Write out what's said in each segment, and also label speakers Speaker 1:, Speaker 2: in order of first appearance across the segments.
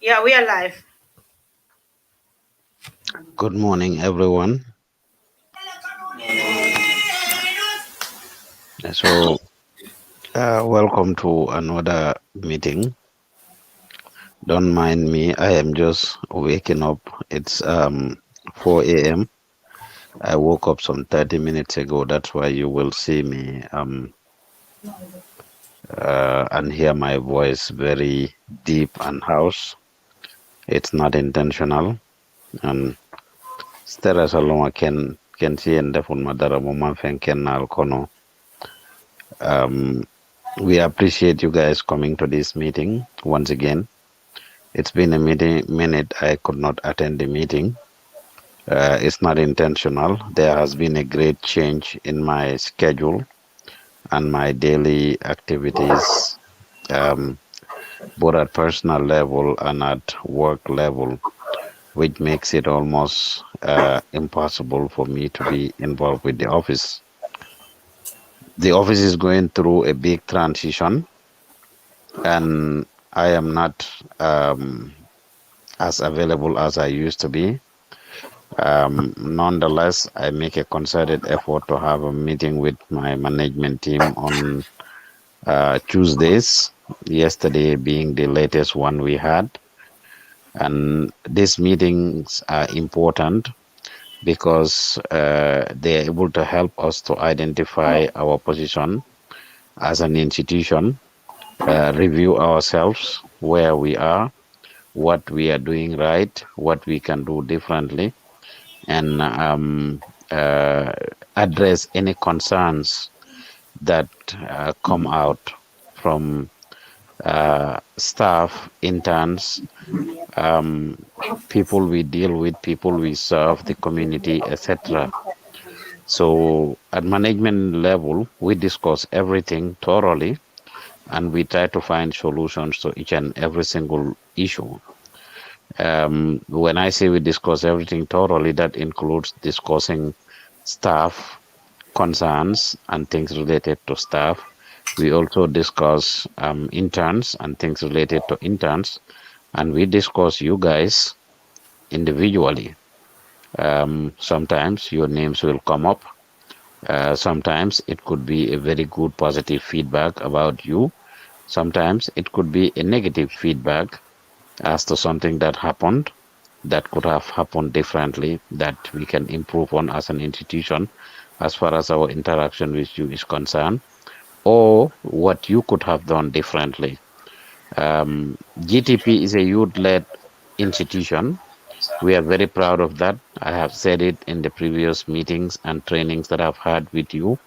Speaker 1: Yeah, we are live.
Speaker 2: Good morning, everyone. Welcome to another meeting. Don't mind me, I am just waking up. It's 4 a.m. I woke up some 30 minutes ago. That's why you will see me and hear my voice very deep and hoarse. It's not intentional. And stera saloma can see and defon madara mama fen kenal kono. Um, we appreciate you guys coming to this meeting once again. It's been a minute I could not attend the meeting. It's not intentional. There has been a great change in my schedule and my daily activities, um, both at personal level and at work level, which makes it almost impossible for me to be involved with the office. The office is going through a big transition, and I am not as available as I used to be. Nonetheless, I make a concerted effort to have a meeting with my management team on Tuesdays, yesterday being the latest one we had. And these meetings are important because they are able to help us to identify our position as an institution, review ourselves, where we are, what we are doing right, what we can do differently, and uh, address any concerns that come out from staff, interns, um, people we deal with, people we serve, the community, etc. So at management level, we discuss everything thoroughly and we try to find solutions to each and every single issue. When I say we discuss everything thoroughly, that includes discussing staff concerns and things related to staff. We also discuss interns and things related to interns, and we discuss you guys individually. Sometimes your names will come up. Sometimes it could be a very good positive feedback about you. Sometimes it could be a negative feedback as to something that happened that could have happened differently that we can improve on as an institution as far as our interaction with you is concerned, or what you could have done differently. GTP is a youth led institution. We are very proud of that. I have said it in the previous meetings and trainings that I've had with you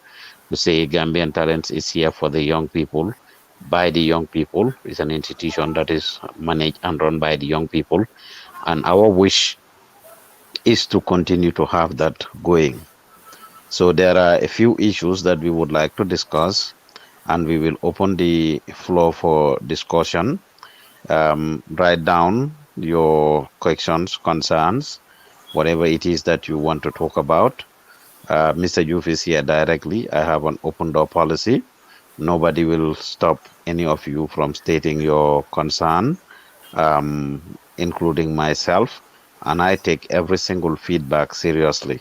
Speaker 2: to say Gambian Talents is here for the young people, by the young people. It's an institution that is managed and run by the young people. And our wish is to continue to have that going. So there are a few issues that we would like to discuss, and we will open the floor for discussion. Write down your questions, concerns, whatever it is that you want to talk about. Mr. Youth is here directly. I have an open door policy. Nobody will stop any of you from stating your concern, including myself. And I take every single feedback seriously.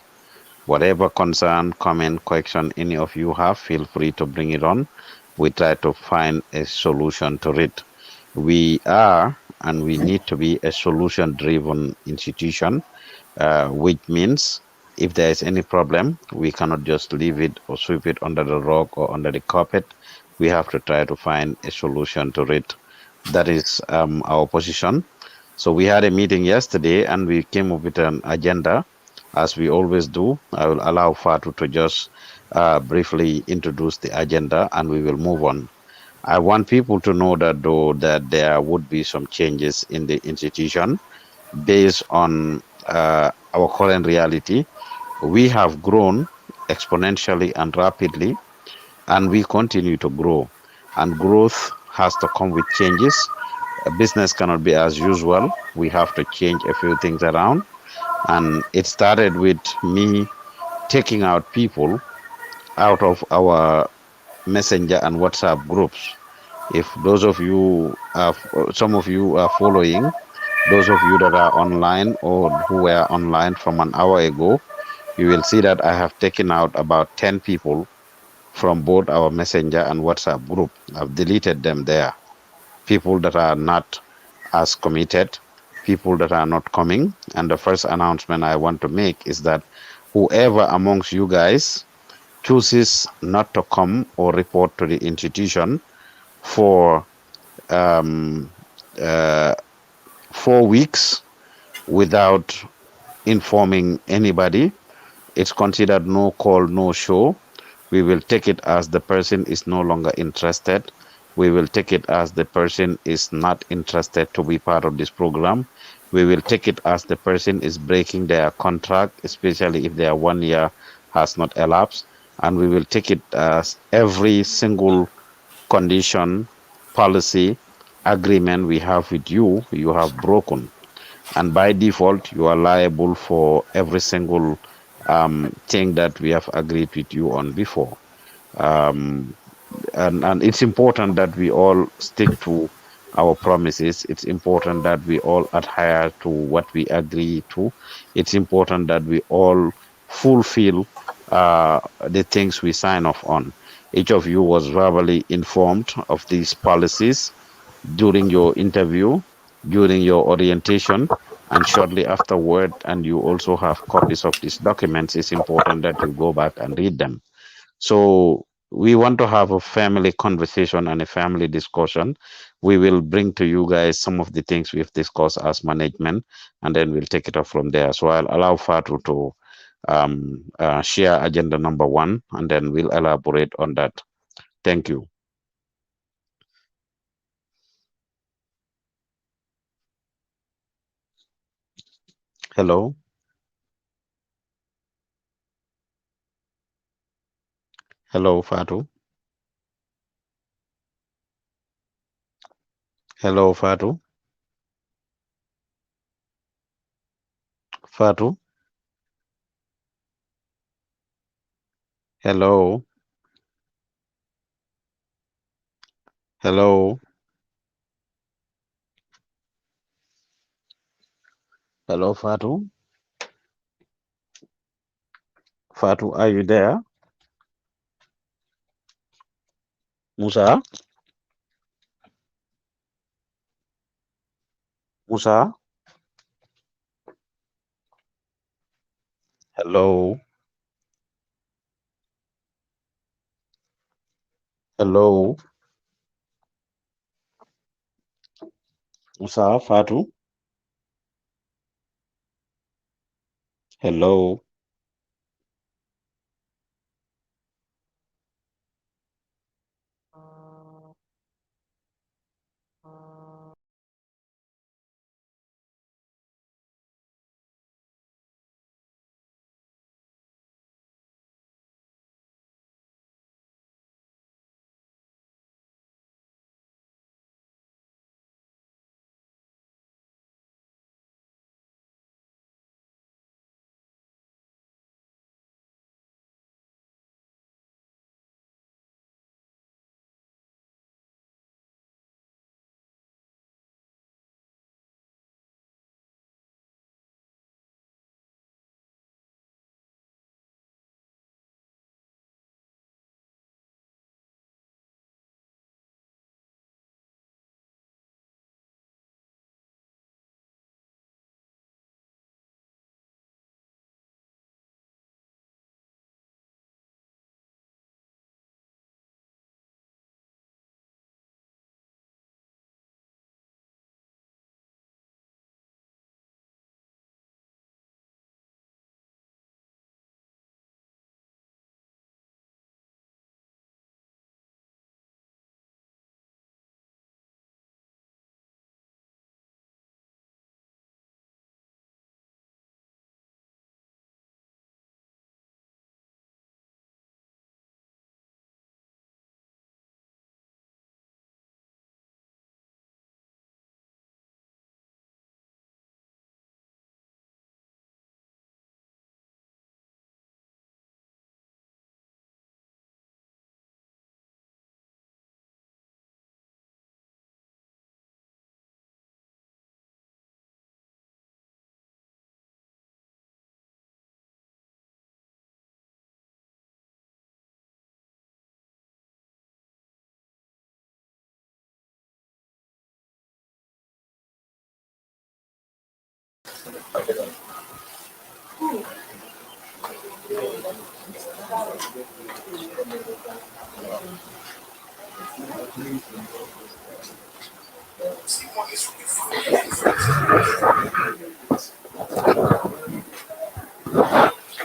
Speaker 2: Whatever concern, comment, question any of you have, feel free to bring it on. We try to find a solution to it. We are and we need to be a solution driven institution, which means if there is any problem, we cannot just leave it or sweep it under the rug or under the carpet. We have to try to find a solution to it. That is our position. So we had a meeting yesterday and we came up with an agenda, as we always do. I will allow Fatu to just briefly introduce the agenda and we will move on. I want people to know that though that there would be some changes in the institution based on our current reality. We have grown exponentially and rapidly, and we continue to grow. And growth has to come with changes. A business cannot be as usual. We have to change a few things around. And it started with me taking out people out of our Messenger and WhatsApp groups. If those of you, some of you are following, Those of you that are online or who were online from an hour ago, you will see that I have taken out about 10 people from both our Messenger and WhatsApp group. I've deleted them there. People that are not as committed, people that are not coming. And the first announcement I want to make is that whoever amongst you guys chooses not to come or report to the institution for um, uh, 4 weeks without informing anybody, it's considered no call, no show. We will take it as the person is no longer interested. We will take it as the person is not interested to be part of this program. We will take it as the person is breaking their contract, especially if their 1 year has not elapsed. And we will take it as every single condition, policy, agreement we have with you, you have broken. And by default, you are liable for every single thing that we have agreed with you on before. Um, and it's important that we all stick to our promises. It's important that we all adhere to what we agree to. It's important that we all fulfill the things we sign off on. Each of you was verbally informed of these policies during your interview, during your orientation, and shortly afterward. And you also have copies of these documents. It's important that you go back and read them. So we want to have a family conversation and a family discussion. We will bring to you guys some of the things we've discussed as management, and then we'll take it up from there. So I'll allow Fatu to share agenda number one, and then we'll elaborate on that. Thank you. Hello. Hello, Fatu. Hello, Fatu. Fatu. Hello. Hello. Hello, Fatu. Fatu, are you there? Musa? Musa? Hello. Hello. Musa, Fatu. Hello.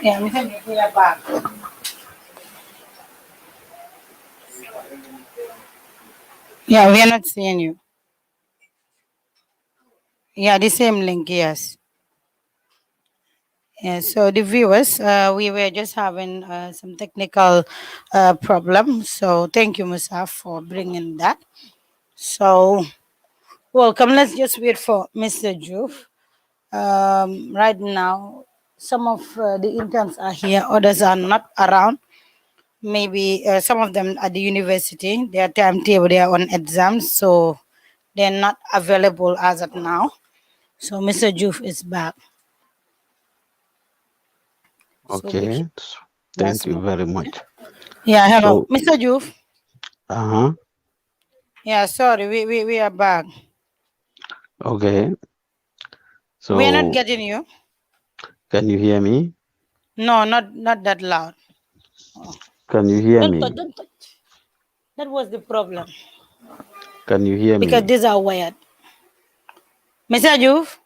Speaker 1: Yeah, we can hear back. Yeah, we are not seeing you. Yeah, the same link, yes. Yeah, so the viewers, we were just having some technical problems. So thank you, Musa, for bringing that. So welcome. Let's just wait for Mr. Juf. Right now, some of the interns are here, others are not around. Maybe some of them at the university, their timetable, they are on exams, so they're not available as of now. So Mr. Juf is back. So we
Speaker 2: Okay,
Speaker 1: let's
Speaker 2: thank you
Speaker 1: move.
Speaker 2: very much.
Speaker 1: Yeah, hello,
Speaker 2: So,
Speaker 1: Mr. Juf.
Speaker 2: uh-huh.
Speaker 1: Yeah, sorry, we are back.
Speaker 2: Okay.
Speaker 1: We are not
Speaker 2: So,
Speaker 1: getting you.
Speaker 2: can you hear me?
Speaker 1: No, not that loud. Oh.
Speaker 2: Can you hear
Speaker 1: Don't touch,
Speaker 2: me?
Speaker 1: don't touch. That was the problem
Speaker 2: Can you hear
Speaker 1: because
Speaker 2: me?
Speaker 1: these are wired. Mr. Juf.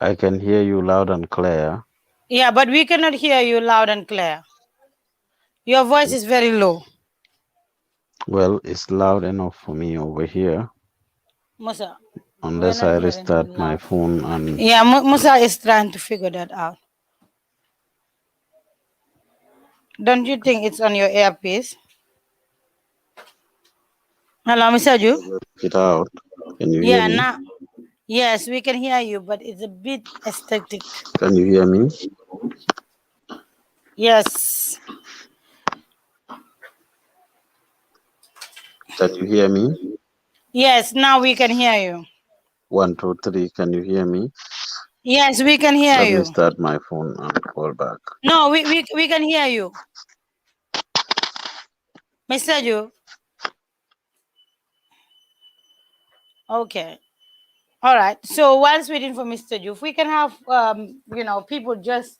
Speaker 2: I can hear you loud and clear.
Speaker 1: Yeah, but we cannot hear you loud and clear. Your voice is very low.
Speaker 2: Well, it's loud enough for me over here,
Speaker 1: Musa, we're
Speaker 2: unless
Speaker 1: not
Speaker 2: I
Speaker 1: hearing him
Speaker 2: restart my
Speaker 1: loud.
Speaker 2: phone and
Speaker 1: Yeah, Musa is trying to figure that out. Don't you think it's on your earpiece? Hello, Mr. Ju?
Speaker 2: it out. Can you hear
Speaker 1: Yeah,
Speaker 2: me?
Speaker 1: now, yes, we can hear you, but it's a bit aesthetic.
Speaker 2: Can you hear me?
Speaker 1: Yes,
Speaker 2: Can you hear me?
Speaker 1: yes, now we can hear you.
Speaker 2: One, two, three. Can you hear me?
Speaker 1: Yes, we can hear
Speaker 2: Let me
Speaker 1: you.
Speaker 2: start my phone and call back.
Speaker 1: No, we can hear you. Mr. Ju? Okay. All right. So whilst waiting for Mr. Ju, if we can have people just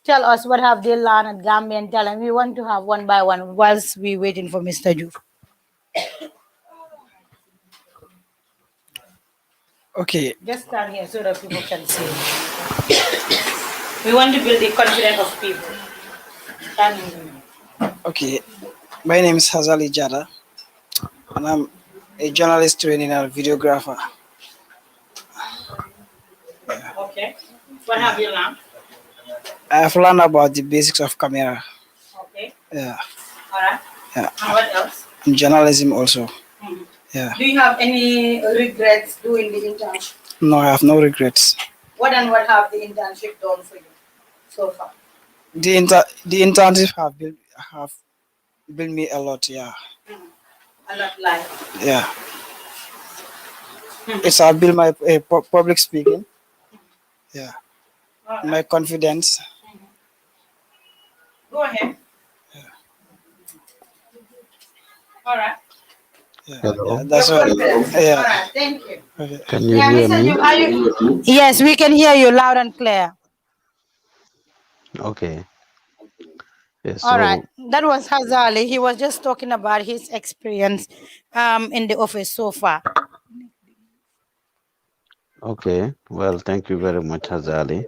Speaker 1: tell us what have they learned at Gambian talent. We want to have one by one whilst we waiting for Mr. Ju.
Speaker 3: Okay,
Speaker 1: Just stand here so that people can see. We want to build the confidence of people. Stand in the middle.
Speaker 3: okay. My name is Hazali Jada, and I'm a journalist training and videographer.
Speaker 1: Okay. What have you learned?
Speaker 3: I have learned about the basics of camera.
Speaker 1: Okay.
Speaker 3: Yeah,
Speaker 1: All right.
Speaker 3: yeah.
Speaker 1: And what else?
Speaker 3: And journalism also.
Speaker 1: Mhm.
Speaker 3: Yeah.
Speaker 1: Do you have any regrets doing the internship?
Speaker 3: No, I have no regrets.
Speaker 1: What and what have the internship done for you so far?
Speaker 3: The internship have built me a lot. Yeah,
Speaker 1: A lot like.
Speaker 3: yeah. It's built my public speaking. Yeah,
Speaker 1: All right.
Speaker 3: my confidence.
Speaker 1: Go ahead. All right.
Speaker 3: Yeah,
Speaker 2: Hello.
Speaker 3: yeah. That's
Speaker 1: Your
Speaker 3: what.
Speaker 1: confidence. All
Speaker 3: Yeah.
Speaker 1: right. Thank you.
Speaker 3: Okay.
Speaker 2: Can you
Speaker 1: Yeah,
Speaker 2: hear
Speaker 1: Mr.
Speaker 2: me?
Speaker 1: Ju, are you? Yes, we can hear you loud and clear.
Speaker 2: Okay. Yes.
Speaker 1: All right.
Speaker 2: So,
Speaker 1: That was Hazali. He was just talking about his experience in the office so far.
Speaker 2: okay. Well, thank you very much, Hazali.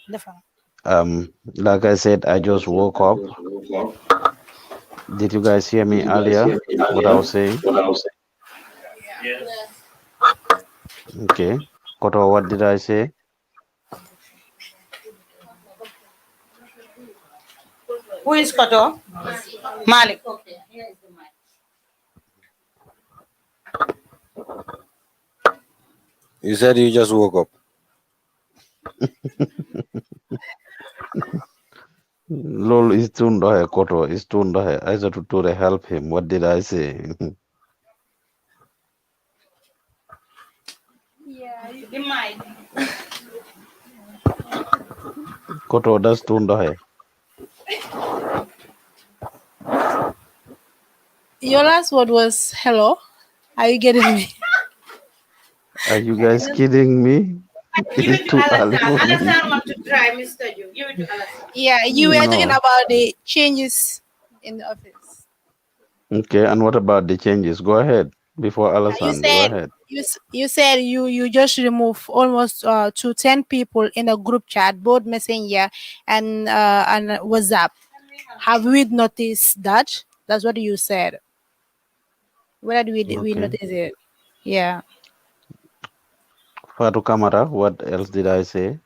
Speaker 1: The phone.
Speaker 2: Like I said, I just woke up. Did you guys hear me earlier? What I was saying? Okay. Koto, what did I say?
Speaker 1: Who is Koto? Malik. Okay. Here is the mic.
Speaker 4: You said you just woke up.
Speaker 2: Lol is tundohe Koto is tundohe. I said to help him. What did I say?
Speaker 1: Yeah, the mic.
Speaker 2: Koto, that's tundohe.
Speaker 5: Your last word was hello. Are you getting me?
Speaker 2: Are you guys kidding me?
Speaker 1: Give it to
Speaker 2: Too early
Speaker 1: Alasan.
Speaker 2: for me.
Speaker 1: Alasan want to try, Mr. Ju. Give it to Alasan.
Speaker 5: Yeah, you were talking
Speaker 2: No.
Speaker 5: about the changes in the office.
Speaker 2: Okay, and what about the changes? Go ahead. Before
Speaker 5: Yeah, you
Speaker 2: Alasan, go
Speaker 5: said
Speaker 2: ahead.
Speaker 5: you said you just remove almost to 10 people in a group chat, both Messenger and WhatsApp. Have we noticed that? That's what you said. Where did we
Speaker 2: Okay.
Speaker 5: notice it? Yeah.
Speaker 2: Fatu Kamara, what else did I say?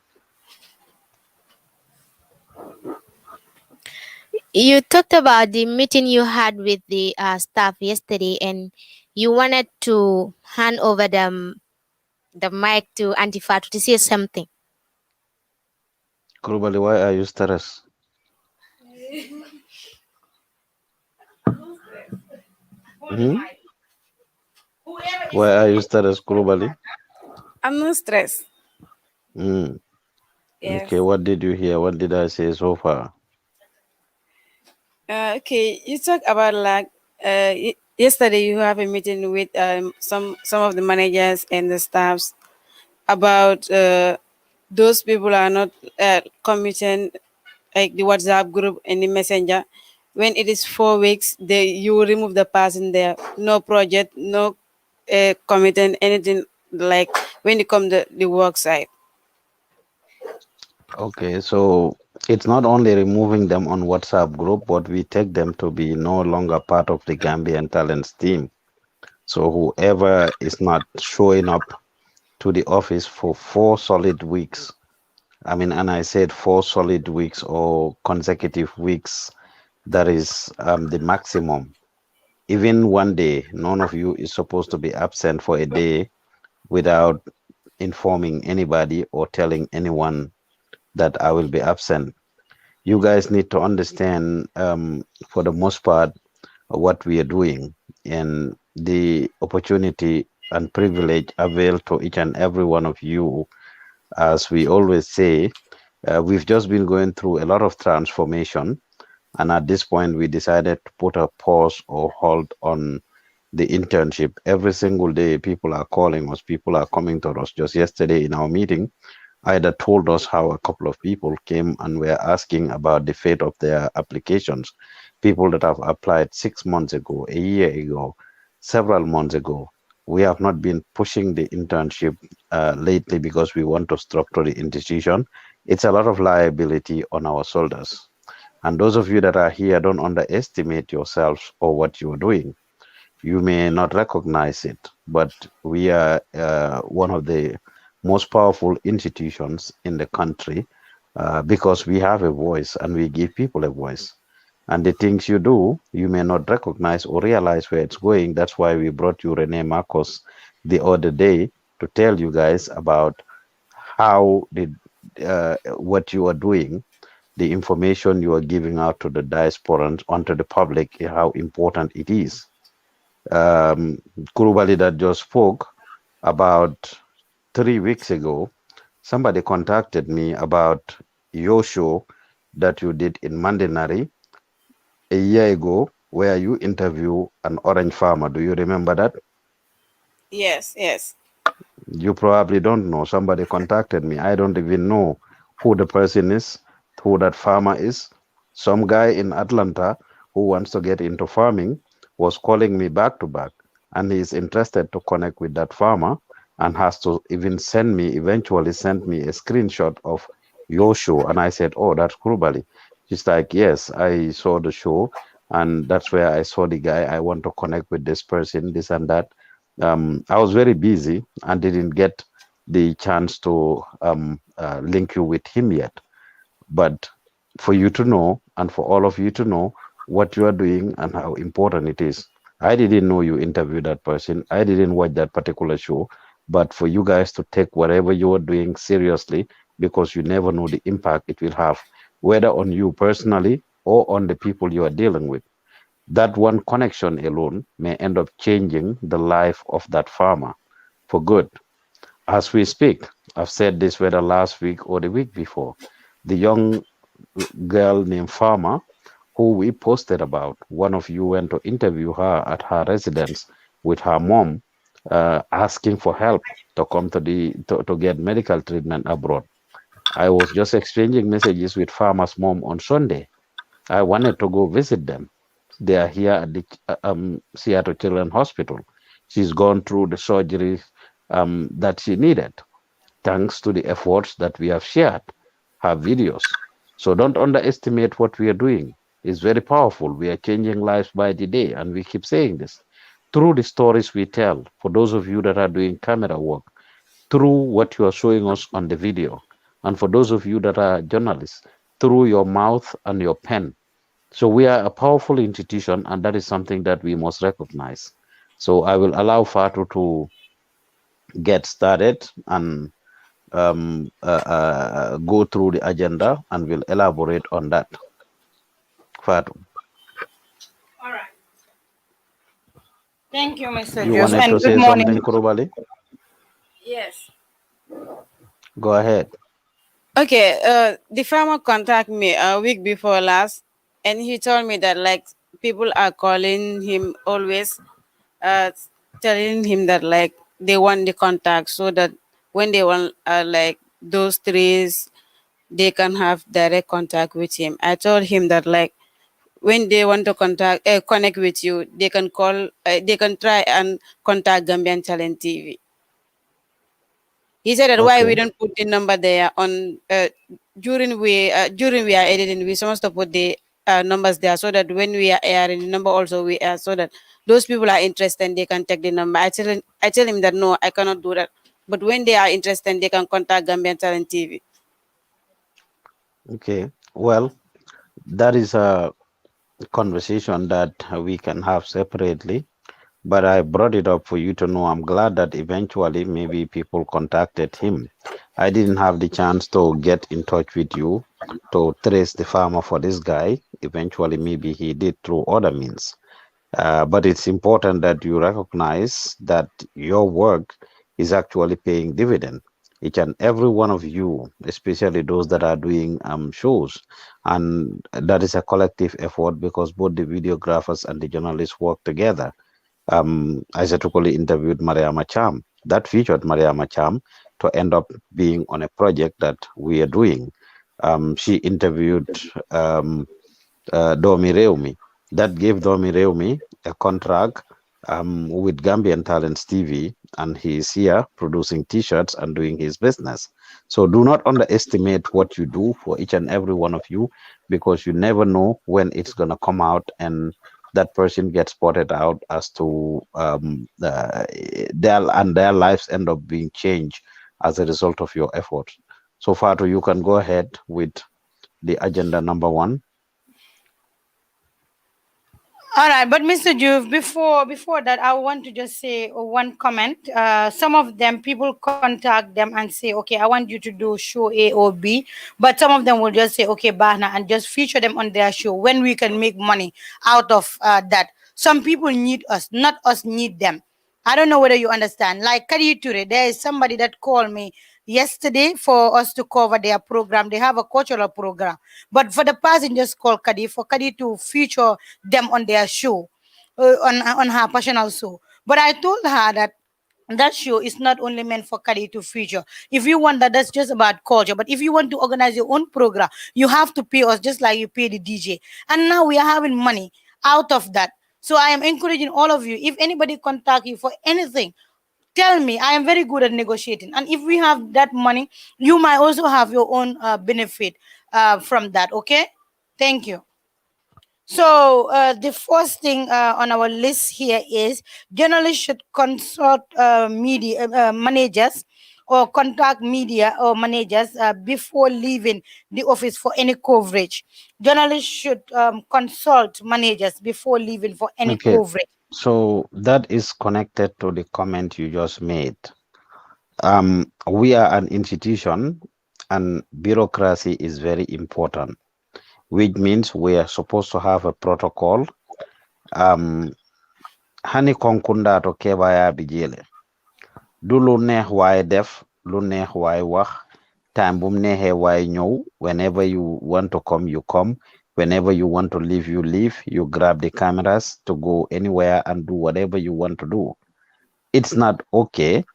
Speaker 6: You talked about the meeting you had with the staff yesterday, and you wanted to hand over the mic to Auntie Fatu to say something.
Speaker 2: Kurubali, why are you stressed? Hmm?
Speaker 1: Whoever is
Speaker 2: Why are you stressed, Kurubali?
Speaker 7: I'm not stressed.
Speaker 2: Mm.
Speaker 7: Yes.
Speaker 2: Okay, what did you hear? What did I say so far?
Speaker 7: Okay. You talk about like yesterday you have a meeting with some of the managers and the staffs about those people are not committing like the WhatsApp group and the messenger. When it is 4 weeks, they you will remove the person there. No project, no committing anything like when it comes to the work side.
Speaker 2: Okay, so it's not only removing them on WhatsApp group, but we take them to be no longer part of the Gambian Talents team. So whoever is not showing up to the office for 4 solid weeks, I mean, and I said 4 solid weeks or consecutive weeks, that is the maximum. Even one day, none of you is supposed to be absent for a day without informing anybody or telling anyone that I will be absent. You guys need to understand, for the most part, what we are doing and the opportunity and privilege availed to each and every one of you. As we always say, we've just been going through a lot of transformation, and at this point, we decided to put a pause or hold on the internship. Every single day, people are calling us, people are coming to us. Just yesterday in our meeting, Ida told us how a couple of people came and were asking about the fate of their applications. People that have applied 6 months ago, a year ago, several months ago. We have not been pushing the internship lately because we want to structure the institution. It's a lot of liability on our shoulders. And those of you that are here, don't underestimate yourselves or what you're doing. You may not recognize it, but we are one of the most powerful institutions in the country because we have a voice and we give people a voice. And the things you do, you may not recognize or realize where it's going. That's why we brought you Rene Marcos the other day to tell you guys about how what you are doing, the information you are giving out to the diaspora and onto the public, how important it is. um, Kurubali that just spoke about 3 weeks ago, somebody contacted me about your show that you did in Mandanari a year ago, where you interview an orange farmer. Do you remember that?
Speaker 7: Yes, yes.
Speaker 2: You probably don't know. Somebody contacted me. I don't even know who the person is, who that farmer is. Some guy in Atlanta who wants to get into farming was calling me back to back, and he is interested to connect with that farmer and has to even eventually send me a screenshot of your show. And I said, "Oh, that's Kurubali." She's like, "Yes, I saw the show, and that's where I saw the guy. I want to connect with this person, this and that." I was very busy and didn't get the chance to link you with him yet. But for you to know, and for all of you to know what you are doing and how important it is. I didn't know you interviewed that person. I didn't watch that particular show. But for you guys to take whatever you are doing seriously, because you never know the impact it will have, whether on you personally or on the people you are dealing with. That one connection alone may end up changing the life of that farmer for good. As we speak, I've said this whether last week or the week before. The young girl named Farmer, who we posted about, one of you went to interview her at her residence with her mom, asking for help to come to get medical treatment abroad. I was just exchanging messages with farmer's mom on Sunday. I wanted to go visit them. They are here at the Seattle Children's Hospital. She's gone through the surgery that she needed, thanks to the efforts that we have shared, her videos. So don't underestimate what we are doing. It's very powerful. We are changing lives by the day, and we keep saying this. Through the stories we tell, for those of you that are doing camera work, through what you are showing us on the video, and for those of you that are journalists, through your mouth and your pen. So we are a powerful institution, and that is something that we must recognize. So I will allow Fatu to get started and go through the agenda, and we'll elaborate on that. Fatu,
Speaker 1: All right. Thank you, Mr.
Speaker 2: you
Speaker 1: Joseph,
Speaker 2: wanted to
Speaker 1: and good
Speaker 2: say
Speaker 1: morning.
Speaker 2: something, Kurubali?
Speaker 7: Yes.
Speaker 2: Go ahead.
Speaker 7: Okay, the farmer contacted me a week before last, and he told me that like people are calling him always, uh, telling him that like they want the contact so that when they want like those trees, they can have direct contact with him. I told him that like when they want to connect with you, they can call, they can try and contact Gambian Talent TV. He said that why we
Speaker 2: Okay.
Speaker 7: don't put the number there on during we are editing, we supposed to put the numbers there so that when we are airing the number also we air so that those people are interested and they can take the number. I tell him that no, I cannot do that. But when they are interested, they can contact Gambian Talent TV.
Speaker 2: Okay. Well, that is a conversation that we can have separately, but I brought it up for you to know. I'm glad that eventually maybe people contacted him. I didn't have the chance to get in touch with you to trace the farmer for this guy. Eventually, maybe he did through other means. But it's important that you recognize that your work is actually paying dividend. Each and every one of you, especially those that are doing shows, and that is a collective effort because both the videographers and the journalists work together. I typically interviewed Mariama Cham. That featured Mariama Cham to end up being on a project that we are doing. She interviewed Domi Reumi. That gave Domi Reumi a contract with Gambian Talents TV, and he is here producing T-shirts and doing his business. So do not underestimate what you do for each and every one of you, because you never know when it's gonna come out and that person gets spotted out as to their lives end up being changed as a result of your efforts. So Fatu, you can go ahead with the agenda number one.
Speaker 1: All right, but Mr. Juve, before that, I want to just say one comment. Some of them people contact them and say, "Okay, I want you to do show A or B," but some of them will just say, "Okay, Bahna," and just feature them on their show when we can make money out of that. Some people need us, not us need them. I don't know whether you understand. Like Kadi Ture, there is somebody that called me yesterday for us to cover their program. They have a cultural program. But for the passengers called Kadi, for Kadi to feature them on their show, on her personal show. But I told her that that show is not only meant for Kadi to feature. If you want that, that's just about culture. But if you want to organize your own program, you have to pay us just like you pay the DJ. And now we are having money out of that. So I am encouraging all of you. If anybody contact you for anything, tell me. I am very good at negotiating. And if we have that money, you might also have your own benefit from that. Okay? Thank you. So the first thing on our list here is journalists should consult media managers or contact media or managers before leaving the office for any coverage. Journalists should consult managers before leaving for any
Speaker 2: Okay,
Speaker 1: coverage.
Speaker 2: so that is connected to the comment you just made. We are an institution, and bureaucracy is very important, which means we are supposed to have a protocol. Hani konkunda to keba ya bijele. Du lu neex waay def, lu neex waay wax, time bum neexee waay ñëw. Whenever you want to come, you come. Whenever you want to leave, you leave. You grab the cameras to go anywhere and do whatever you want to do. It's not okay.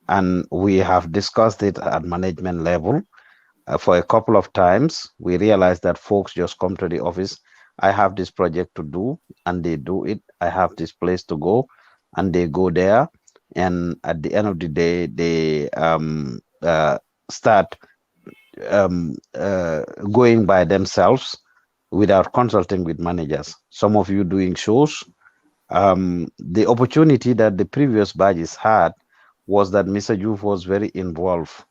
Speaker 2: And we have discussed it at management level for a couple of times. We realize that folks just come to the office. I have this project to do, and they do it. I have this place to go, and they go there. And at the end of the day, they start going by themselves without consulting with managers. Some of you doing shows. The opportunity that the previous badges had was that Mr. Juve was very involved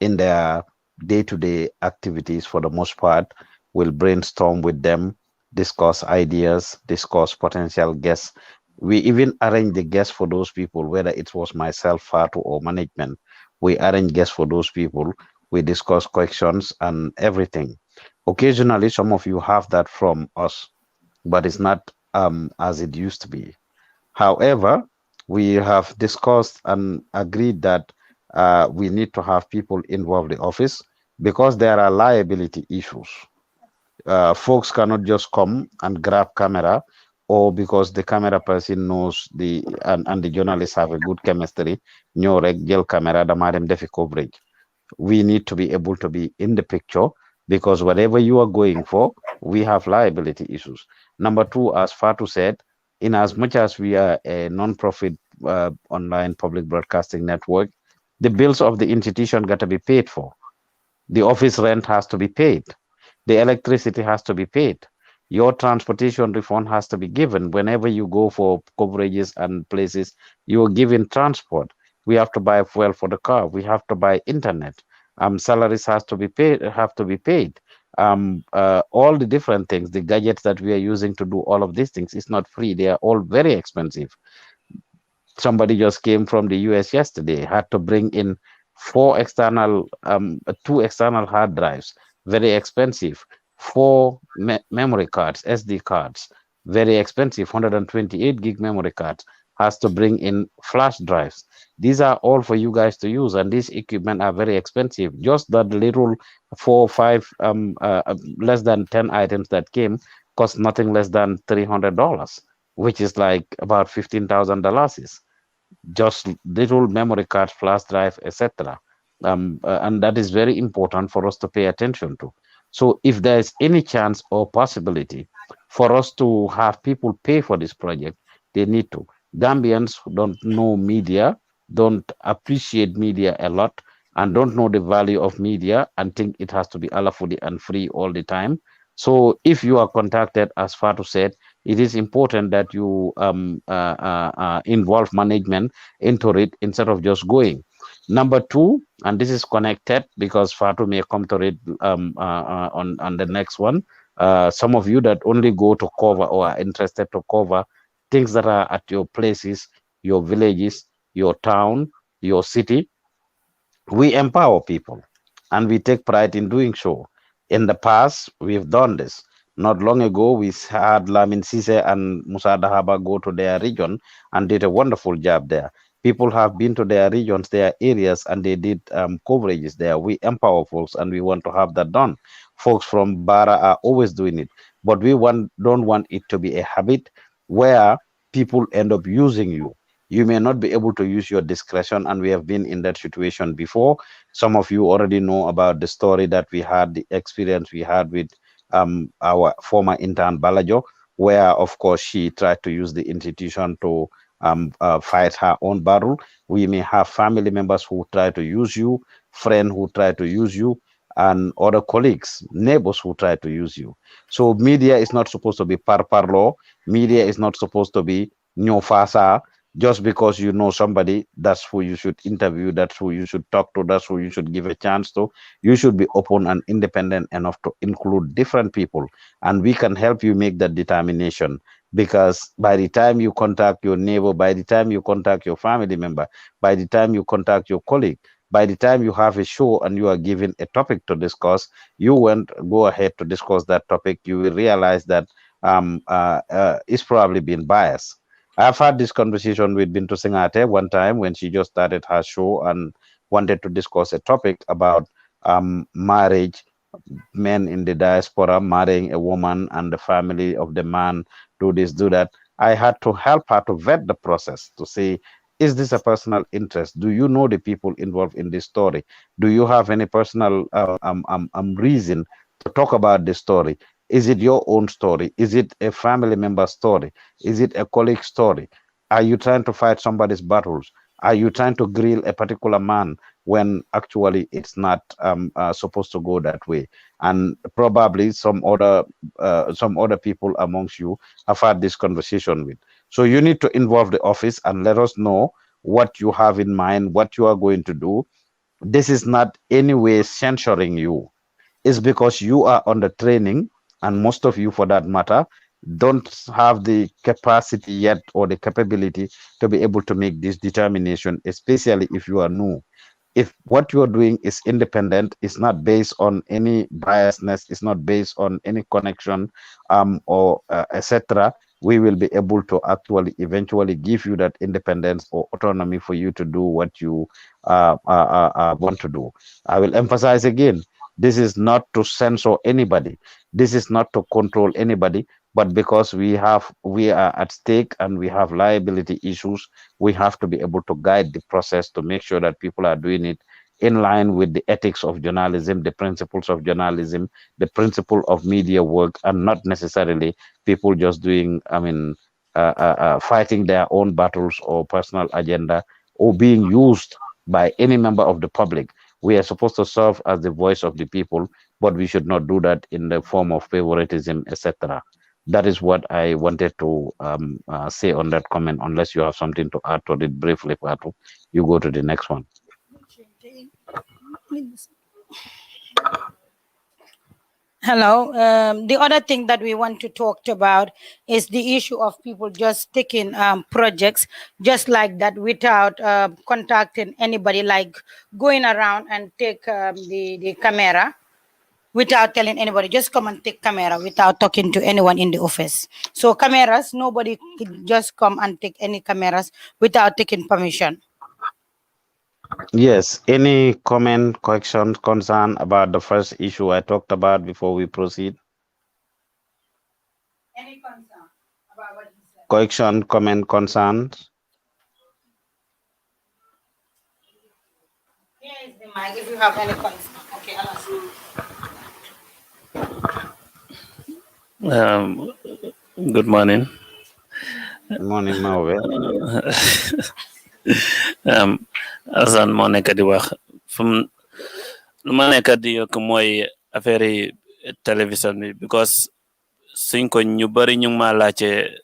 Speaker 2: in their day-to-day activities for the most part. We'll brainstorm with them, discuss ideas, discuss potential guests. We even arrange the guests for those people, whether it was myself, Fatu, or management. We arrange guests for those people. We discuss questions and everything. Occasionally, some of you have that from us, but it's not as it used to be. However, we have discussed and agreed that we need to have people involved in the office because there are liability issues. Folks cannot just come and grab camera, or because the camera person knows and the journalists have a good chemistry, ñëw rek jël camera dama dem defi coverage. We need to be able to be in the picture because whatever you are going for, we have liability issues. Number two, as Fatu said, in as much as we are a non-profit online public broadcasting network, the bills of the institution got to be paid for. The office rent has to be paid. The electricity has to be paid. Your transportation refund has to be given. Whenever you go for coverages and places, you are given transport. We have to buy fuel for the car. We have to buy internet. Salaries has to be paid. Have to be paid. All the different things, the gadgets that we are using to do all of these things, is not free. They are all very expensive. Somebody just came from the US yesterday, had to bring in two external hard drives, very expensive, four memory cards, SD cards, very expensive, 128 gig memory cards, has to bring in flash drives. These are all for you guys to use, and these equipment are very expensive. Just that little four or five, less than 10 items that came cost nothing less than $300, which is like about $15,000, just little memory card, flash drive, etc. And that is very important for us to pay attention to. So if there is any chance or possibility for us to have people pay for this project, they need to. Gambians who don't know media, don't appreciate media a lot, and don't know the value of media and think it has to be alafudi and free all the time. So if you are contacted, as Fatu said, it is important that you involve management into it instead of just going. Number two, and this is connected because Fatu may come to it on the next one. Some of you that only go to cover or are interested to cover things that are at your places, your villages, your town, your city. We empower people, and we take pride in doing so. In the past, we've done this. Not long ago, we had Lamin Sise and Musa Dahaba go to their region and did a wonderful job there. People have been to their regions, their areas, and they did coverages there. We empower folks, and we want to have that done. Folks from Bara are always doing it, but don't want it to be a habit where people end up using you. You may not be able to use your discretion, and we have been in that situation before. Some of you already know about the story that we had, the experience we had with our former intern Balajo, where of course she tried to use the institution to fight her own battle. We may have family members who try to use you, friends who try to use you, and other colleagues, neighbors who try to use you. So media is not supposed to be par parlo. Media is not supposed to be nyofasa. Just because you know somebody, that's who you should interview, that's who you should talk to, that's who you should give a chance to. You should be open and independent enough to include different people, and we can help you make that determination. Because by the time you contact your neighbor, by the time you contact your family member, by the time you contact your colleague, by the time you have a show and you are given a topic to discuss, you won't go ahead to discuss that topic. You will realize that it's probably been biased. I've had this conversation with Bintu Singate one time when she just started her show and wanted to discuss a topic about marriage, men in the diaspora marrying a woman and the family of the man, do this, do that. I had to help her to vet the process to see, Is this a personal interest? Do you know the people involved in this story? Do you have any personal reason to talk about this story? Is it your own story? Is it a family member story? Is it a colleague story? Are you trying to fight somebody's battles? Are you trying to grill a particular man when actually it's not supposed to go that way? And probably some other people amongst you have had this conversation with. So you need to involve the office and let us know what you have in mind, what you are going to do. This is not any way censoring you. It's because you are under training, and most of you, for that matter, don't have the capacity yet or the capability to be able to make this determination, especially if you are new. If what you are doing is independent, it's not based on any biasness, it's not based on any connection, or etc., we will be able to actually eventually give you that independence or autonomy for you to do what you want to do. I will emphasize again, this is not to censor anybody. This is not to control anybody, but because we are at stake and we have liability issues, we have to be able to guide the process to make sure that people are doing it in line with the ethics of journalism, the principles of journalism, the principle of media work, and not necessarily people just doing, fighting their own battles or personal agenda, or being used by any member of the public. We are supposed to serve as the voice of the people, but we should not do that in the form of favoritism, etc. That is what I wanted to say on that comment. Unless you have something to add to it briefly, Patu, you go to the next one.
Speaker 1: Hello. The other thing that we want to talk about is the issue of people just taking projects just like that without contacting anybody, like going around and take the camera without telling anybody. Just come and take camera without talking to anyone in the office. So cameras, nobody could just come and take any cameras without taking permission.
Speaker 2: Yes. Any comment, correction, concern about the first issue I talked about before we proceed?
Speaker 1: Any concern about what he said?
Speaker 2: Correction, comment, concerns?
Speaker 1: Here is the mic if you have any concern. Okay, I'll ask you.
Speaker 8: Good morning.
Speaker 2: Morning, Mawe.
Speaker 8: Asan moo nekk di wax lu ma nekk di yokk mooy affaire yi télévision bi because suñ ko ñu bari ñu ma laajte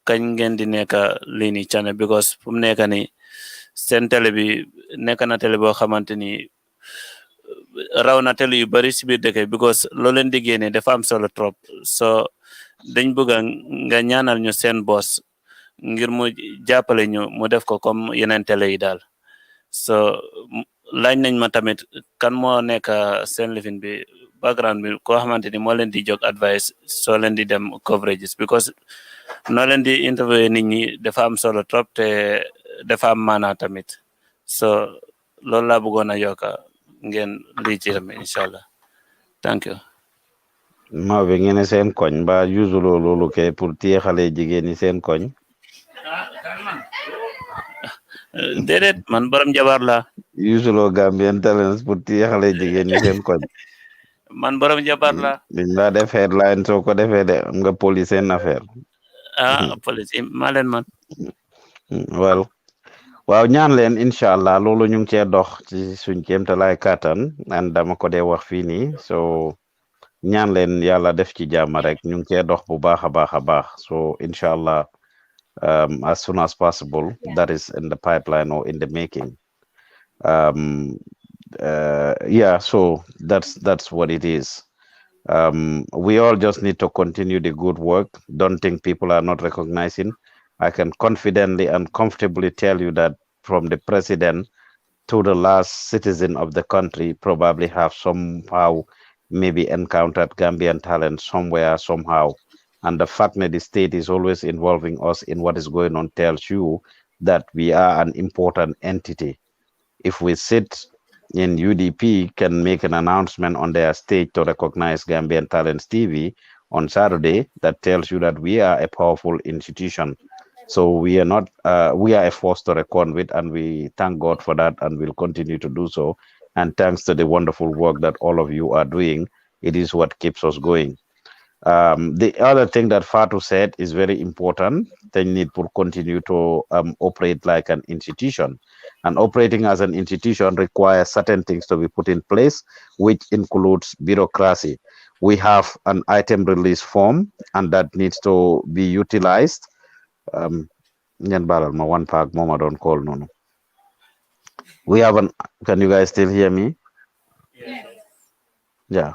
Speaker 8: kañ ngeen di nekk lii ni channel because fu mu nekk ni seen télé bi nekk na télé boo xamante ni raw na télé yu bari si biir dëkk because loo leen di génne dafa am solo trop so dañ bëgg nga ñaanal ñu seen boss ngir mu jàppale ñu mu def ko comme yeneen télé yi daal so laaj nañ ma tamit kan moo nekk seen lifin bi background bi koo xamante ni moo leen di jóg advice soo leen di dem coverages because noo leen di interview nit ñi dafa am solo trop te dafa am maanaa tamit so loolu laa bëggoon a yokka ngeen lii ci tamit inshallah thank you
Speaker 2: Mawe ngeen seen koñ ba usulo loolu kay pour téye xale jigéen ñi seen koñ.
Speaker 8: déedéet man borom jabar la
Speaker 2: usulo Gambian Talents pour téye xale jigéen ñi seen koñ.
Speaker 8: man borom jabar la
Speaker 2: dañ laa def headline soo ko defee de am nga police seen affaire.
Speaker 8: police maa leen man
Speaker 2: well waaw ñaan leen incha allah loolu ñu ngi cee dox ci suñ kéemtalaay kàttan and dama ko dee wax fii nii so ñaan leen yàlla def ci jàmm rek ñu ngi cee dox bu baax a baax so incha allah as soon as possible that is in the pipeline or in the making. Yeah, so that's what it is. We all just need to continue the good work. Don't think people are not recognizing. I can confidently and comfortably tell you that from the president to the last citizen of the country probably have somehow maybe encountered Gambian talent somewhere, somehow. And the fact that the state is always involving us in what is going on tells you that we are an important entity. If we sit in UDP can make an announcement on their stage to recognize Gambian Talents TV on Saturday, that tells you that we are a powerful institution. So we are not, we are a force to reckon with, and we thank God for that, and will continue to do so. And thanks to the wonderful work that all of you are doing, it is what keeps us going. The other thing that Fatu said is very important. They need to continue to operate like an institution. And operating as an institution requires certain things to be put in place, which includes bureaucracy. We have an item release form, and that needs to be utilized. Um, Nyan balal ma one pack mama don't call no no. We have an, can you guys still hear me? Yeah.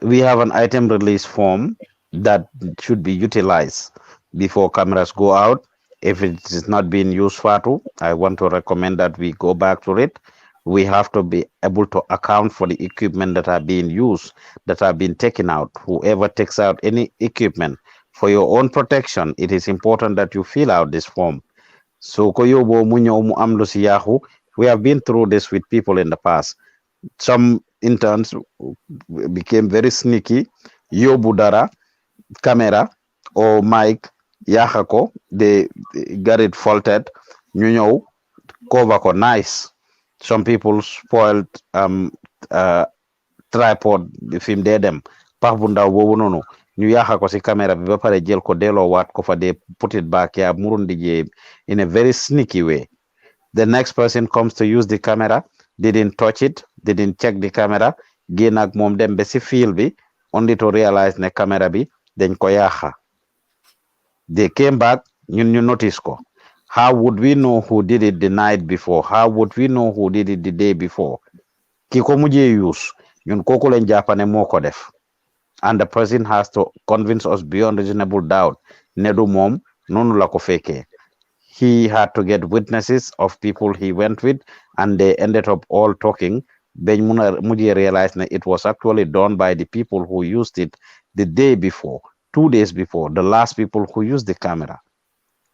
Speaker 2: We have an item release form that should be utilized before cameras go out. If it is not being used far too, I want to recommend that we go back to it. We have to be able to account for the equipment that are being used, that are being taken out. Whoever takes out any equipment for your own protection, it is important that you fill out this form. So koyobo munyo mu amlo si Yahoo. We have been through this with people in the past. Some interns became very sneaky. Yobu dara, camera or mic, yahako, they got it faulted. You know, cover ko nice. Some people spoiled uh, tripod film de dem. Pax bu ndaw boobu noonu ñu yaxa ko si caméra bi ba pare jël ko delloo waat ko fa de put it back ya murundi je in a very sneaky way. The next person comes to use the camera, didn't touch it, didn't check the camera, génn ak moom dem ba si field bi, only to realize ne camera bi dañ ko yaxa. They came back, ñun ñu notice ko. How would we know who did it the night before? How would we know who did it the day before? Ki ko mujjee use, ñun kooku lañ jàpp ne moo ko def. And the person has to convince us beyond reasonable doubt ne du moom noonu la ko fekkee. He had to get witnesses of people he went with, and they ended up all talking. Ben Mujie realized that it was actually done by the people who used it the day before, 2 days before, the last people who used the camera.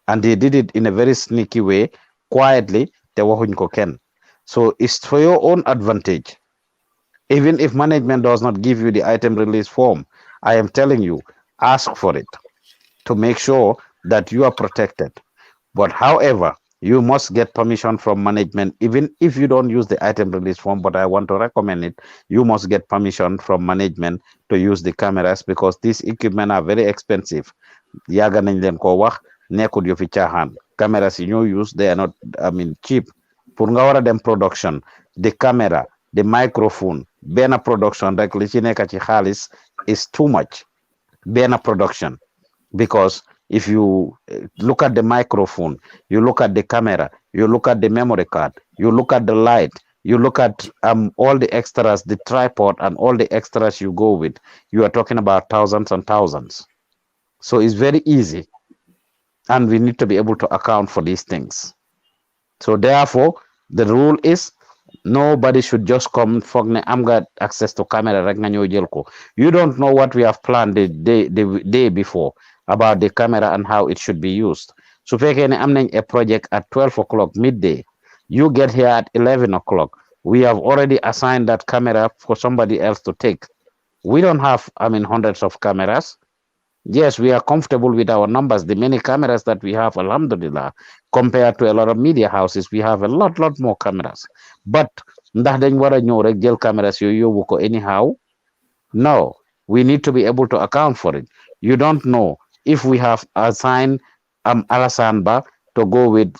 Speaker 2: And they did it in a very sneaky way, quietly. Te waxuñ ko kenn. So it's for your own advantage. Even if management does not give you the item release form, I am telling you, ask for it to make sure that you are protected. But however, you must get permission from management, even if you don't use the item release form. But I want to recommend it. You must get permission from management to use the cameras, because these equipment are very expensive. Yaga nañ leen ko wax, nekkut yu fi caaxaan. Cameras yi ñoo use, they are not, I mean, cheap. Pour nga wara dem production, the camera, the microphone, benn production rek li ci nekk ci xaalis is too much. Benn production, because if you look at the microphone, you look at the camera, you look at the memory card, you look at the light, you look at all the extras, the tripod and all the extras you go with, you are talking about thousands and thousands. So it's very easy, and we need to be able to account for these things. So therefore, the rule is nobody should just come foog ne am nga access to camera rek nga ñëw jël ko. You don't know what we have planned the day before about the camera and how it should be used. Su fekkee ne am nañ a project at 12 o'clock midday, you get here at 11 o'clock. We have already assigned that camera for somebody else to take. We don't have, I mean, hundreds of cameras. Yes, we are comfortable with our numbers, the many cameras that we have, alhamdulillah, compared to a lot of media houses. We have a lot more cameras. But ndax dañ wara ñëw rek jël cameras yooyu yóbbu ko anyhow? No, we need to be able to account for it. You don't know if we have assigned Alassane Ba to go with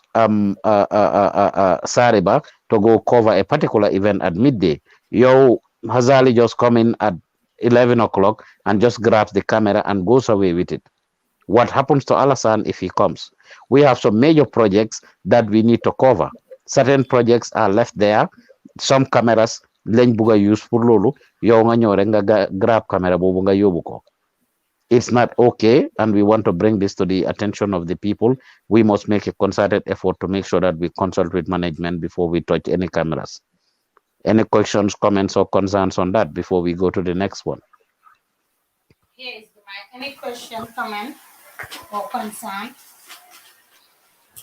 Speaker 2: Sariba to go cover a particular event at midday. Yo, Hazali just come in at 11 o'clock and just grabs the camera and goes away with it. What happens to Alassane if he comes? We have some major projects that we need to cover. Certain projects are left there. Some cameras lañ buga use pour lolu, yow nga ñëw rek nga grab camera bobu nga yóbbu ko. It's not okay, and we want to bring this to the attention of the people. We must make a concerted effort to make sure that we consult with management before we touch any cameras. Any questions, comments, or concerns on that before we go to the next one?
Speaker 1: Here is the mic. Any question, comment, or concern?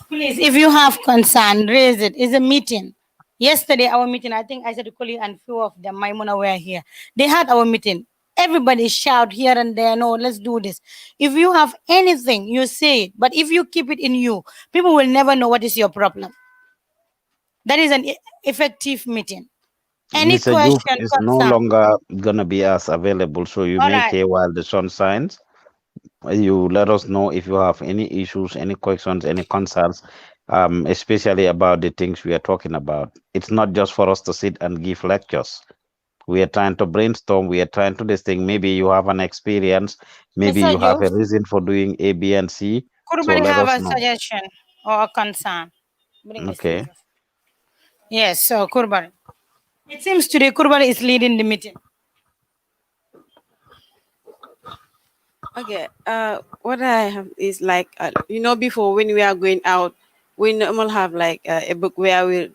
Speaker 1: Please, if you have concern, raise it. It's a meeting. Yesterday, our meeting, I think I said to Kuli and few of them, Maimuna, were here. They had our meeting. Everybody shout here and there, no, let's do this. If you have anything, you say it. But if you keep it in you, people will never know what is your problem. That is an effective meeting. Any
Speaker 2: Mr. Juf
Speaker 1: question,
Speaker 2: is no
Speaker 1: concern?
Speaker 2: longer gonna be as available, so you
Speaker 1: All
Speaker 2: make
Speaker 1: right.
Speaker 2: hay while the sun shines. You let us know if you have any issues, any questions, any concerns, especially about the things we are talking about. It's not just for us to sit and give lectures. We are trying to brainstorm. We are trying to this thing. Maybe you have an experience. Maybe
Speaker 1: Mr.
Speaker 2: you have a
Speaker 1: Juf,
Speaker 2: reason for doing A, B, and C.
Speaker 1: could
Speaker 2: So
Speaker 1: anybody
Speaker 2: let
Speaker 1: have
Speaker 2: us
Speaker 1: a
Speaker 2: know.
Speaker 1: suggestion or a concern? Bring Mr.
Speaker 2: Okay.
Speaker 1: Juf. Yes, so Kurbari. It seems today Kurbari is leading the meeting.
Speaker 7: Okay. What I have is like, before when we are going out, we normally have like a book where we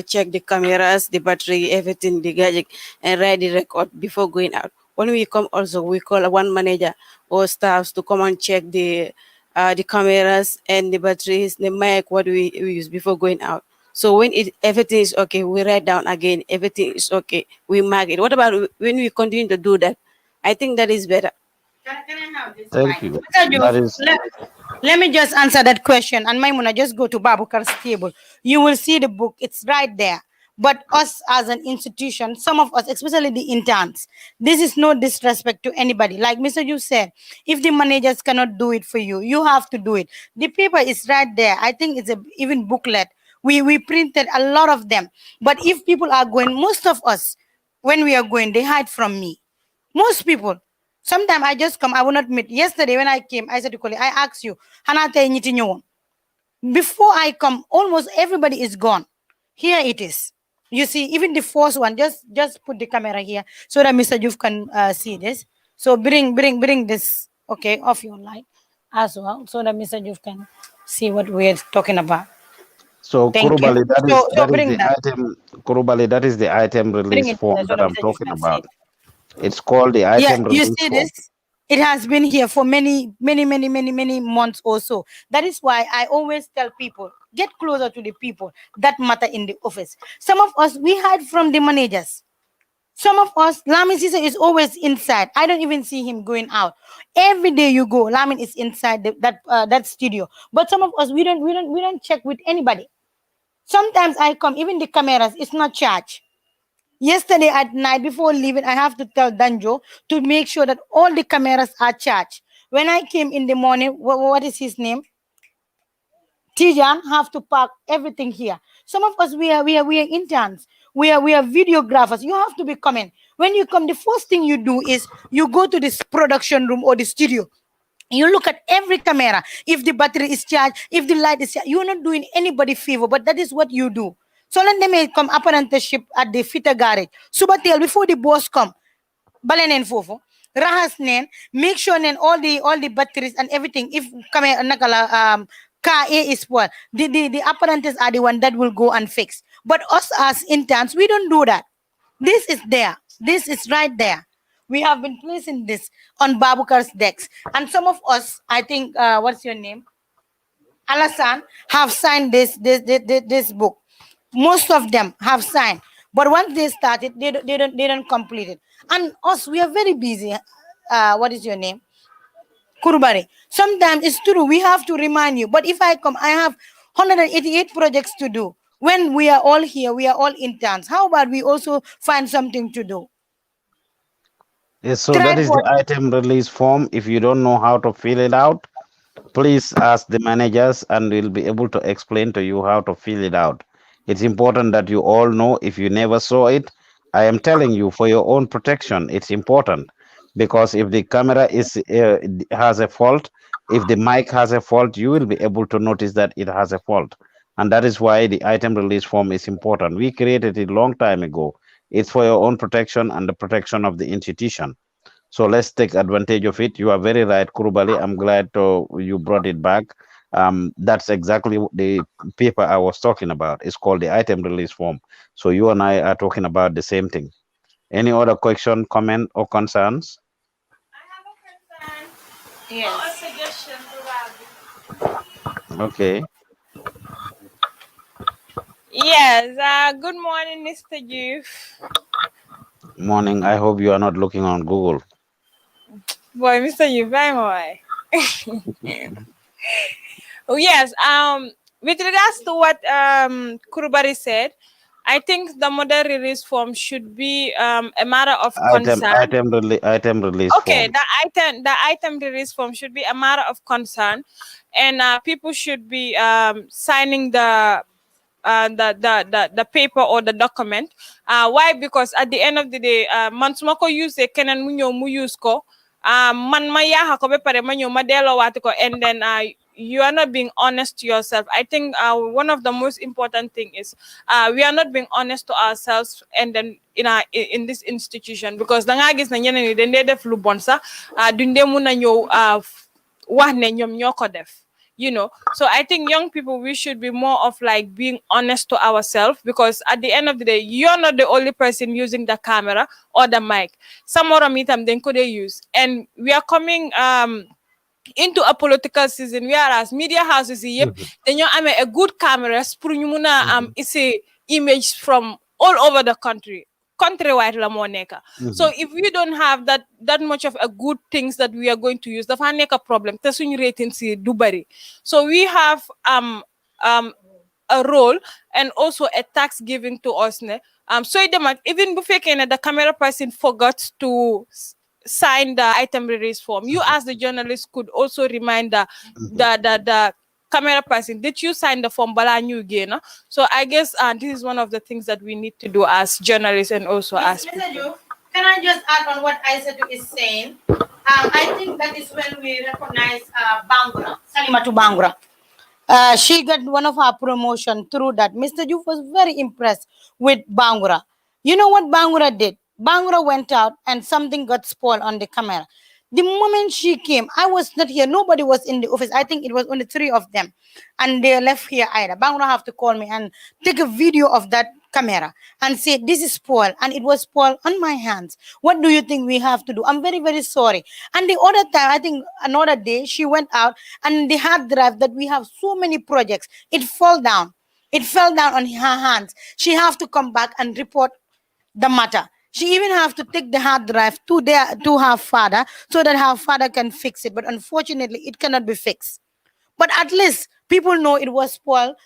Speaker 7: check the cameras, the battery, everything, the gadget, and write the record before going out. When we come, also we call one manager or staffs to come and check the cameras and the batteries, the mic, what we use before going out. So when everything is okay, we write down again. Everything is okay. We mark it. What about when we continue to do that? I think that is better.
Speaker 1: Can I have this
Speaker 2: Thank
Speaker 1: mic?
Speaker 2: you.
Speaker 1: Mr.
Speaker 2: That
Speaker 1: Juf,
Speaker 2: is
Speaker 1: let me just answer that question. And Maimuna, just go to Babukar's table. You will see the book. It's right there. But us as an institution, some of us, especially the interns, this is no disrespect to anybody. Like Mr. You said, if the managers cannot do it for you, you have to do it. The paper is right there. I think it's a even booklet. We printed a lot of them. But if people are going, most of us, when we are going, they hide from me. Most people. Sometimes I just come, I will not meet. Yesterday when I came, I said to colleague, I asked you, "Hanate nyiti nyuwon?" Before I come, almost everybody is gone. Here it is. You see, even the first one, just put the camera here so that Mr. Juf can see this. So bring this, okay, off your light as well, so that Mr. Juf can see what we're talking about.
Speaker 2: so
Speaker 1: Thank you.
Speaker 2: Kurubali.
Speaker 1: So
Speaker 2: That is
Speaker 1: bring
Speaker 2: the
Speaker 1: that.
Speaker 2: item. Kurubali. That is the item
Speaker 1: Bring
Speaker 2: release
Speaker 1: it here
Speaker 2: form
Speaker 1: so
Speaker 2: that
Speaker 1: that
Speaker 2: I'm
Speaker 1: Mr. Juf
Speaker 2: talking
Speaker 1: can see
Speaker 2: about.
Speaker 1: it.
Speaker 2: It's called the
Speaker 1: Yeah,
Speaker 2: item
Speaker 1: you
Speaker 2: release
Speaker 1: see
Speaker 2: form.
Speaker 1: this? It has been here for many many months or so. That is why I always tell people, get closer to the people that matter in the office. Some of us, we hide from the managers. Some of us, Lamin Sisa is always inside. I don't even see him going out. Every day you go, Lamin is inside that studio. But some of us, we don't check with anybody. Sometimes I come, even the cameras, it's not charged. Yesterday at night before leaving, I have to tell Danjo to make sure that all the cameras are charged. When I came in the morning, what is his name? Tijan have to park everything here. Some of us we are interns. We are videographers. You have to be coming. When you come, the first thing you do is you go to this production room or the studio. You look at every camera. If the battery is charged, if the light is charged, you're not doing anybody favor, but that is what you do. So let them come apprenticeship at the fitter garage. Subatel before the boss come. Balen fofo. Rahas nen, make sure nen all the batteries and everything. If kame nakala car A is spoiled, the apprentices are the one that will go and fix. But us as interns, we don't do that. This is there. This is right there. We have been placing this on Babukar's decks. And some of us, I think, what's your name? Alasan, have signed this book. Most of them have signed. But once they started, they don't complete it. And us, we are very busy. What is your name? Kurubari. Sometimes it's true. We have to remind you. But if I come, I have 188 projects to do. When we are all here, we are all interns. How about we also find something to do?
Speaker 2: Yes, so that is the
Speaker 1: Tripod.
Speaker 2: item release form. If you don't know how to fill it out, please ask the managers and we'll be able to explain to you how to fill it out. It's important that you all know. If you never saw it, I am telling you for your own protection, it's important because if the camera has a fault, if the mic has a fault, you will be able to notice that it has a fault. And that is why the item release form is important. We created it a long time ago. It's for your own protection and the protection of the institution. So let's take advantage of it. You are very right, Kurubali. I'm glad you brought it back. That's exactly the paper I was talking about. It's called the item release form. So you and I are talking about the same thing. Any other question, comment, or concerns?
Speaker 1: Yes.
Speaker 2: Okay.
Speaker 9: Yes, good morning, Mr. Youth.
Speaker 2: Morning. I hope you are not looking on Google.
Speaker 9: Boy, Mr. Yubang, oh, yes. With regards to what Kurubari said, I think the model release form should be a matter of concern.
Speaker 2: Item release
Speaker 9: Okay,
Speaker 2: form.
Speaker 9: the item release form should be a matter of concern, and people should be signing the paper or the document. Why? Because at the end of the day, man su ma ko use keneen mu ñëw mu use ko. Man ma yaaxa ko ba pare ma ñëw ma delloowaati ko, and then you are not being honest to yourself. I think one of the most important thing is we are not being honest to ourselves, and then in this institution, because da ngaa gis na ñeneen ñi dañ dee def lu bon sax duñ dee mun a ñëw wax ne ñoom ñoo ko def. So I think young people, we should be more of like being honest to ourselves, because at the end of the day, you're not the only person using the camera or the mic. Some other meetam then could they use, and we are coming into a political season, whereas media houses yep then you have a good cameras pour ñu mëna it's a image from all over the countrywide la mo neka. So if we don't have that much of a good things that we are going to use, dafa nek a problem te suñu rating si du bari. So we have a role and also a tax giving to us ne. So even bu fekkee the camera person forgot to sign the item release form, you as the journalist could also remind the camera person, did you sign the form bala ñu génn? So I guess this is one of the things that we need to do as journalists and also as people.
Speaker 1: Can I just add on what Aisatu is saying? I think that is when we recognize Bangura, Salimatu Bangura. She got one of our promotion through that. Mr. Juf was very impressed with Bangura. You know what Bangura did? Bangura went out and something got spoiled on the camera. The moment she came, I was not here. Nobody was in the office. I think it was only 3 of them. And they left here either. Bangura have to call me and take a video of that camera and say, this is spoiled. And it was spoiled on my hands. What do you think we have to do? I'm very, very sorry. And the other time, I think another day, she went out and the hard drive that we have so many projects, it fell down. It fell down on her hands. She have to come back and report the matter. She even have to take the hard drive to her father so that her father can fix it. But unfortunately, it cannot be fixed. But at least people know it was spoiled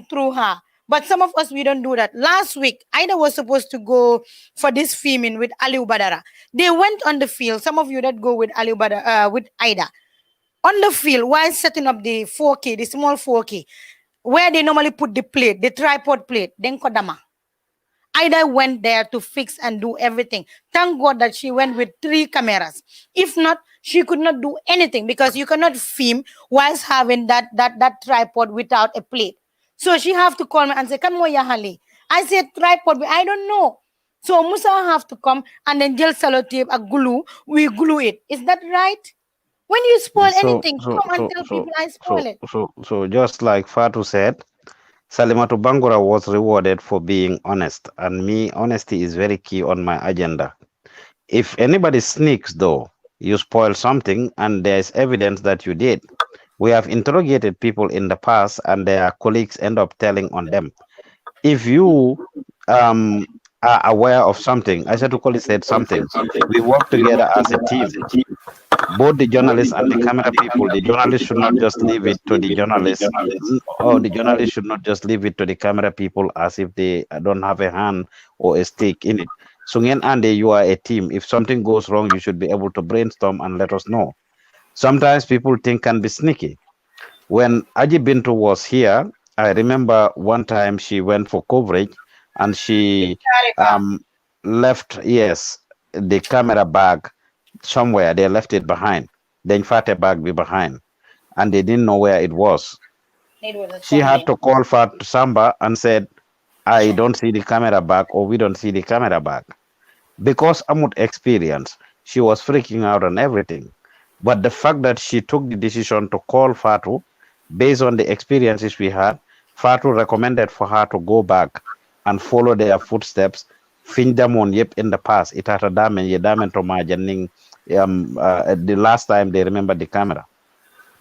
Speaker 1: through her. But some of us, we don't do that. Last week, Ida was supposed to go for this filming with Aliu Badara. They went on the field. Some of you that go with Aliu Badara, with Ida, on the field while setting up the 4K, the small 4K, where they normally put the plate, the tripod plate, then kodama. Ida went there to fix and do everything. Thank God that she went with 3 cameras. If not, she could not do anything, because you cannot film whilst having that tripod without a plate. So she have to call me and say, "Come on, Yahali." I said, "Tripod, I don't know." So Musa have to come and then gel sellotape a glue. We glue it. Is that right? When you spoil anything, come and tell people I spoil it.
Speaker 2: So just like Fatu said, Salimatu Bangura was rewarded for being honest, and me, honesty is very key on my agenda. If anybody sneaks, though, you spoil something and there is evidence that you did. We have interrogated people in the past, and their colleagues end up telling on them. If you are aware of something, I said to colleagues said something, we work together as a team. Both the journalists and the camera people, the journalists should not just leave it to the journalists, or the journalists should not just leave it to the camera people as if they don't have a hand or a stake in it. So, and you are a team. If something goes wrong, you should be able to brainstorm and let us know. Sometimes people think can be sneaky. When Aji Bintu was here, I remember one time she went for coverage and she left, yes, the camera bag somewhere. They left it behind. Then Fate bag be behind, and they didn't know where it was. She had to call Fat Samba and said, "I don't see the camera bag," or "We don't see the camera bag." Because Amut experience, she was freaking out on everything. But the fact that she took the decision to call Fatu, based on the experiences we had, Fatu recommended for her to go back and follow their footsteps. Find them on yep in the past. It had a damage to margining the last time they remember the camera.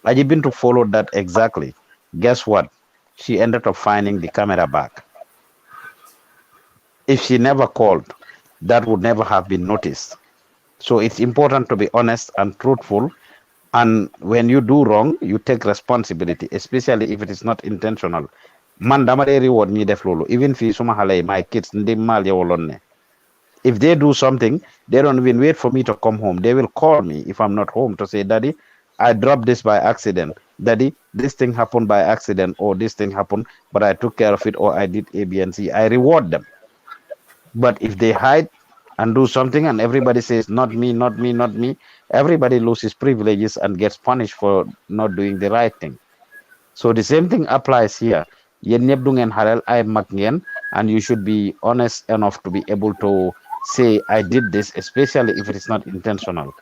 Speaker 2: I've been to follow that exactly. Guess what? She ended up finding the camera back. If she never called, that would never have been noticed. So it's important to be honest and truthful. And when you do wrong, you take responsibility, especially if it is not intentional. Man dama dee reward ñi def loolu even fii suma xale yi my kids ndimmal yewoloon ne if they do something, they don't even wait for me to come home. They will call me if I'm not home to say, Daddy, I dropped this by accident. Daddy, this thing happened by accident, or this thing happened, but I took care of it, or I did A, B, and C. I reward them. But if they hide and do something and everybody says, not me, not me, not me, everybody loses privileges and gets punished for not doing the right thing. So the same thing applies here. Yen ñep du ngeen xalel ay mag ngeen, and you should be honest enough to be able to say I did this, especially if it is not intentional.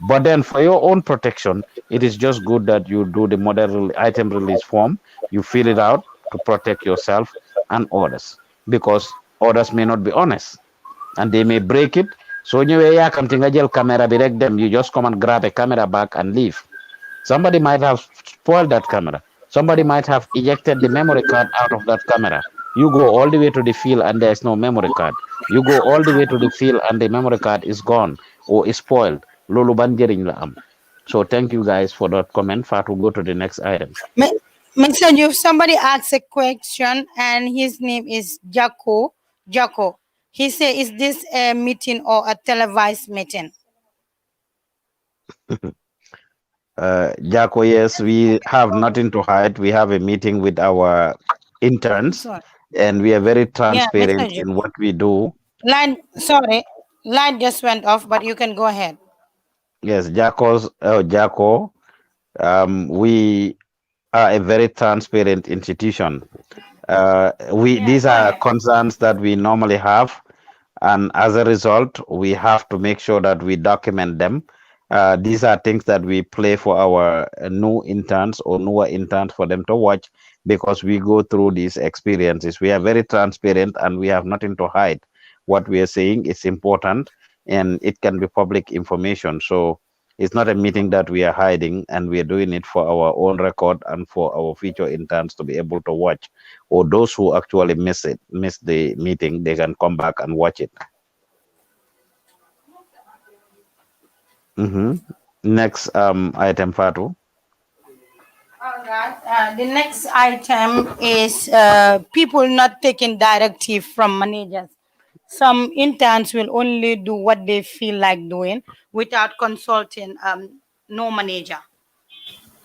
Speaker 2: But then for your own protection, it is just good that you do the model item release form, you fill it out to protect yourself and others, because others may not be honest and they may break it. So ñëwee yaakamti nga jël camera bi rek dem, you just come and grab a camera back and leave. Somebody might have spoiled that camera. Somebody might have ejected the memory card out of that camera. You go all the way to the field and there's no memory card. You go all the way to the field and the memory card is gone or is spoiled. Lolu ban njëriñ la am. So thank you guys for that comment. Fatu, go to the next item.
Speaker 1: Mr. If somebody asks a question and his name is Jaco, he say, is this a meeting or a televised meeting?
Speaker 2: Jaco, yes, we have nothing to hide. We have a meeting with our interns and we are very transparent in what we do.
Speaker 1: Line just went off, but you can go ahead.
Speaker 2: Yes, Jaco, we are a very transparent institution. These are concerns that we normally have, and as a result, we have to make sure that we document them. These are things that we play for our new interns or newer interns for them to watch because we go through these experiences. We are very transparent and we have nothing to hide. What we are saying is important and it can be public information. So it's not a meeting that we are hiding, and we are doing it for our own record and for our future interns to be able to watch. Or those who actually miss the meeting, they can come back and watch it. Next item, Fatu.
Speaker 1: All right. The next item is people not taking directive from managers. Some interns will only do what they feel like doing without consulting no manager.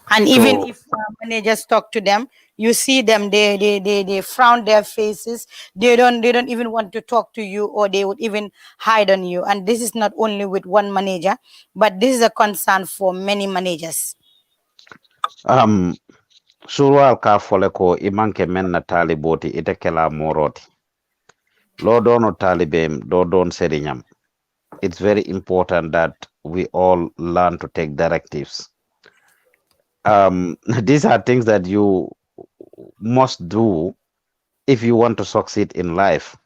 Speaker 1: And even if managers talk to them, you see them, they frown their faces. They don't even want to talk to you, or they would even hide on you. And this is not only with one manager, but this is a concern for many managers.
Speaker 2: Surwal ka fole ko imanke men na taliboti ite kela moroti. Lo dono talibem, do don serinyam. It's very important that we all learn to take directives. These are things that you must do if you want to succeed in life,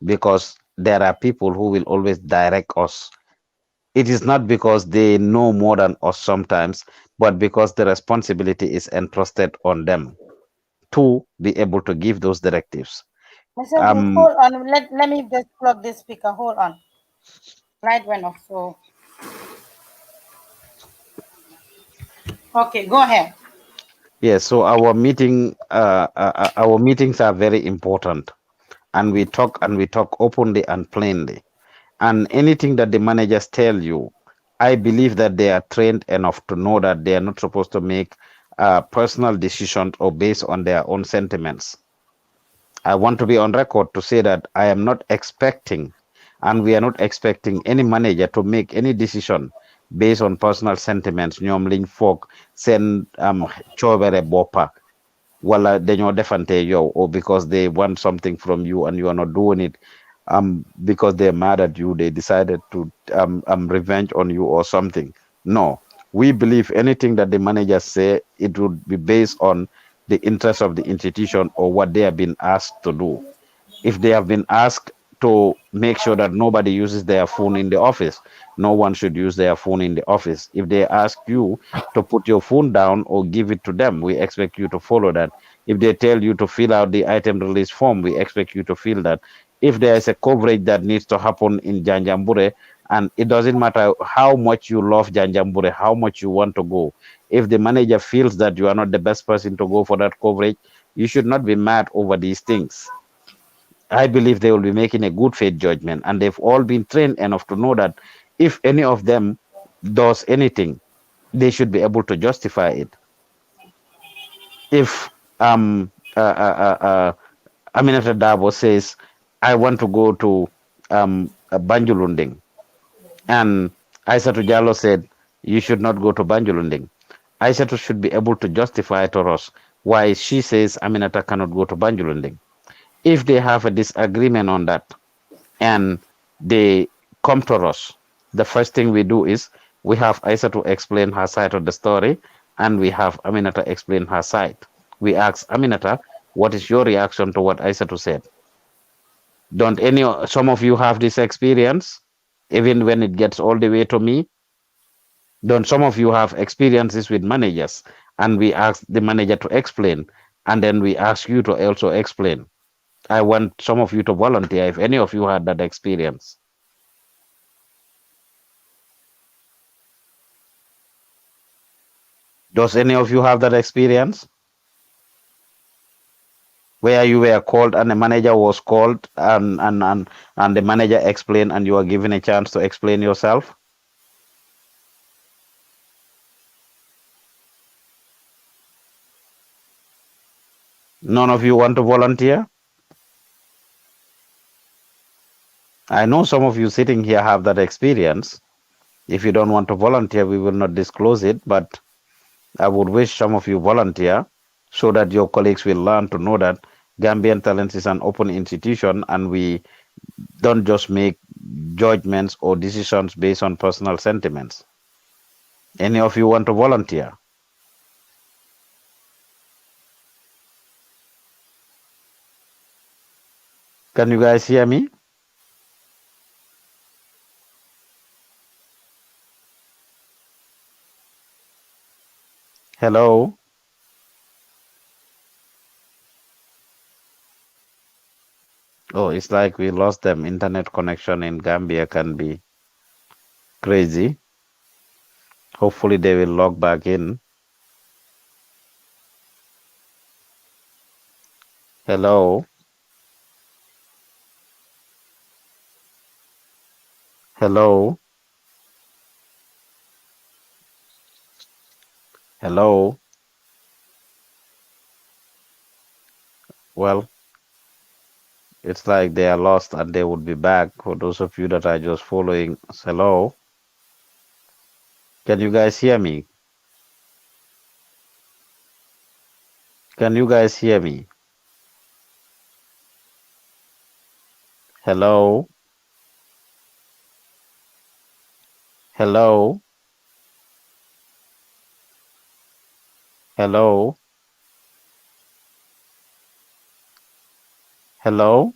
Speaker 2: because there are people who will always direct us. It is not because they know more than us sometimes, but because the responsibility is entrusted on them to be able to give those directives.
Speaker 1: Hold on, let me just plug this speaker. Hold on. Light went off. So okay, go ahead.
Speaker 2: Yes, so our meetings are very important, and we talk openly and plainly. And anything that the managers tell you, I believe that they are trained enough to know that they are not supposed to make personal decisions or based on their own sentiments. I want to be on record to say that I am not expecting, and we are not expecting any manager to make any decision based on personal sentiments. ñoom liñ foog seen coobere boppa wala dañoo defante yow, or because they want something from you and you are not doing it because they're mad at you, they decided to revenge on you or something. No, we believe anything that the managers say, it would be based on the interest of the institution or what they have been asked to do. If they have been asked to make sure that nobody uses their phone in the office, no one should use their phone in the office. If they ask you to put your phone down or give it to them, we expect you to follow that. If they tell you to fill out the item release form, we expect you to fill that. If there is a coverage that needs to happen in Janjambure And it doesn't matter how much you love Janjambure, how much you want to go. If the manager feels that you are not the best person to go for that coverage, you should not be mad over these things. I believe they will be making a good faith judgment, and they've all been trained enough to know that if any of them does anything, they should be able to justify it. If Aminata Dabo says, I want to go to Banjulunding, and Aissatou Jallo said, you should not go to Banjulunding, Aissatou should be able to justify to us why she says Aminata cannot go to Banjulunding. If they have a disagreement on that and they come to us, the first thing we do is we have Aissatou explain her side of the story, and we have Aminata explain her side. We ask Aminata, what is your reaction to what Aissatou said? Don't some of you have this experience, even when it gets all the way to me? Don't some of you have experiences with managers, and we ask the manager to explain, and then we ask you to also explain? I want some of you to volunteer if any of you had that experience. Does any of you have that experience? Where you were called and the manager was called, and the manager explained and you were given a chance to explain yourself? None of you want to volunteer? I know some of you sitting here have that experience. If you don't want to volunteer, we will not disclose it, but I would wish some of you volunteer so that your colleagues will learn to know that Gambian Talents is an open institution, and we don't just make judgments or decisions based on personal sentiments. Any of you want to volunteer? Can you guys hear me? Hello? Oh, it's like we lost them. Internet connection in Gambia can be crazy. Hopefully they will log back in. Hello? Hello? Hello? Well, it's like they are lost and they would be back. For those of you that are just following, hello? Can you guys hear me? Can you guys hear me? Hello? Hello? Hello? Hello?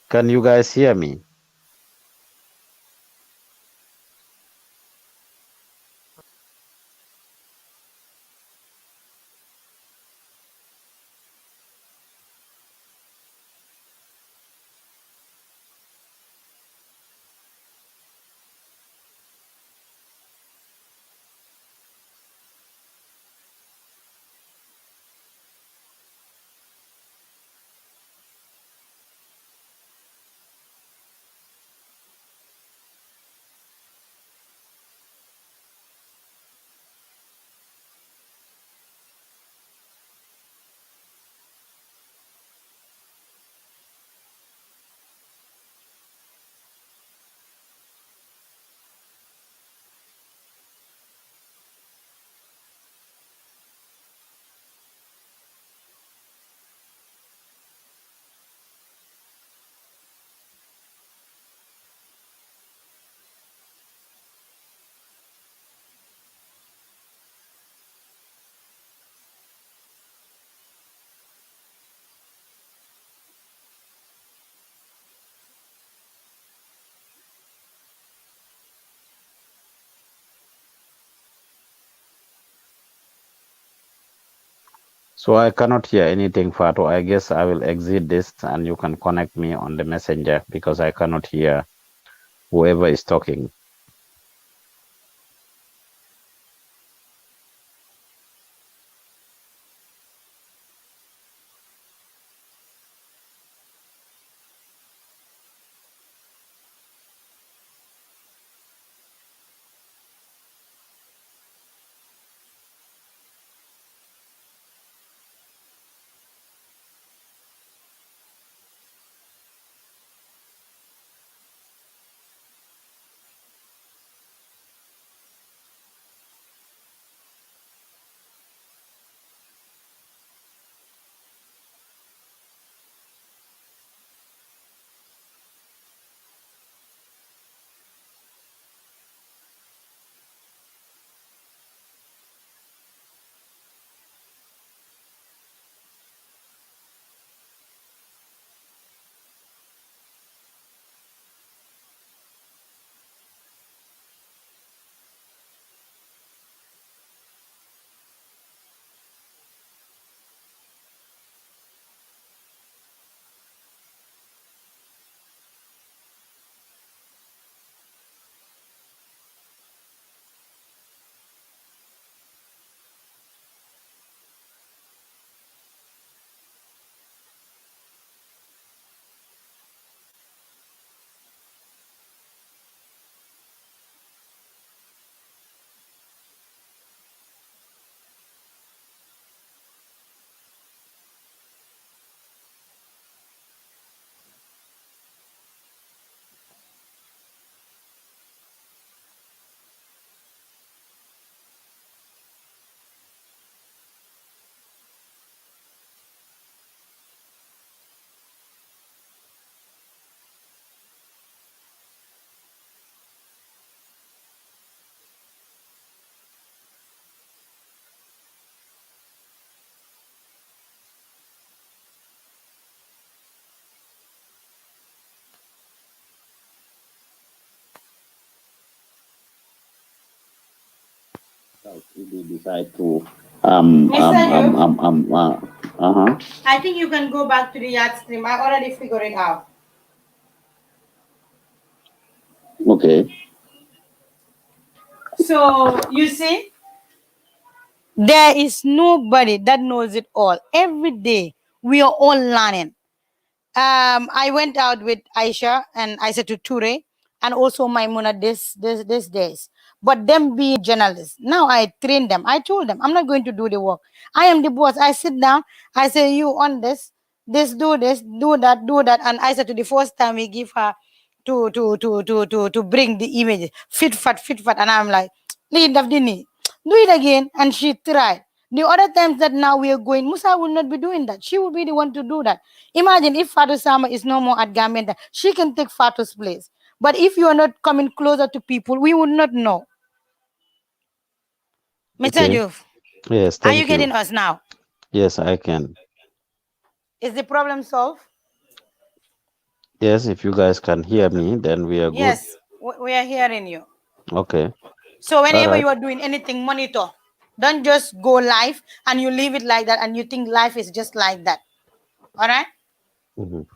Speaker 2: Can you guys hear me? So I cannot hear anything, Fatu. I guess I will exit this and you can connect me on the messenger because I cannot hear whoever is talking. If we decide to
Speaker 1: Mr. Yu,
Speaker 2: uh-huh.
Speaker 1: I think you can go back to the yacht stream. I already figured it out.
Speaker 2: Okay.
Speaker 1: So you see, there is nobody that knows it all. Every day we are all learning. I went out with Aisha and Aisha to Ture and also Maimuna this days. But them being journalists, now I train them. I told them I'm not going to do the work. I am the boss. I sit down. I say you on this do that, do that. And Aisha to the first time we give her to bring the image fit fat, and I'm like, lead of the knee. Do it again, and she tried. The other times that now we are going, Musa will not be doing that. She will be the one to do that. Imagine if Fatu Sama is no more at Gamenda, she can take Fatu's place. But if you are not coming closer to people, we would not know. Mr.
Speaker 2: Okay.
Speaker 1: Juf,
Speaker 2: Yes,
Speaker 1: are you
Speaker 2: thank you.
Speaker 1: getting us now?
Speaker 2: Yes, I can.
Speaker 1: Is the problem solved?
Speaker 2: Yes, if you guys can hear me, then we are good.
Speaker 1: Yes, we are hearing you.
Speaker 2: Okay.
Speaker 1: So
Speaker 2: All
Speaker 1: whenever
Speaker 2: right.
Speaker 1: you are doing anything, monitor. Don't just go live and you leave it like that and you think life is just like that. All right?
Speaker 2: Mhm.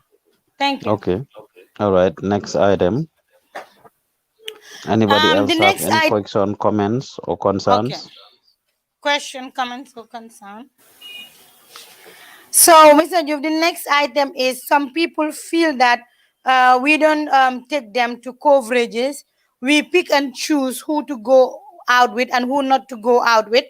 Speaker 1: Thank you.
Speaker 2: Okay. All right. Next item. Anybody
Speaker 1: The
Speaker 2: else have
Speaker 1: next
Speaker 2: any
Speaker 1: I
Speaker 2: question, comments, or
Speaker 1: okay.
Speaker 2: concerns?
Speaker 1: Question, comments, or concern. So, Mr. Juve, the next item is some people feel that we don't take them to coverages. We pick and choose who to go out with and who not to go out with.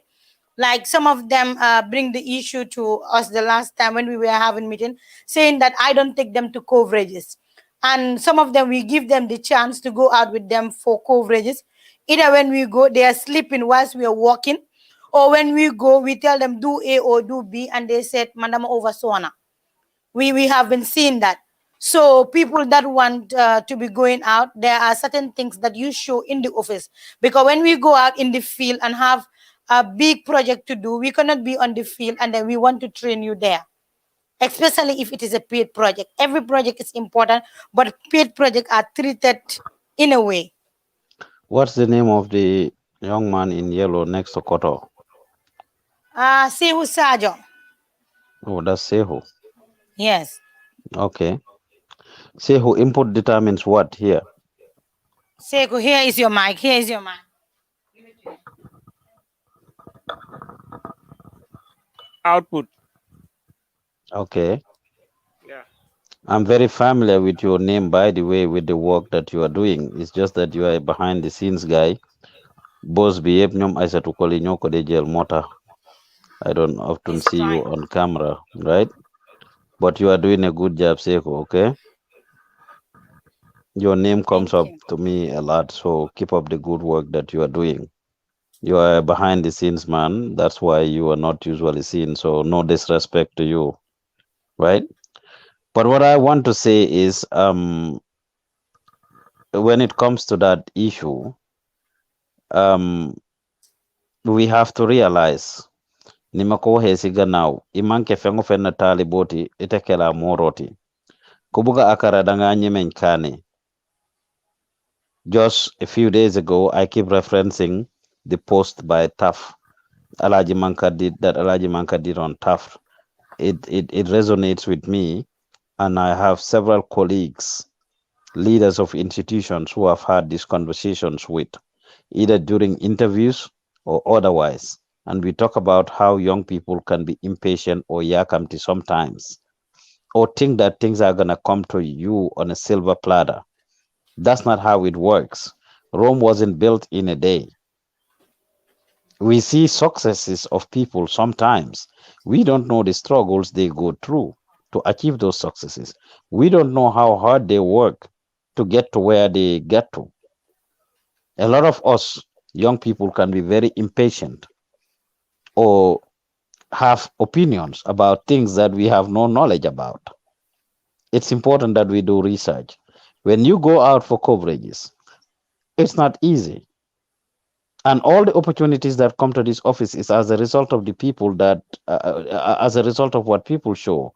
Speaker 1: Like some of them bring the issue to us the last time when we were having meeting, saying that I don't take them to coverages. And some of them, we give them the chance to go out with them for coverages. Either when we go, they are sleeping whilst we are walking, or when we go, we tell them do A or do B, and they said, Madam over Sona. We have been seeing that. So people that want to be going out, there are certain things that you show in the office. Because when we go out in the field and have a big project to do, we cannot be on the field and then we want to train you there. Especially if it is a paid project. Every project is important, but paid projects are treated in a way.
Speaker 2: What's the name of the young man in yellow next to Koto?
Speaker 1: See who's Sajo.
Speaker 2: Oh, that's Sehu.
Speaker 1: Yes.
Speaker 2: Okay. Sehu input determines what here?
Speaker 1: Seku, here is your mic. Here is your mic.
Speaker 8: Output.
Speaker 2: Okay.
Speaker 8: Yeah.
Speaker 2: I'm very familiar with your name, by the way, with the work that you are doing. It's just that you are a behind the scenes guy. Boss behave nyom Isa tukoli nyoko de jail mota. I don't often
Speaker 1: It's
Speaker 2: see you
Speaker 1: fine.
Speaker 2: on camera, right? But you are doing a good job, Seiko, okay? Your name comes
Speaker 1: Thank
Speaker 2: up
Speaker 1: you.
Speaker 2: to me a lot, so keep up the good work that you are doing. You are a behind the scenes man. That's why you are not usually seen. So no disrespect to you, right? But what I want to say is, when it comes to that issue, um, we have to realize ni ma ko waxee si gannaaw i manqué fengo fenn taali booti ite kela moroti ku buga akara danga ñemeñ kaane. Just a few days ago I keep referencing the post by Taf Alaji Manka did that Alaji Manka did on Taf. It resonates with me, and I have several colleagues, leaders of institutions who have had these conversations with, either during interviews or otherwise. And we talk about how young people can be impatient or yakamti sometimes, or think that things are going to come to you on a silver platter. That's not how it works. Rome wasn't built in a day. We see successes of people sometimes. We don't know the struggles they go through to achieve those successes. We don't know how hard they work to get to where they get to. A lot of us young people can be very impatient or have opinions about things that we have no knowledge about. It's important that we do research. When you go out for coverages, it's not easy. And all the opportunities that come to this office is as a result of the people that, as a result of what people show,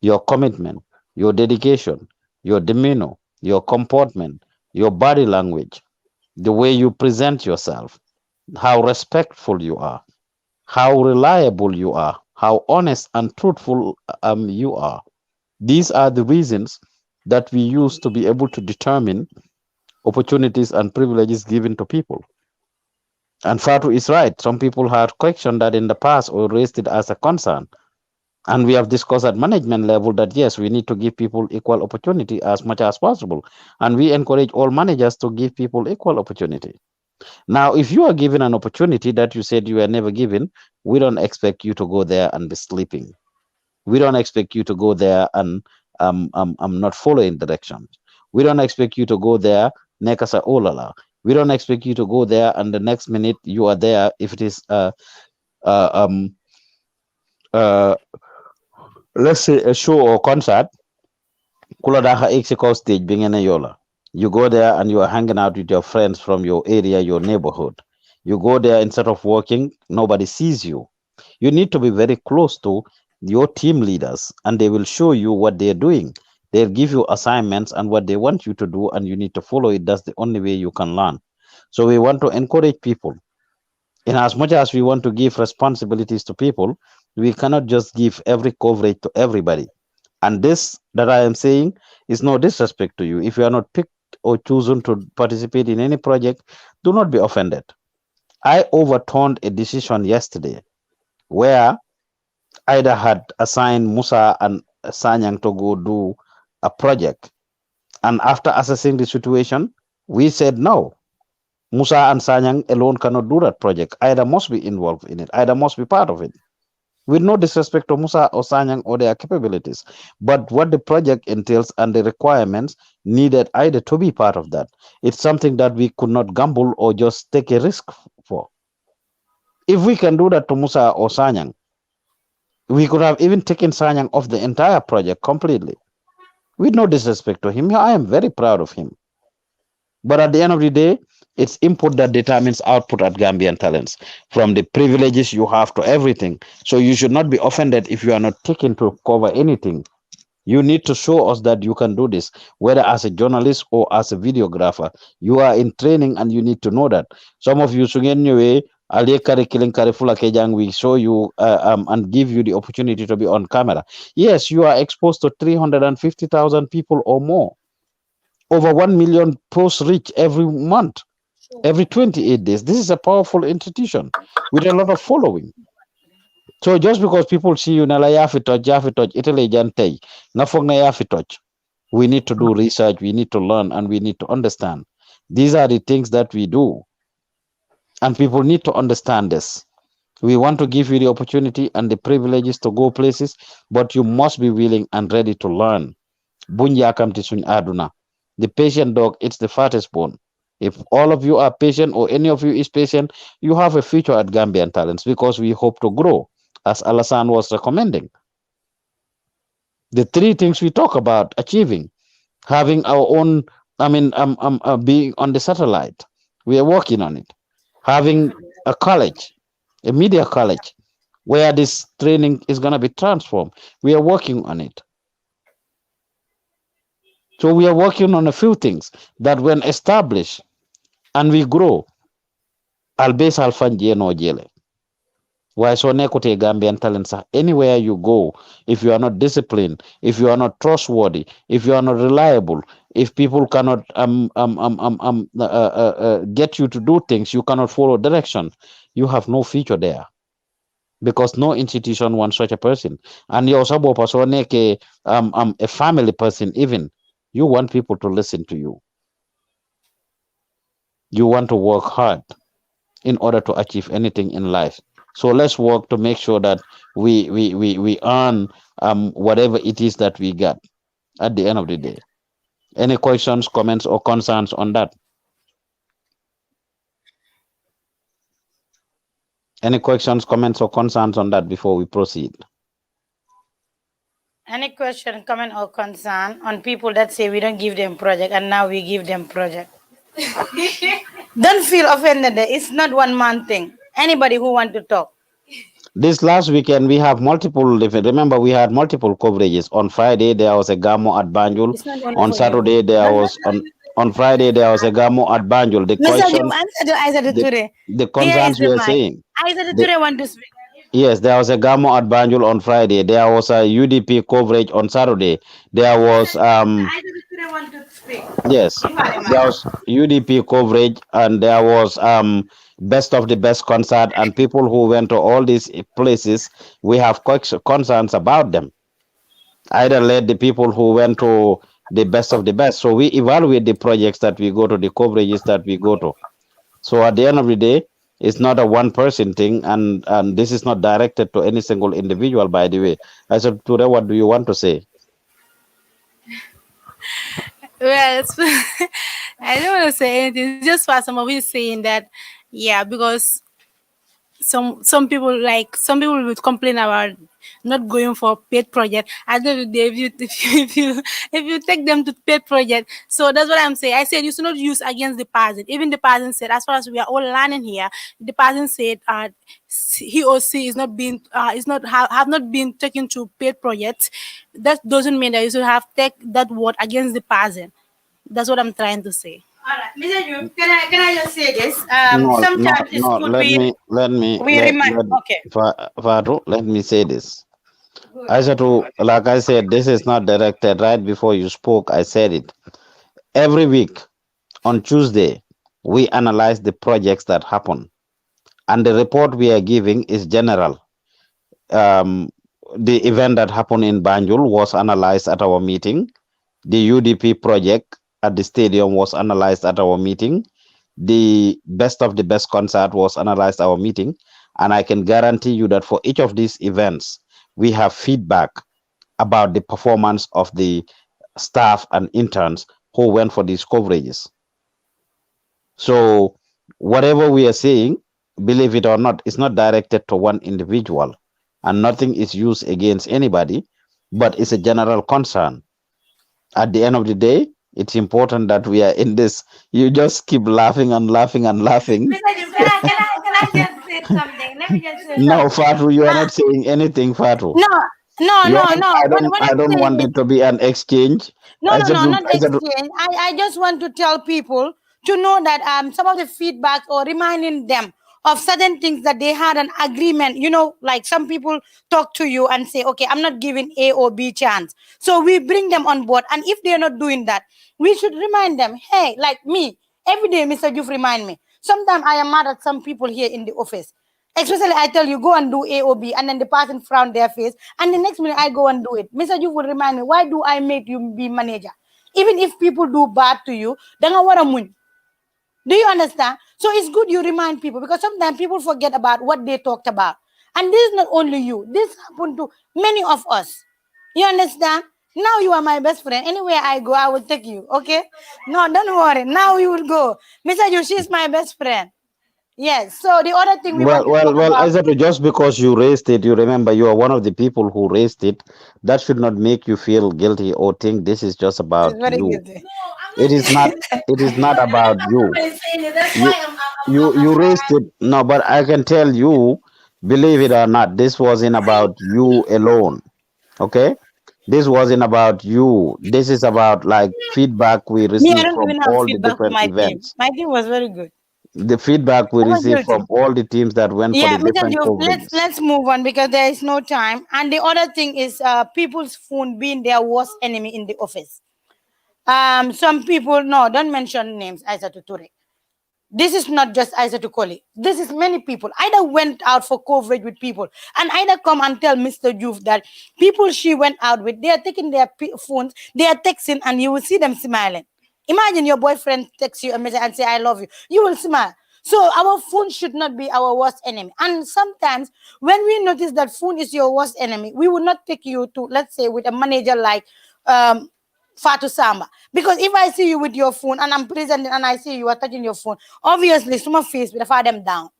Speaker 2: your commitment, your dedication, your demeanor, your comportment, your body language, the way you present yourself, how respectful you are, how reliable you are, how honest and truthful you are. These are the reasons that we use to be able to determine opportunities and privileges given to people. And Fatu is right. Some people had questioned that in the past or raised it as a concern. And we have discussed at management level that yes, we need to give people equal opportunity as much as possible. And we encourage all managers to give people equal opportunity. Now, if you are given an opportunity that you said you were never given, we don't expect you to go there and be sleeping. We don't expect you to go there and not following directions. We don't expect you to go there nekasa olala. We don't expect you to go there and the next minute you are there if it is uh, um, uh, let's say a show or concert. Kula daha exiko stage being in a yola. You go there and you are hanging out with your friends from your area, your neighborhood. You go there instead of working, nobody sees you. You need to be very close to your team leaders and they will show you what they're doing. They'll give you assignments and what they want you to do, and you need to follow it. That's the only way you can learn. So we want to encourage people. In as much as we want to give responsibilities to people, we cannot just give every coverage to everybody. And this that I am saying is no disrespect to you. If you are not picked or chosen to participate in any project, do not be offended. I overturned a decision yesterday where Ida had assigned Musa and Sanyang to go do a project. And after assessing the situation, we said no. Musa and Sanyang alone cannot do that project. Ida must be involved in it. Ida must be part of it. With no disrespect to Musa or Sanyang or their capabilities. But what the project entails and the requirements needed Ida to be part of that. It's something that we could not gamble or just take a risk for. If we can do that to Musa or Sanyang, we could have even taken Sanyang off the entire project completely. With no disrespect to him, I am very proud of him. But at the end of the day, it's input that determines output at Gambian Talents, from the privileges you have to everything. So you should not be offended if you are not taken to cover anything. You need to show us that you can do this, whether as a journalist or as a videographer. You are in training and you need to know that. Some of you, Sungen Nyewe, Ali kari killing kari fula kejang, we show you and give you the opportunity to be on camera. Yes, you are exposed to 350,000 people or more. Over 1 million posts reach every month, every 28 days. This is a powerful institution with a lot of following. So just because people see you na la yafi touch, Italy jantay, na fog na yafi touch. We need to do research, we need to learn, and we need to understand. These are the things that we do. And people need to understand this. We want to give you the opportunity and the privileges to go places, but you must be willing and ready to learn. Bunyakam tisun aduna. The patient dog eats the fattest bone. If all of you are patient or any of you is patient, you have a future at Gambian Talents because we hope to grow, as Alassane was recommending. The three things we talk about achieving, having our own, being on the satellite. We are working on it. Having a college, a media college, where this training is going to be transformed. We are working on it. So we are working on a few things that when established and we grow, albes alfanje no jele. Why so nekote Gambian talents anywhere you go, if you are not disciplined, if you are not trustworthy, if you are not reliable, if people cannot get you to do things, you cannot follow direction, you have no future there. Because no institution wants such a person. And you also a family person, even you want people to listen to you. You want to work hard in order to achieve anything in life. So let's work to make sure that we earn whatever it is that we got at the end of the day. Any questions, comments, or concerns on that? Any questions, comments, or concerns on that before we proceed?
Speaker 1: Any question, comment, or concern on people that say we don't give them project and now we give them project? Don't feel offended. It's not one man thing. Anybody who want to talk.
Speaker 2: This last weekend we have multiple. Remember, we had multiple coverages. On Friday there was a Gamo at Banjul.
Speaker 1: It's not only
Speaker 2: On
Speaker 1: for you.
Speaker 2: Saturday there was on Friday there was a Gamo at Banjul. The
Speaker 1: Mr. Jim,
Speaker 2: questions,
Speaker 1: answer to Aisha Ture.
Speaker 2: the
Speaker 1: Here is
Speaker 2: concerns
Speaker 1: the
Speaker 2: we are
Speaker 1: mic.
Speaker 2: saying.
Speaker 1: Aisha
Speaker 2: The,
Speaker 1: Ture want to speak.
Speaker 2: yes, there was a Gamo at Banjul on Friday. There was a UDP coverage on Saturday. There was
Speaker 1: Aisha Ture want to speak.
Speaker 2: yes, there was UDP coverage, and there was best of the best concert, and people who went to all these places, we have concerns about them. Either led the people who went to the best of the best. So we evaluate the projects that we go to, the coverages that we go to. So at the end of the day, it's not a one person thing, and this is not directed to any single individual, by the way. I said, Ture, what do you want to say?
Speaker 5: Well, I don't want to say anything. It's just for some of you saying that, yeah, because some people will complain about not going for paid project. At the end of the day, if you take them to paid project, so that's what I'm saying. I said you should not use against the person. Even the person said, as far as we are all learning here, the person said he or she is not being is not have not been taken to paid projects. That doesn't mean that you should have take that word against the person. That's what I'm trying to say.
Speaker 1: All right, Mr. Jim, can I just say this?
Speaker 2: No, no,
Speaker 1: Sometimes it's
Speaker 2: no.
Speaker 1: good we remind. Okay.
Speaker 2: Fatu, let me say this.
Speaker 1: Good.
Speaker 2: I said to, like I said, this is not directed. Right before you spoke, I said it. Every week on Tuesday, we analyze the projects that happen, and the report we are giving is general. The event that happened in Banjul was analyzed at our meeting. The UDP project at the stadium was analyzed at our meeting. The best of the best concert was analyzed at our meeting. And I can guarantee you that for each of these events, we have feedback about the performance of the staff and interns who went for these coverages. So whatever we are saying, believe it or not, is not directed to one individual, and nothing is used against anybody, but it's a general concern. At the end of the day, it's important that we are in this. You just keep laughing and laughing and laughing.
Speaker 1: Mr. Jim, can I just say something? Let me just say
Speaker 2: No,
Speaker 1: something.
Speaker 2: Fatu, you are not saying anything, Fatu.
Speaker 1: No,
Speaker 2: You are,
Speaker 1: no. What
Speaker 2: I
Speaker 1: I'm
Speaker 2: don't
Speaker 1: saying
Speaker 2: want
Speaker 1: is,
Speaker 2: it to be an exchange.
Speaker 1: no, not
Speaker 2: I said,
Speaker 1: exchange. I just want to tell people to know that some of the feedback or reminding them of certain things that they had an agreement. Like some people talk to you and say, okay, I'm not giving A or B chance. So we bring them on board. And if they're not doing that, we should remind them, hey, like me, every day, Mr. You've remind me. Sometimes I am mad at some people here in the office. Especially, I tell you, go and do A or B, and then the person frown their face, and the next minute I go and do it. Mr. You will remind me, why do I make you be manager? Even if people do bad to you, then I want to. Do you understand? So it's good you remind people because sometimes people forget about what they talked about. And this is not only you, this happened to many of us. You understand? Now you are my best friend. Anywhere I go, I will take you. Okay? No, don't worry. Now you will go. Mr. You, she's my best friend. Yes. So the other thing we want
Speaker 2: Well,
Speaker 1: to
Speaker 2: well,
Speaker 1: talk
Speaker 2: well,
Speaker 1: about.
Speaker 2: Isaac, just because you raised it, you remember you are one of the people who raised it. That should not make you feel guilty or think this is just
Speaker 1: It's
Speaker 2: about
Speaker 1: very
Speaker 2: you.
Speaker 1: good.
Speaker 2: It is not. It is not about you.
Speaker 1: Everybody's saying it. That's
Speaker 2: You
Speaker 1: why
Speaker 2: you raised it. No, but I can tell you, believe it or not, this wasn't about you alone. Okay, this wasn't about you. This is about like feedback we
Speaker 1: me, I
Speaker 2: received
Speaker 1: don't
Speaker 2: from
Speaker 1: even have
Speaker 2: all the
Speaker 1: feedback for
Speaker 2: different
Speaker 1: my team.
Speaker 2: events.
Speaker 1: My team was very good.
Speaker 2: The feedback we
Speaker 1: How about
Speaker 2: received
Speaker 1: your
Speaker 2: from
Speaker 1: team?
Speaker 2: all the teams that went for
Speaker 1: Yeah,
Speaker 2: the
Speaker 1: Mr.
Speaker 2: different
Speaker 1: Juf, let's
Speaker 2: coverages.
Speaker 1: let's move on because there is no time. And the other thing is people's phone being their worst enemy in the office. Some people, no, don't mention names, Isa Tuture. This is not just Isa Tukoli. This is many people. Either went out for coverage with people and either come and tell Mr. Juf that people she went out with, they are taking their phones, they are texting, and you will see them smiling. Imagine your boyfriend texts you a message and say, I love you. You will smile. So our phone should not be our worst enemy. And sometimes when we notice that phone is your worst enemy, we will not take you to, let's say, with a manager like um, Fatu Samba. Because if I see you with your phone and I'm present and I see you are touching your phone, obviously some face will fire them down.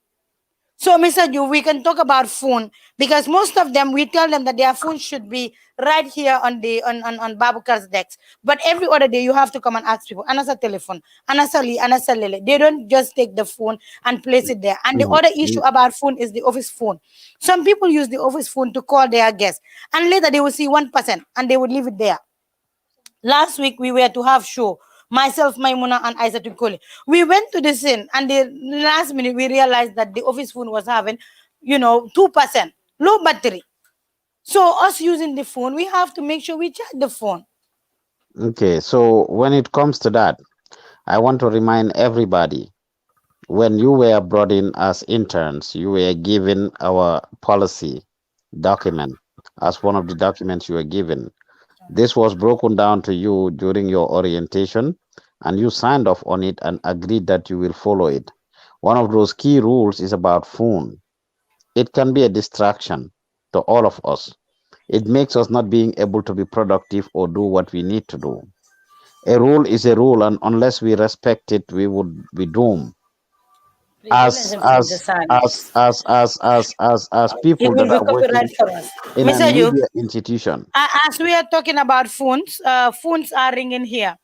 Speaker 1: So, Mr. Yu, we can talk about phone because most of them we tell them that their phone should be right here on the on Babukar's decks. But every other day you have to come and ask people, Anasa telephone, Anasa li, Anasa lele. They don't just take the phone and place it there. And the
Speaker 2: Mm,
Speaker 1: other issue
Speaker 2: mm,
Speaker 1: about phone is the office phone. Some people use the office phone to call their guests, and later they will see 1% and they would leave it there. Last week we were to have show. Myself, Maimuna, and Isa Tukoli. We went to the scene, and the last minute we realized that the office phone was having, 2% low battery. So us using the phone, we have to make sure we charge the phone.
Speaker 2: Okay, so when it comes to that, I want to remind everybody when you were brought in as interns, you were given our policy document as one of the documents you were given. This was broken down to you during your orientation, and you signed off on it and agreed that you will follow it. One of those key rules is about phone. It can be a distraction to all of us. It makes us not being able to be productive or do what we need to do. A rule is a rule, and unless we respect it, we would be doomed.
Speaker 1: Please don't
Speaker 2: As
Speaker 1: listen from the
Speaker 2: as as
Speaker 1: silence.
Speaker 2: as as as as as
Speaker 1: It
Speaker 2: people
Speaker 1: will
Speaker 2: that
Speaker 1: be
Speaker 2: are working
Speaker 1: copyright for us.
Speaker 2: in a
Speaker 1: Mr. Yu,
Speaker 2: media institution.
Speaker 1: as we are talking about phones, phones are ringing here.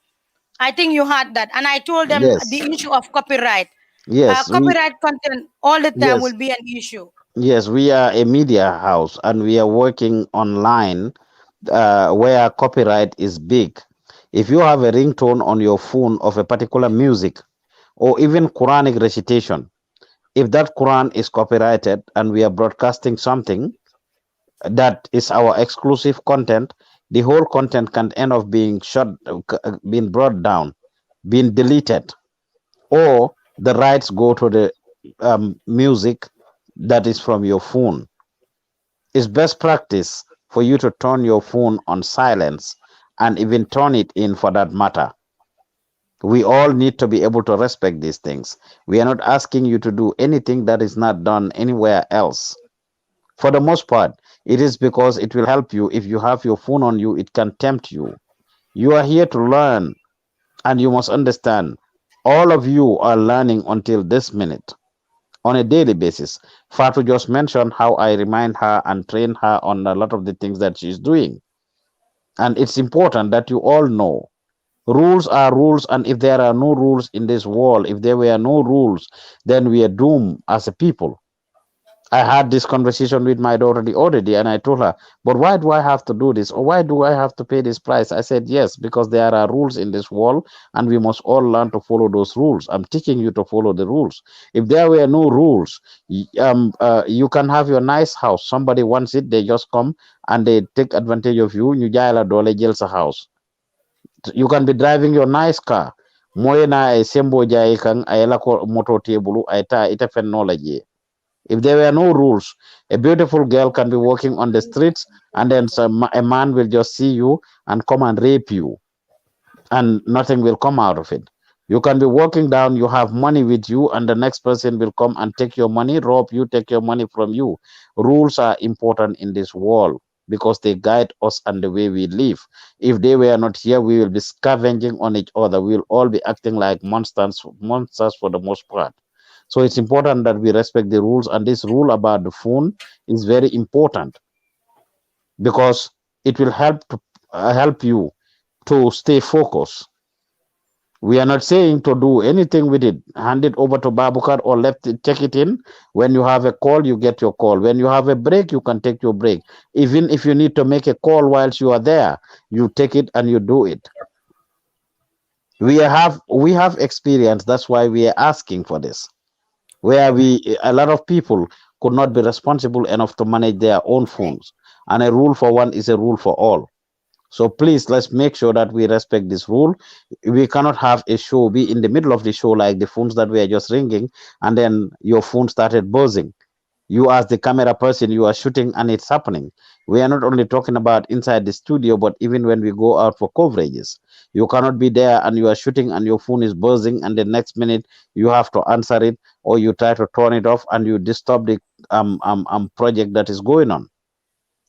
Speaker 1: I think you heard that. And I told them the
Speaker 2: Yes,
Speaker 1: issue of copyright.
Speaker 2: yes, we
Speaker 1: Copyright content all the time will
Speaker 2: yes,
Speaker 1: be an issue.
Speaker 2: yes, we are a media house and we are working online where copyright is big. If you have a ringtone on your phone of a particular music or even Quranic recitation, if that Quran is copyrighted and we are broadcasting something that is our exclusive content, the whole content can end up being being brought down, being deleted, or the rights go to the music that is from your phone. It's best practice for you to turn your phone on silence and even turn it in for that matter. We all need to be able to respect these things. We are not asking you to do anything that is not done anywhere else. For the most part, it is because it will help you. If you have your phone on you, it can tempt you. You are here to learn, and you must understand all of you are learning until this minute on a daily basis. Fatu just mentioned how I remind her and train her on a lot of the things that she's doing. And it's important that you all know rules are rules, and if there are no rules in this world, if there were no rules, then we are doomed as a people. I had this conversation with my daughter already, and I told her, but why do I have to do this? Or why do I have to pay this price? I said, yes, because there are rules in this world, and we must all learn to follow those rules. I'm teaching you to follow the rules. If there were no rules, you can have your nice house. Somebody wants it, they just come and they take advantage of you. You jaay la doole jël sa house. You can be driving your nice car. Moye na ay sembo jaay kan ay la ko moto table ay ta ita fen no la je. If there were no rules, a beautiful girl can be walking on the streets and then a man will just see you and come and rape you, and nothing will come out of it. You can be walking down, you have money with you, and the next person will come and take your money, rob you, take your money from you. Rules are important in this world because they guide us and the way we live. If they were not here, we will be scavenging on each other. We will all be acting like monsters for the most part. So it's important that we respect the rules, and this rule about the phone is very important because it will help you to stay focused. We are not saying to do anything with it. Hand it over to Babukar or left it, check it in. When you have a call, you get your call. When you have a break, you can take your break. Even if you need to make a call whilst you are there, you take it and you do it. We have experience. That's why we are asking for this. Where a lot of people could not be responsible enough to manage their own phones. And a rule for one is a rule for all. So please, let's make sure that we respect this rule. We cannot have a show be in the middle of the show like the phones that were just ringing, and then your phone started buzzing. You, as the camera person, you are shooting and it's happening. We are not only talking about inside the studio, but even when we go out for coverages. You cannot be there and you are shooting and your phone is buzzing, and the next minute you have to answer it, or you try to turn it off and you disturb the project that is going on.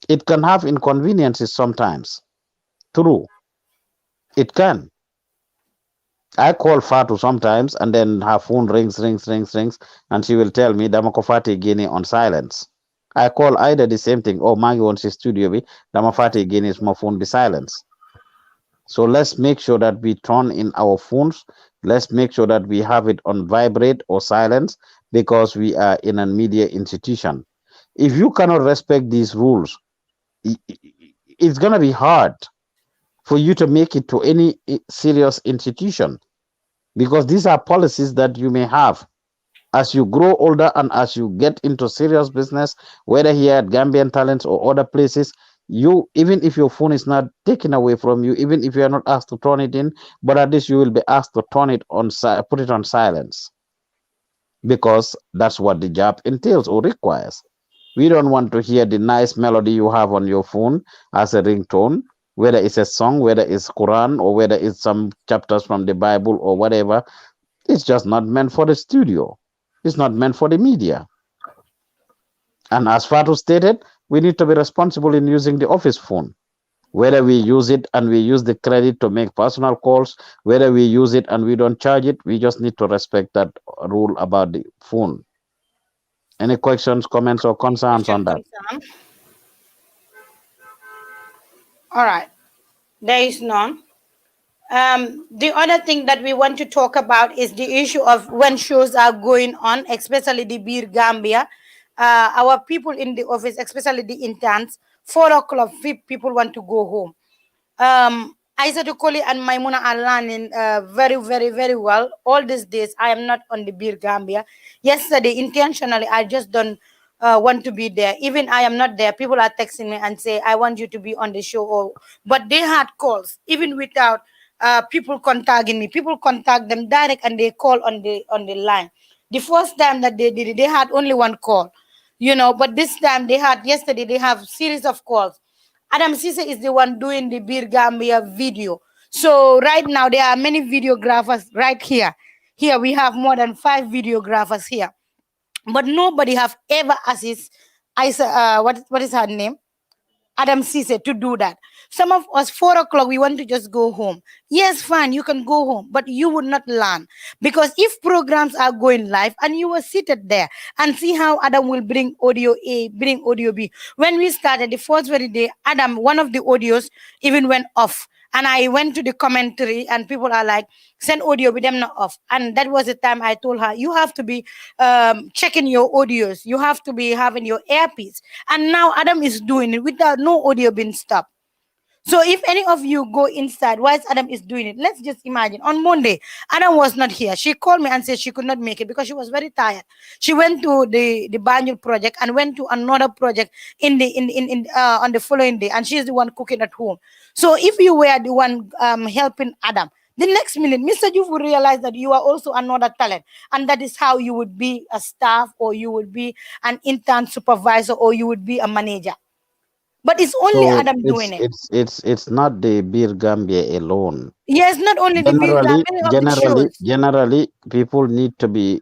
Speaker 2: It can have inconveniences sometimes. True, it can. I call Fatu sometimes and then her phone rings, and she will tell me Damakofati Guinea on silence. I call either the same thing, or Maggie wants his studio be Damafati Guinea is my phone be silence. So let's make sure that we turn in our phones. Let's make sure that we have it on vibrate or silence because we are in a media institution. If you cannot respect these rules, it's gonna be hard for you to make it to any serious institution because these are policies that you may have as you grow older and as you get into serious business, whether here at Gambian Talents or other places. You, even if your phone is not taken away from you, even if you are not asked to turn it in, but at least you will be asked to turn it on, put it on silence, because that's what the job entails or requires. We don't want to hear the nice melody you have on your phone as a ringtone, whether it's a song, whether it's Quran, or whether it's some chapters from the Bible or whatever. It's just not meant for the studio. It's not meant for the media. And as Fatu stated, we need to be responsible in using the office phone. Whether we use it and we use the credit to make personal calls, whether we use it and we don't charge it, we just need to respect that rule about the phone. Any questions, comments, or concerns on that?
Speaker 1: All right. There is none. The other thing that we want to talk about is the issue of when shows are going on, especially the Beer Gambia. Our people in the office, especially the interns, 4 o'clock, people want to go home. Isa Koli and Maimuna are learning very, very, very well. All these days, I am not on the Beer Gambia. Yesterday, intentionally, I just don't want to be there. Even I am not there. People are texting me and say, I want you to be on the show. But they had calls, even without people contacting me. People contact them direct and they call on the line. The first time that they did it, they had only one call, but this time yesterday, they have series of calls. Adam Sise is the one doing the Beer Gambia video. So right now there are many videographers right here. Here we have more than 5 videographers here, but nobody have ever assist Isa. What is her name? Adam Sise to do that. Some of us 4 o'clock we want to just go home. Yes, fine, you can go home, but you would not learn because if programs are going live and you were seated there and see how Adam will bring audio A, bring audio B. When we started the first very day, Adam, one of the audios even went off And I went to the commentary, and people are like, send audio with them not off. And that was the time I told her, you have to be checking your audios. You have to be having your earpiece. And now Adam is doing it without no audio being stopped. So if any of you go inside whilst Adam is doing it, let's just imagine on Monday, Adam was not here. She called me and said she could not make it because she was very tired. She went to the Banjul project and went to another project in on the following day, and she's the one cooking at home. So if you were the one helping Adam, the next minute, Mr. Juf will realize that you are also another talent, and that is how you would be a staff, or you would be an intern supervisor, or you would be a manager. But it's only
Speaker 2: So
Speaker 1: Adam doing it.
Speaker 2: it's not the Beer Gambia alone.
Speaker 1: Yes, not only the big
Speaker 2: Generally,
Speaker 1: many of the
Speaker 2: generally,
Speaker 1: shows.
Speaker 2: generally, people need to be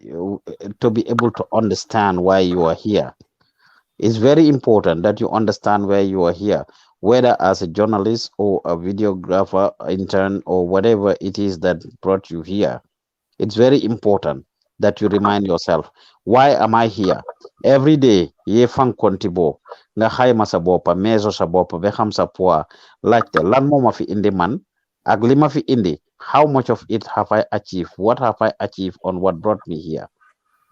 Speaker 2: able to understand why you are here. It's very important that you understand where you are here, whether as a journalist or a videographer, intern, or whatever it is that brought you here. It's very important that you remind yourself, why am I here? Every day, ye fan kontibo, nga xayma sa bopa, meso sa bopa, be xam sa poa, laajte lan moo ma fi indi man, ak li ma fi indi, how much of it have I achieved? What have I achieved on what brought me here?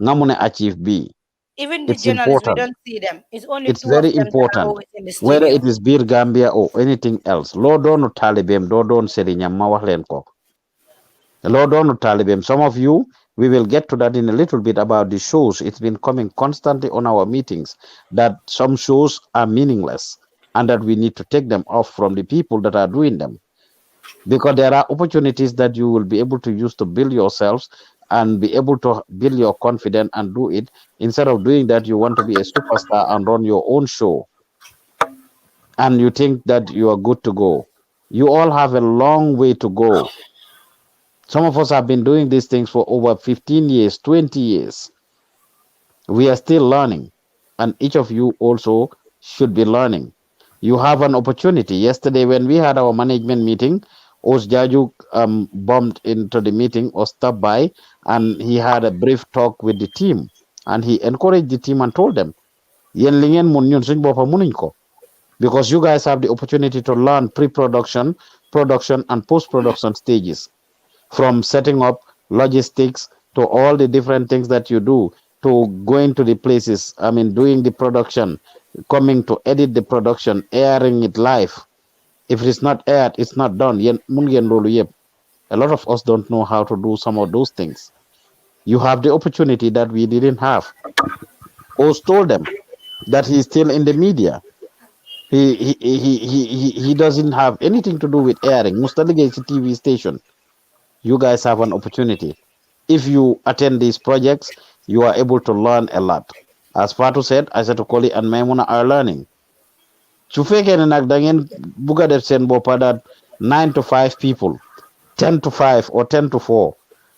Speaker 2: Nga mu ne achieve B.
Speaker 1: Even the
Speaker 2: It's
Speaker 1: journalists, we
Speaker 2: important.
Speaker 1: don't see them. It's only
Speaker 2: It's
Speaker 1: two of
Speaker 2: very
Speaker 1: them that are
Speaker 2: important.
Speaker 1: always in the
Speaker 2: Whether
Speaker 1: studio.
Speaker 2: it is Beer Gambia or anything else. Lo doonu talibem, do doon serignam ma wax leen ko. Lord on Talibim, some of you, we will get to that in a little bit about the shows. It's been coming constantly on our meetings that some shows are meaningless and that we need to take them off from the people that are doing them. Because there are opportunities that you will be able to use to build yourselves and be able to build your confidence and do it. Instead of doing that, you want to be a superstar and run your own show. And you think that you are good to go. You all have a long way to go. Some of us have been doing these things for over 15 years, 20 years. We are still learning, and each of you also should be learning. You have an opportunity. Yesterday, when we had our management meeting, Osjaju bumped into the meeting or stopped by, and he had a brief talk with the team. And he encouraged the team and told them, "Yen li ngeen mun ñun suñ boppa munuñ ko." Because you guys have the opportunity to learn pre-production, production, and post-production stages, from setting up logistics to all the different things that you do, to going to the places, I mean, doing the production, coming to edit the production, airing it live. If it is not aired, it's not done. A lot of us don't know how to do some of those things. You have the opportunity that we didn't have. Oz told them that he's still in the media. He doesn't have anything to do with airing. Mustalige is a TV station. You guys have an opportunity. If you attend these projects, you are able to learn a lot. As Fatu said, Koli and Maimuna are learning. Su fekkee ne nag da ngeen bugg a def seen boppa that 9 to 5 people, 10 to 5 or 10 to 4,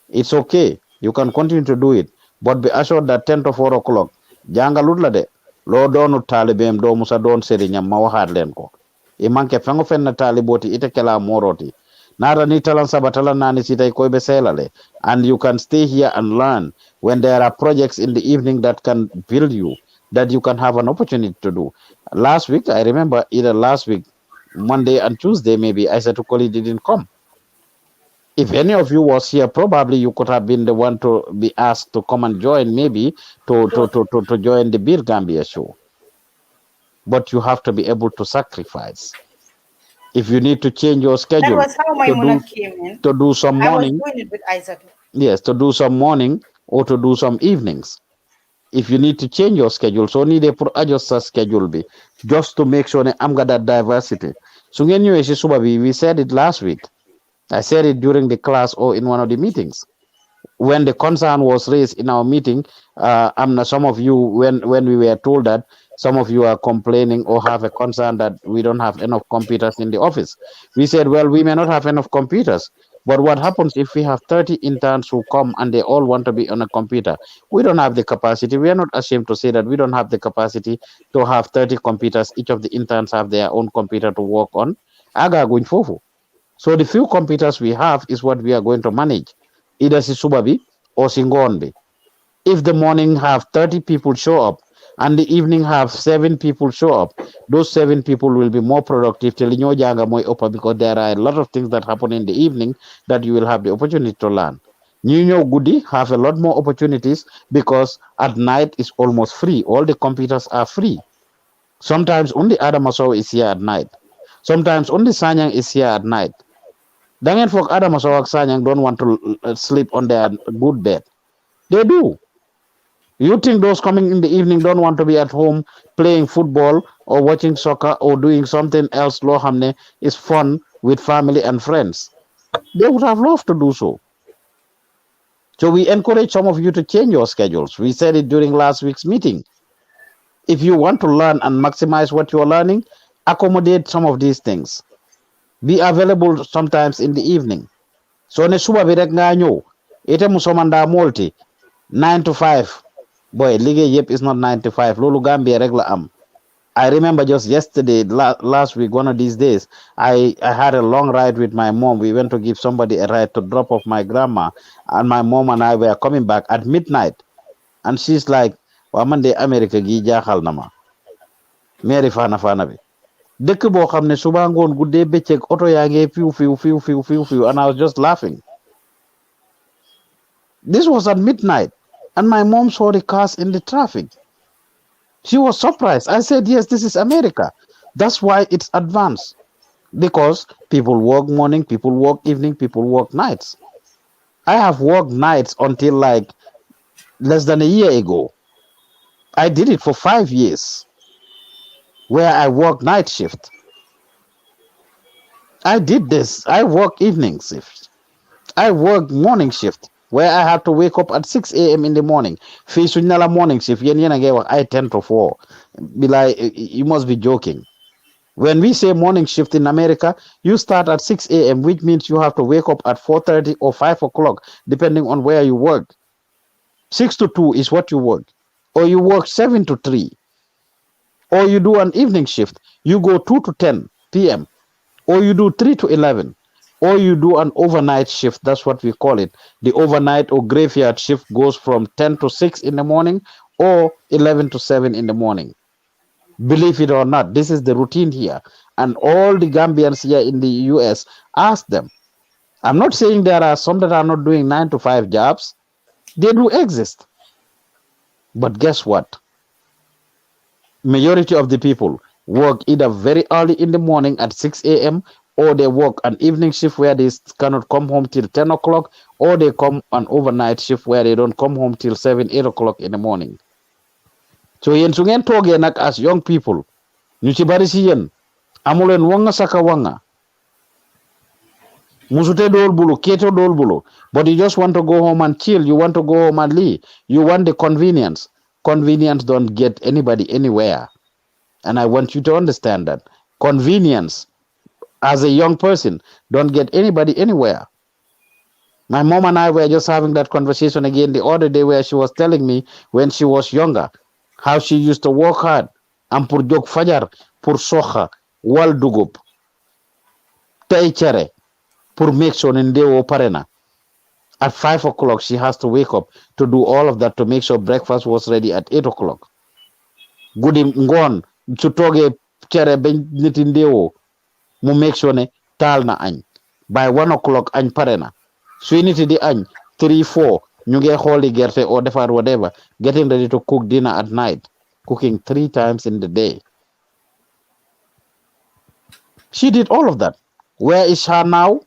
Speaker 2: it's okay. You can continue to do it. But be assured that 10 to 4 o'clock, jangalut la de, loo doonu taalibeem doo musa doon sëriñam ma waxaat leen ko. I manke fengo fenna taaliboti ite kela moroti. Nara ni talan sabatala nani sitay koy be selale. And you can stay here and learn when there are projects in the evening that can build you, that you can have an opportunity to do. Last week, I remember either last week, Monday and Tuesday, maybe Koli didn't come. If any of you was here, probably you could have been the one to be asked to come and join, maybe to join the Beer Gambia show. But you have to be able to sacrifice. If you need to change your
Speaker 1: That
Speaker 2: schedule
Speaker 1: was how my Maimuna came in.
Speaker 2: to do some
Speaker 1: I was
Speaker 2: morning,
Speaker 1: doing it with Isaac.
Speaker 2: yes, to do some morning or to do some evenings. If you need to change your schedule, so need a adjust your schedule be just to make sure that I'm got that diversity. So when you we said it last week. I said it during the class or in one of the meetings. When the concern was raised in our meeting, some of you, when we were told that some of you are complaining or have a concern that we don't have enough computers in the office, we said, well, we may not have enough computers, but what happens if we have 30 interns who come and they all want to be on a computer? We don't have the capacity. We are not ashamed to say that we don't have the capacity to have 30 computers. Each of the interns have their own computer to work on. Aga going forward. So the few computers we have is what we are going to manage, either Sisubabi or Singonbe. If the morning have 30 people show up and the evening have 7 people show up, those 7 people will be more productive till ñoo janga moy upper, because there are a lot of things that happen in the evening that you will have the opportunity to learn. Ñu ñëw guddi have a lot more opportunities, because at night is almost free. All the computers are free. Sometimes only Adamaso is here at night. Sometimes only Sanyang is here at night. Dangen folk Adamaso ak Sanyang don't want to sleep on their good bed. They do. You think those coming in the evening don't want to be at home playing football or watching soccer or doing something else low hamne is fun with family and friends. They would have loved to do so. So we encourage some of you to change your schedules. We said it during last week's meeting. If you want to learn and maximize what you're learning, accommodate some of these things. Be available sometimes in the evening. So ne suba bi rek nga ñew ite musomanda multi 9 to 5. Boy, liggéey yep is not 9 to 5. Lolu Gambia rek la am. I remember just yesterday, last week, one of these days, I had a long ride with my mom. We went to give somebody a ride to drop off my grandma, and my mom and I were coming back at midnight. And she's like, Wamande America gi jaaxal na ma. Mary fana bi. Dëkk boo xam ne suba ngoon guddee bëccëg oto yaa ngi fiw, and I was just laughing. This was at midnight, and my mom saw the cars in the traffic. She was surprised. I said, yes, this is America. That's why it's advanced. Because people work morning, people work evening, people work nights. I have worked nights until like less than a year ago. I did it for 5 years, where I worked night shift. I did this. I work evening shift. I worked morning shift, where I had to wake up at 6 a.m. in the morning. Fii suñ ne la morning shift, yen ngay wax I 10 to 4. Be like, you must be joking. When we say morning shift in America, you start at 6 a.m., which means you have to wake up at 4:30 or 5 o'clock, depending on where you work. 6 to 2 is what you work. Or you work 7 to 3. Or you do an evening shift. You go 2 to 10 p.m. Or you do 3 to 11. Or you do an overnight shift. That's what we call it. The overnight or graveyard shift goes from 10 to 6 in the morning or 11 to 7 in the morning. Believe it or not, this is the routine here. And all the Gambians here in the US, ask them. I'm not saying there are some that are not doing 9 to 5 jobs. They do exist. But guess what? Majority of the people work either very early in the morning at 6 a.m. or they work an evening shift where they cannot come home till 10 o'clock, or they come an overnight shift where they don't come home till 7, 8 o'clock in the morning. So yen su ngeen toogee nag as young people, ñu ci bari si yéen amuleen wanga saka wanga. Musute dool bulu, keto dool bulu. But you just want to go home and chill. You want to go home and leave. You want the convenience. Convenience don't get anybody anywhere. And I want you to understand that. Convenience, as a young person, don't get anybody anywhere. My mom and I were just having that conversation again the other day, where she was telling me when she was younger, how she used to work hard. And pour jog fajar, pour soxa, wal dugub, tay chere, pour make sure ndewo parena. At 5 o'clock, she has to wake up to do all of that to make sure breakfast was ready at 8 o'clock. Gudi ngon, su toge chere ben niti ndewo, mu make sure ne tal na añ. By 1 o'clock, añ parena. Su niti di añ, 3, 4, ñu nge xoli gerte or defar whatever, getting ready to cook dinner at night, cooking 3 times in the day. She did all of that. Where is her now?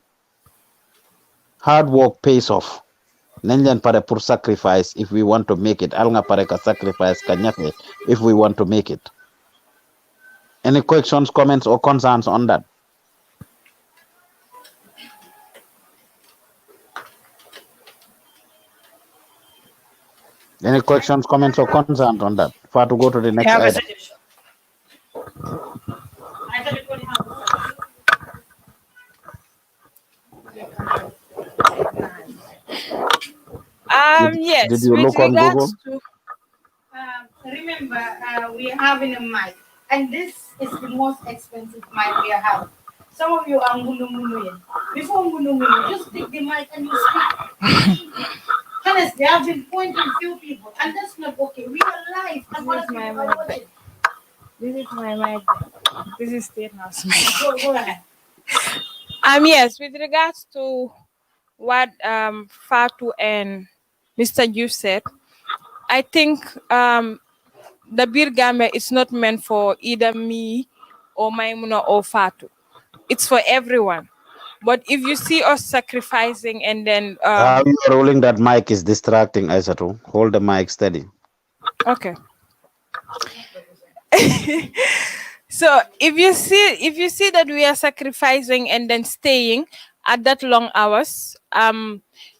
Speaker 2: Hard work pays off. Nañ leen pare pour sacrifice if we want to make it. Al nga pare ka sacrifice ka ñafe if we want to make it. Any questions, comments, or concerns on that? Any questions, comments, or concerns on that? For to go to the next
Speaker 1: Yeah,
Speaker 2: item.
Speaker 9: Yes,
Speaker 2: Did you
Speaker 9: with
Speaker 2: look on Google?
Speaker 9: regards to
Speaker 1: Remember, we're having a mic, and this is the most expensive mic we have. Some of you are ngulu ngulu. Before ngulu ngulu, just take the mic and you speak. Honestly, I've been pointing few people. And that's not okay. We are live. And
Speaker 9: This is my mic. This is my mic. This is State House mic.
Speaker 1: go ahead.
Speaker 9: Yes, with regards to what Fatu and Mr. Yu said, I think the beer game is not meant for either me or Maimuna or Fatu. It's for everyone. But if you see us sacrificing and then
Speaker 2: You are rolling that mic is distracting, Aisatu. Hold the mic steady.
Speaker 9: okay. So if you see that we are sacrificing and then staying at that long hours,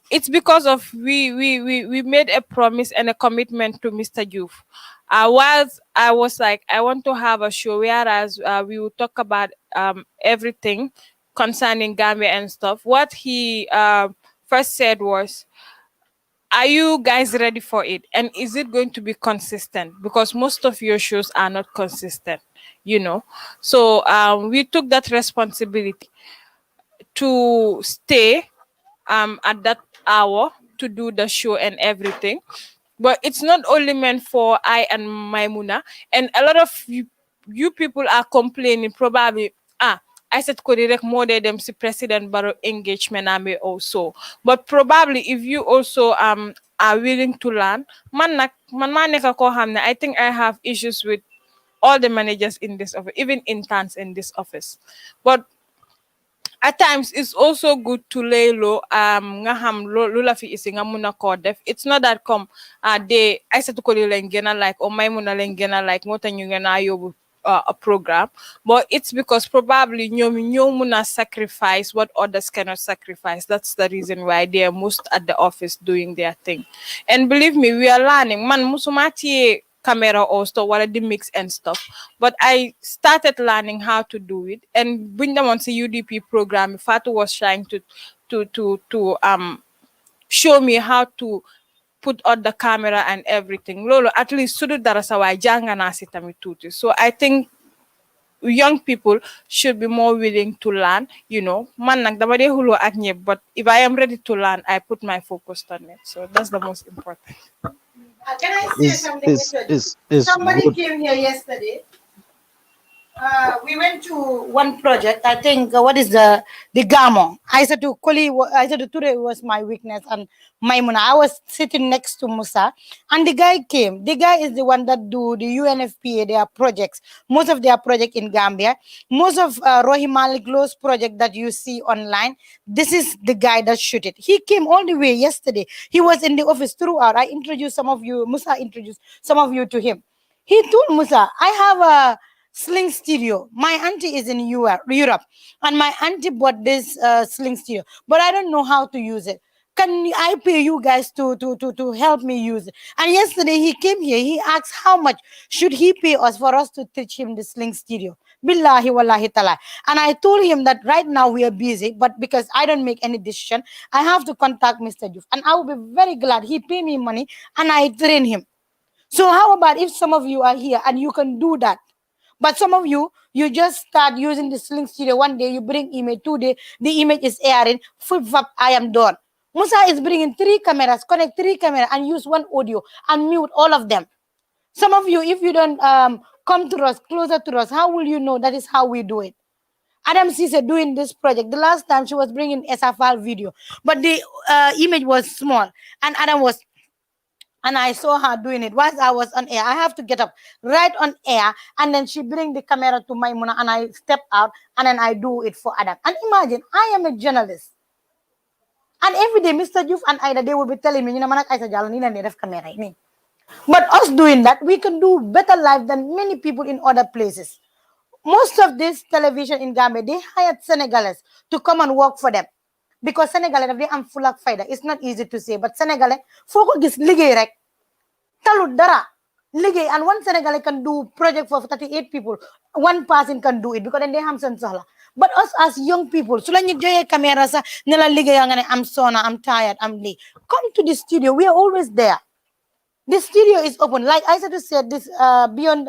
Speaker 9: it's because of we made a promise and a commitment to Mr. Youth. Whilst I was like, I want to have a show, whereas we will talk about everything concerning Gambia and stuff. What he first said was, are you guys ready for it? And is it going to be consistent? Because most of your shows are not consistent, you know. So we took that responsibility to stay at that hour to do the show and everything. But it's not only meant for I and Maimuna. And a lot of you people are complaining probably, I said Kodirek more than them see President Barrow engagement I may also. But probably if you also are willing to learn, I think I have issues with all the managers in this office, even interns in this office. But at times it's also good to lay low nga xam lu la fi isi nga muna ko def. It's not that come they I said to ko len gëna like or may muna len gëna like moo tax ñu gëna yóbbu a program, but it's because probably ñoo muna sacrifice what others cannot sacrifice. That's the reason why they are most at the office doing their thing. And believe me, we are learning. Man musuma tie camera or stuff, what the mix and stuff. But I started learning how to do it. And when them on the UDP program, Fatu was trying to show me how to put on the camera and everything. Lolo, at least sudu darasawa janga na sitami tuti. So I think young people should be more willing to learn, you know. Man nag dama de hulo ak ñep, but if I am ready to learn, I put my focus on it. So that's the most important.
Speaker 1: Can I say something? Somebody
Speaker 2: good.
Speaker 1: came here yesterday. We went to one project. I think what is the Gamo? I said to Koli, I said to Ture was my weakness, and Maimuna. I was sitting next to Musa, and the guy came. The guy is the one that do the UNFPA their projects. Most of their project in Gambia, most of Rohi Malik Low's project that you see online. This is the guy that shoot it. He came all the way yesterday. He was in the office throughout. I introduced some of you. Musa introduced some of you to him. He told Musa, I have a sling stereo. My auntie is in Europe, and my auntie bought this sling stereo, but I don't know how to use it. Can I pay you guys to help me use it? And yesterday he came here. He asked how much should he pay us for us to teach him the sling stereo. Billahi wallahi tala. And I told him that right now we are busy, but because I don't make any decision, I have to contact Mr. Juf, and I will be very glad he pay me money and I train him. So how about if some of you are here and you can do that? But some of you, you just start using the sling stereo. One day you bring image, 2 days the image is airing. Flip flop, I am done. Musa is bringing 3 cameras, connect 3 cameras and use 1 audio and mute all of them. Some of you, if you don't come to us, closer to us, how will you know that is how we do it? Adam Cisse doing this project. The last time she was bringing SFL video, but the image was small, and Adam was, and I saw her doing it whilst I was on air. I have to get up right on air, and then she bring the camera to Maimuna, and I step out, and then I do it for Adam. And imagine, I am a journalist, and every day Mr. Juf and Ida, they will be telling me, you know, manak Aisa jalan ni na def camera ini. But us doing that, we can do better life than many people in other places. Most of this television in Gambia, they hired Senegalese to come and work for them. Because Senegalese, they am full of fighter. It's not easy to say, but Senegalese, foko gis ligay rek. Talud dara. Ligay, and one Senegalese can do project for 38 people. One person can do it because then they have some sohla. But us as young people, so lang joye camera sa nila ligay ang I'm sona, I'm tired, I'm late. Come to the studio. We are always there. The studio is open. Like I said, this beyond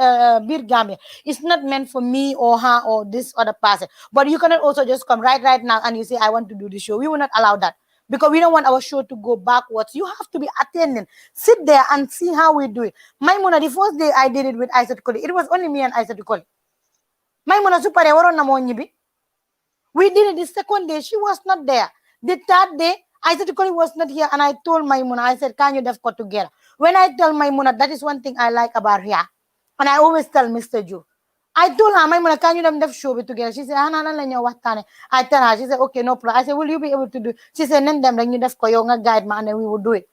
Speaker 1: Beer Gambia, it's not meant for me or her or this other person. But you cannot also just come right now and you say, I want to do the show. We will not allow that. because we don't want our show to go backwards. You have to be attending. Sit there and see how we do it. Maimuna, the first day I did it with Isaac Koli, it was only me and Isaac Koli. Maimuna supare waron na mo nyibi. We did it the second day. She was not there. The third day, Isaac Koli was not here, and I told Maimuna, I said, can you just go together? When I tell Maimuna, that is one thing I like about her. And I always tell Mr. Joe. I told her, Maimuna, can you them show it together? She said, I tell her, she said, okay, no problem. I said, will you be able to do it? She said, then them you just guide man, and then we will do it.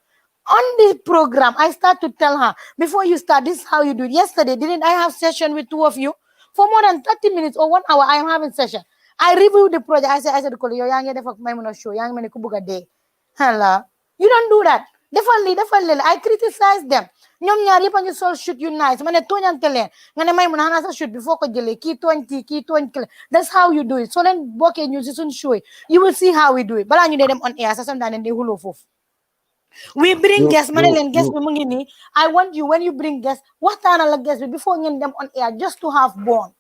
Speaker 1: On the program, I start to tell her, before you start, this is how you do it. Yesterday, didn't I have session with two of you? For more than 30 minutes or 1 hour, I am having session. I reviewed the project. I said, yo, young Maimuna show, young man kubuga day. Hello. You don't do that. Definitely. I criticize them. Ñom ñaar yépp ñu sol shoot you nice mané toñante leen nga né may mëna xana sa shoot before ko jëlé ki toñ kle. That's how you do it. So then boké ñu ci sun show you will see how we do it bala ñu dé dem on air sa sam daane dé hulo fofu. We bring guests mané leen guest bi mu ngi ni. I want you when you bring guests waxtana la guest bi before ngeen dem on air just to have fun.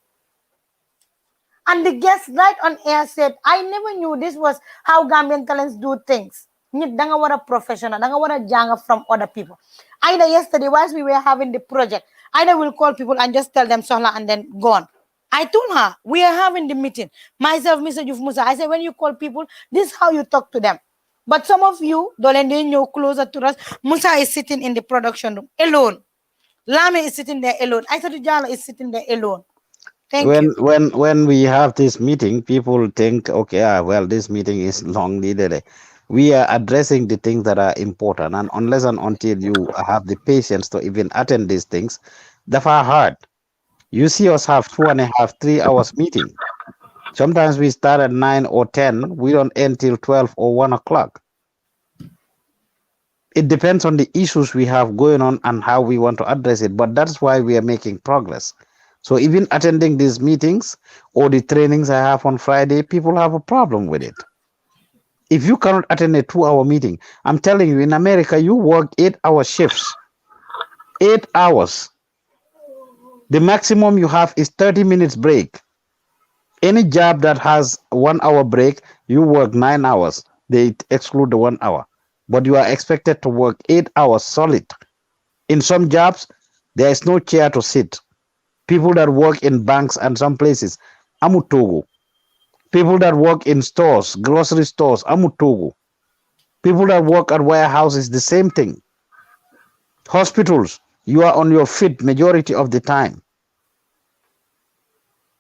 Speaker 1: And the guest right on air said, I never knew this was how Gambian talents do things. Nit danga wara professional, danga wara janga from other people. Either yesterday, whilst we were having the project, either we'll call people and just tell them sohla and then gone. I told her, we are having the meeting. Myself, Mr. Juf Musa, I said, when you call people, this is how you talk to them. But some of you, Dolende, know closer to us. Musa is sitting in the production room alone. Lame is sitting there alone. Aissatou Jala is sitting there alone. Thank you.
Speaker 2: When we have this meeting, people think, okay, well, this meeting is long needed. We are addressing the things that are important, and unless and until you have the patience to even attend these things, they're far hard. You see us have 2.5, 3 hours meeting. Sometimes we start at 9 or 10, we don't end till 12 or 1 o'clock. It depends on the issues we have going on and how we want to address it, but that's why we are making progress. So even attending these meetings or the trainings I have on Friday, people have a problem with it. If you cannot attend a 2-hour meeting, I'm telling you, in America, you work 8-hour shifts. 8 hours. The maximum you have is 30 minutes break. Any job that has 1 hour break, you work 9 hours. They exclude the 1 hour. But you are expected to work 8 hours solid. In some jobs, there is no chair to sit. People that work in banks and some places, amutogo. People that work in stores, grocery stores, amutogo. People that work at warehouses, the same thing. Hospitals, you are on your feet majority of the time.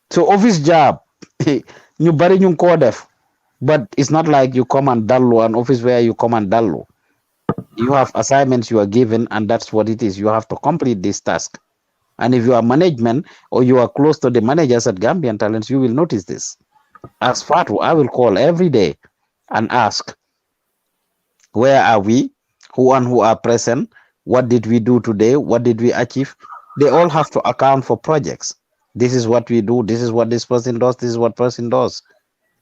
Speaker 2: So office job, you bari yung kodef, but it's not like you come and dallo, an office where you come and dallo. You have assignments you are given, and that's what it is. You have to complete this task. And if you are management or you are close to the managers at Gambian Talents, you will notice this. As Fatu, I will call every day and ask, where are we? Who are present? What did we do today? What did we achieve? They all have to account for projects. This is what we do. This is what this person does. This is what person does.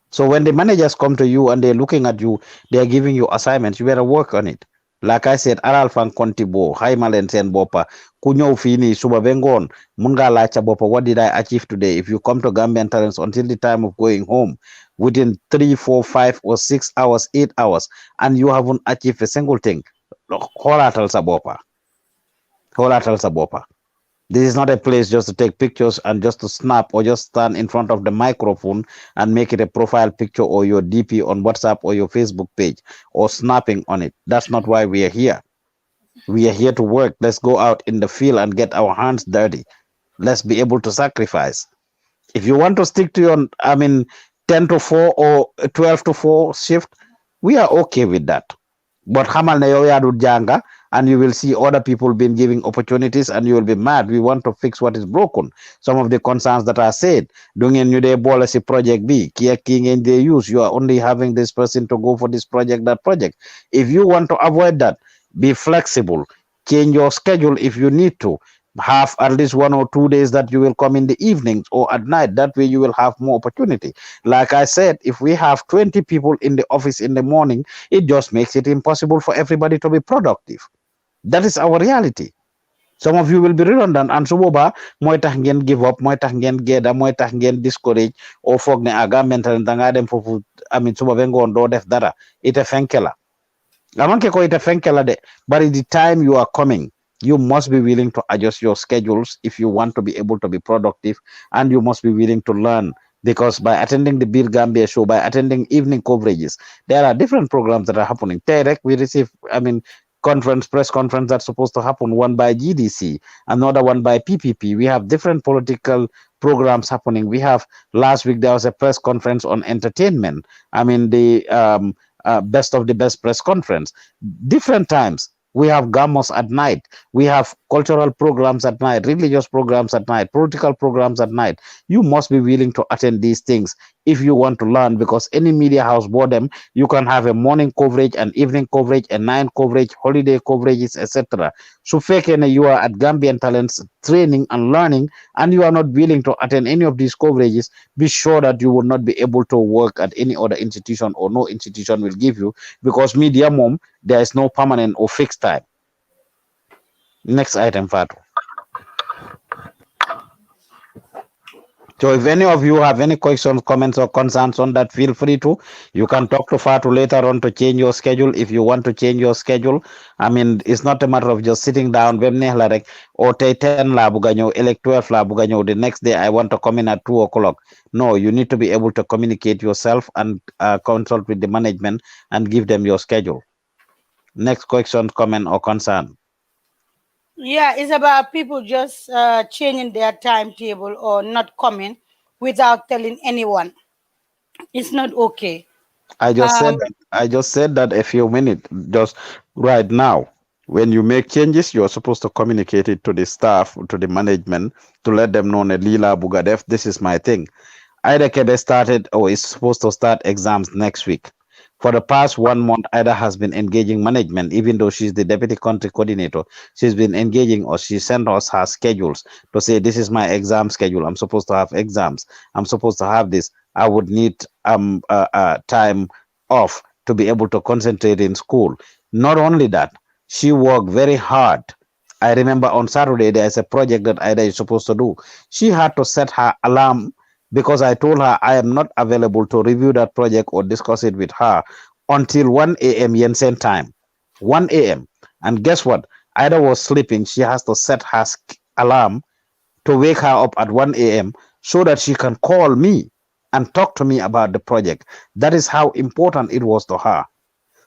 Speaker 2: So when the managers come to you and they're looking at you, they're giving you assignments, you better work on it. Like I said, aral fan kontibo, haimalen sen bopa, kunyo fini, suba bengon, munga lacha bopa, what did I achieve today? If you come to Gambian Talents until the time of going home, within 3, 4, 5 or 6 hours, 8 hours, and you haven't achieved a single thing, holatal sabopa. Holatal sabopa. This is not a place just to take pictures and just to snap or just stand in front of the microphone and make it a profile picture or your DP on WhatsApp or your Facebook page or snapping on it. That's not why we are here. We are here to work. Let's go out in the field and get our hands dirty. Let's be able to sacrifice. If you want to stick to your, 10 to 4 or 12 to 4 shift, we are okay with that. But hamal na yow yadu janga, and you will see other people being giving opportunities and you will be mad. We want to fix what is broken. Some of the concerns that are said, doing new day policy project B, kia king in the use, you are only having this person to go for this project, that project. If you want to avoid that, be flexible, change your schedule if you need to. Have at least 1 or 2 days that you will come in the evenings or at night. That way you will have more opportunity. Like I said, if we have 20 people in the office in the morning, it just makes it impossible for everybody to be productive. That is our reality. Some of you will be redundant and suboba moy tax ngeen give up, moy tax ngeen geda, moy tax ngeen discourage or foog ne aga mental nga dem fofu suba be ngon do def dara ite fenkela. Amanke ko ite fenkela de. But at the time you are coming, you must be willing to adjust your schedules if you want to be able to be productive, and you must be willing to learn. Because by attending the Beer Gambia show, by attending evening coverages, there are different programs that are happening. Direct, we receive, press conference that's supposed to happen, one by GDC, another one by PPP. We have different political programs happening. We have, last week there was a press conference on entertainment. The best of the best press conference. Different times. We have gamos at night. We have cultural programs at night, religious programs at night, political programs at night. You must be willing to attend these things if you want to learn, because any media house board them, you can have a morning coverage, an evening coverage, a night coverage, holiday coverages, etc. So fekene you are at Gambian Talents training and learning, and you are not willing to attend any of these coverages, be sure that you will not be able to work at any other institution, or no institution will give you, because media mom, there is no permanent or fixed time. Next item, Fatu. So if any of you have any questions, comments, or concerns on that, feel free to. You can talk to Fatu later on to change your schedule if you want to change your schedule. It's not a matter of just sitting down, or 10 la buganyo, elect 12 la buganyo, the next day I want to come in at 2 o'clock. No, you need to be able to communicate yourself and consult with the management and give them your schedule. Next question, comment, or concern.
Speaker 1: Yeah, it's about people just changing their timetable or not coming without telling anyone. It's not okay.
Speaker 2: I just
Speaker 1: Um,
Speaker 2: said that a few minutes just right now. When you make changes, you're supposed to communicate it to the staff, to the management, to let them know, Lila Bugadef, this is my thing. Ida Kebe started or is supposed to start exams next week. For the past 1 month, Ida has been engaging management, even though she's the deputy country coordinator. She's been engaging, or she sent us her schedules to say, this is my exam schedule. I'm supposed to have exams. I'm supposed to have this. I would need time off to be able to concentrate in school. Not only that, she worked very hard. I remember on Saturday, there's a project that Ida is supposed to do. She had to set her alarm, because I told her I am not available to review that project or discuss it with her until 1 a.m. Yensen time. 1 a.m. And guess what? Ida was sleeping. She has to set her alarm to wake her up at 1 a.m. so that she can call me and talk to me about the project. That is how important it was to her.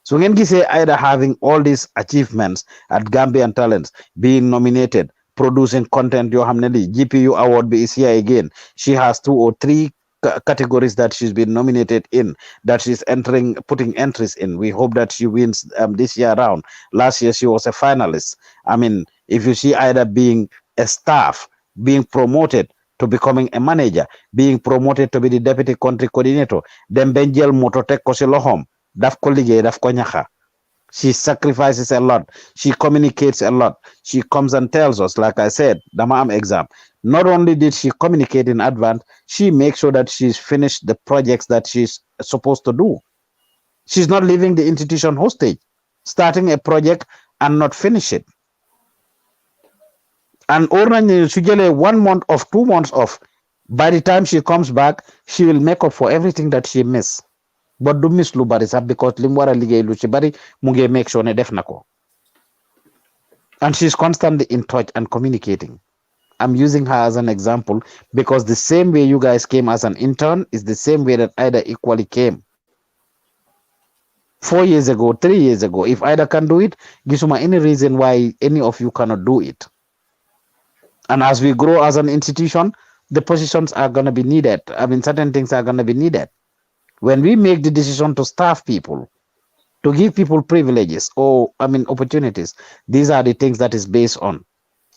Speaker 2: So when you say Ida having all these achievements at Gambian Talents, being nominated, producing content, GPU award is here again. She has 2 or 3 categories that she's been nominated in, that she's putting entries in. We hope that she wins this year round. Last year she was a finalist. If you see Ida being a staff, being promoted to becoming a manager, being promoted to be the deputy country coordinator, then Benjel Mototek Koselohom, daf ko liggéey daf ko ñaxa. She sacrifices a lot. She communicates a lot. She comes and tells us, like I said, dama am exam. Not only did she communicate in advance, she makes sure that she's finished the projects that she's supposed to do. She's not leaving the institution hostage, starting a project and not finish it. And ordinarily, she get 1 month off, 2 months off. By the time she comes back, she will make up for everything that she missed. But do miss lu bari sax, because lim wara liggéey lu ci bari mu ngi make sure ne def nako. And she's constantly in touch and communicating. I'm using her as an example because the same way you guys came as an intern is the same way that Ida equally came. 4 years ago, 3 years ago, if Ida can do it, gisuma any reason why any of you cannot do it. And as we grow as an institution, the positions are going to be needed. Certain things are going to be needed. When we make the decision to staff people, to give people privileges or opportunities, these are the things that is based on.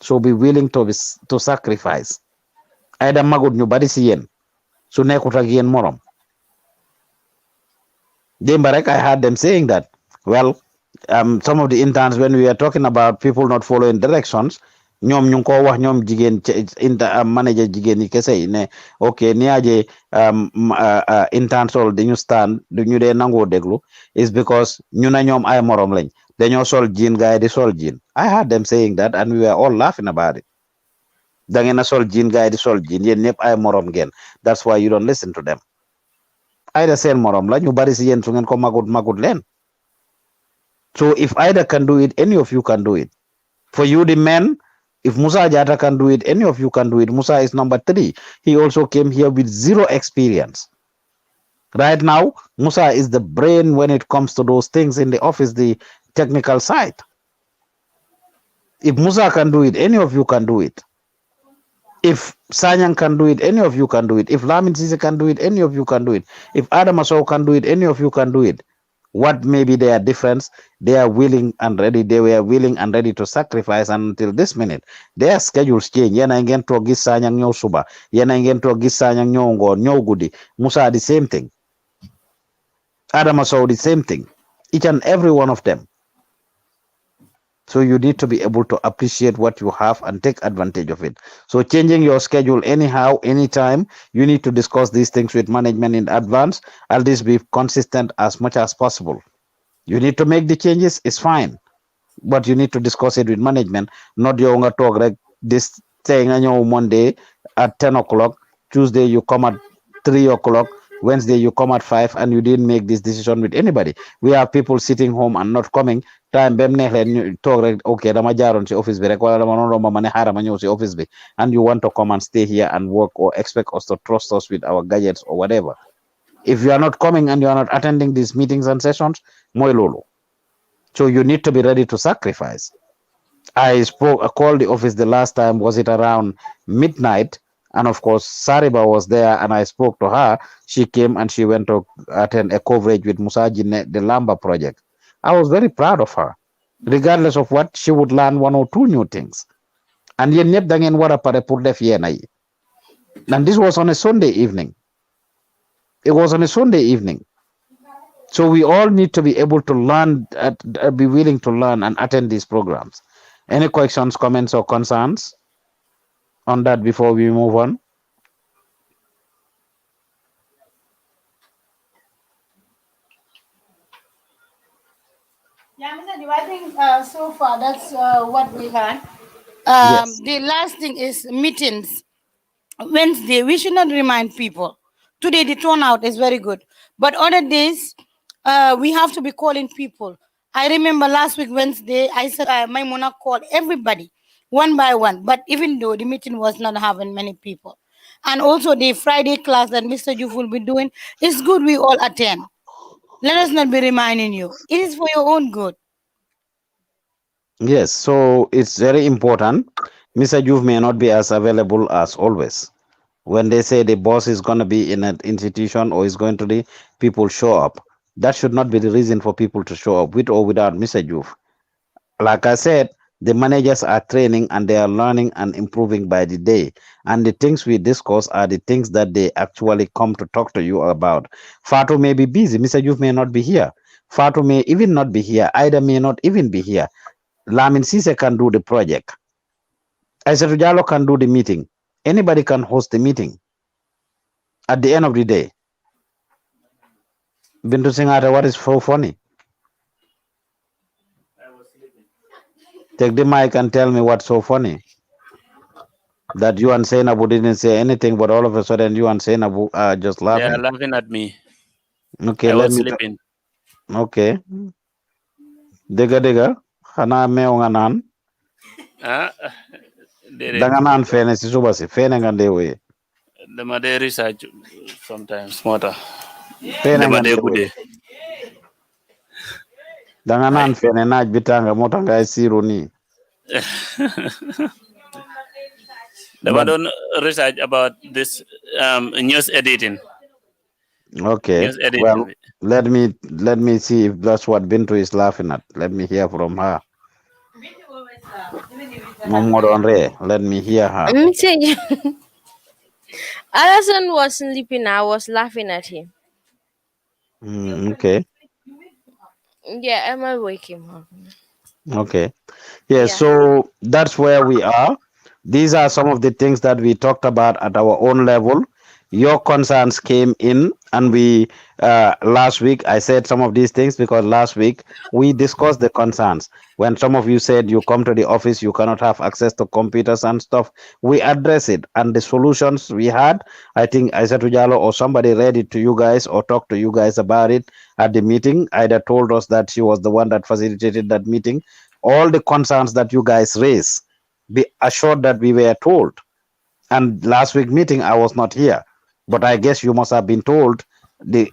Speaker 2: So be willing to sacrifice. Aida magud ñu bari si yéen su nekkut ak yéen morom. Démb rek I had them saying that, well, some of the interns, when we were talking about people not following directions, ñoom ñu ngi ko wax ñoom jigéen manager jigéen yi kese yi ne ok ni aje intern sol dañu stand duñu dee nangoo déglu is because ñu na ñoom ay morom lañ dañoo sol jean gaay di sol jean. I had them saying that and we were all laughing about it. Da ngeen a sol jean gaay di sol jean, yéen ñëpp ay morom ngeen. That's why you don't listen to them. Ay da seen morom la ñu bari si yéen su ngeen ko magut leen. So if Ida can do it, any of you can do it. For you, the men, if Musa Jata can do it, any of you can do it. Musa is number 3. He also came here with 0 experience. Right now, Musa is the brain when it comes to those things in the office, the technical side. If Musa can do it, any of you can do it. If Sanyang can do it, any of you can do it. If Lamin Sise can do it, any of you can do it. If Adam Asau can do it, any of you can do it. What may be their difference? They are willing and ready. They were willing and ready to sacrifice, and until this minute, their schedules change. Yena ingen to gis Sanyang nyo suba. Yena ingen to gis Sanyang nyo ngo nyo gudi. Musa the same thing. Adam Asau the same thing. Each and every one of them. So you need to be able to appreciate what you have and take advantage of it. So changing your schedule anyhow, anytime, you need to discuss these things with management in advance. At least be consistent as much as possible. You need to make the changes, it's fine. But you need to discuss it with management, not your own talk like this saying on your Monday at 10 o'clock, Tuesday you come at 3 o'clock, Wednesday you come at 5, and you didn't make this decision with anybody. We have people sitting home and not coming. Time bem neex leen ñu toog rek okay dama jaaroon ci office bi rek wala dama noonu romba ma ne xaaral ma ñëw ci office bi, and you want to come and stay here and work or expect us to trust us with our gadgets or whatever. If you are not coming and you are not attending these meetings and sessions, mooy loolu. So you need to be ready to sacrifice. I called the office the last time, was it around midnight? And of course, Sariba was there, and I spoke to her. She came and she went to attend a coverage with Musaji, the Lamba project. I was very proud of her. Regardless of what, she would learn 1 or 2 new things. And yen ñep da ngeen wara pare pour def yena yi. And this was on a Sunday evening. It was on a Sunday evening. So we all need to be able to learn, be willing to learn and attend these programs. Any questions, comments, or concerns on that before we move on?
Speaker 1: Yeah, Mr. Dew, I think so far that's what we had.
Speaker 2: Yes.
Speaker 1: The last thing is meetings. Wednesday, we should not remind people. Today, the turnout is very good. But other days, we have to be calling people. I remember last week, Wednesday, I said Maimuna called everybody one by one. But even though the meeting was not having many people. And also the Friday class that Mr. Juf will be doing, it's good we all attend. Let us not be reminding you. It is for your own good.
Speaker 2: Yes, so it's very important. Mr. Juve may not be as available as always. When they say the boss is going to be in an institution or is going to the people show up, that should not be the reason for people to show up with or without Mr. Juve. Like I said, the managers are training and they are learning and improving by the day. And the things we discuss are the things that they actually come to talk to you about. Fatu may be busy. Mr. Juve may not be here. Fatu may even not be here. Ida may not even be here. Lamin Sise can do the project. Aissatou Diallo can do the meeting. Anybody can host the meeting. At the end of the day, Bintu Singata, what is so funny? Take the mic and tell me what's so funny. That you and Sainabu didn't say anything, but all of a sudden you and Sainabu are just
Speaker 8: They are
Speaker 2: laughing.
Speaker 8: laughing at me.
Speaker 2: Okay,
Speaker 8: I
Speaker 2: let
Speaker 8: was
Speaker 2: me.
Speaker 8: sleeping.
Speaker 2: Okay. Dega dega. Hana meo nga nan.
Speaker 8: Ah,
Speaker 2: Danga nan fene si suba si. Fene nga ndewe.
Speaker 8: dama dee research sometimes moo tax
Speaker 2: Fene
Speaker 8: dama
Speaker 2: nga
Speaker 8: dee
Speaker 2: ndewe.
Speaker 8: guddee.
Speaker 2: Danga nan fene naaj bitanga mota nga siru ni.
Speaker 8: Dama
Speaker 2: But
Speaker 8: doon research about this news editing.
Speaker 2: okay.
Speaker 8: News editing
Speaker 2: Well,
Speaker 8: bi.
Speaker 2: let me see if that's what Bintu is laughing at. Let me hear from her. Momodonre, let me hear her.
Speaker 10: Alison was sleeping. I was laughing at him.
Speaker 2: Okay.
Speaker 10: Yeah, I might wake him up.
Speaker 2: Okay. Yeah,
Speaker 10: Yeah.
Speaker 2: so that's where we are. These are some of the things that we talked about at our own level. Your concerns came in, and we last week I said some of these things because last week we discussed the concerns. When some of you said you come to the office, you cannot have access to computers and stuff, we address it, and the solutions we had, I think Aissatou Jallow or somebody read it to you guys or talked to you guys about it at the meeting. Either told us that she was the one that facilitated that meeting. All the concerns that you guys raised, be assured that we were told. And last week meeting, I was not here, but I guess you must have been told the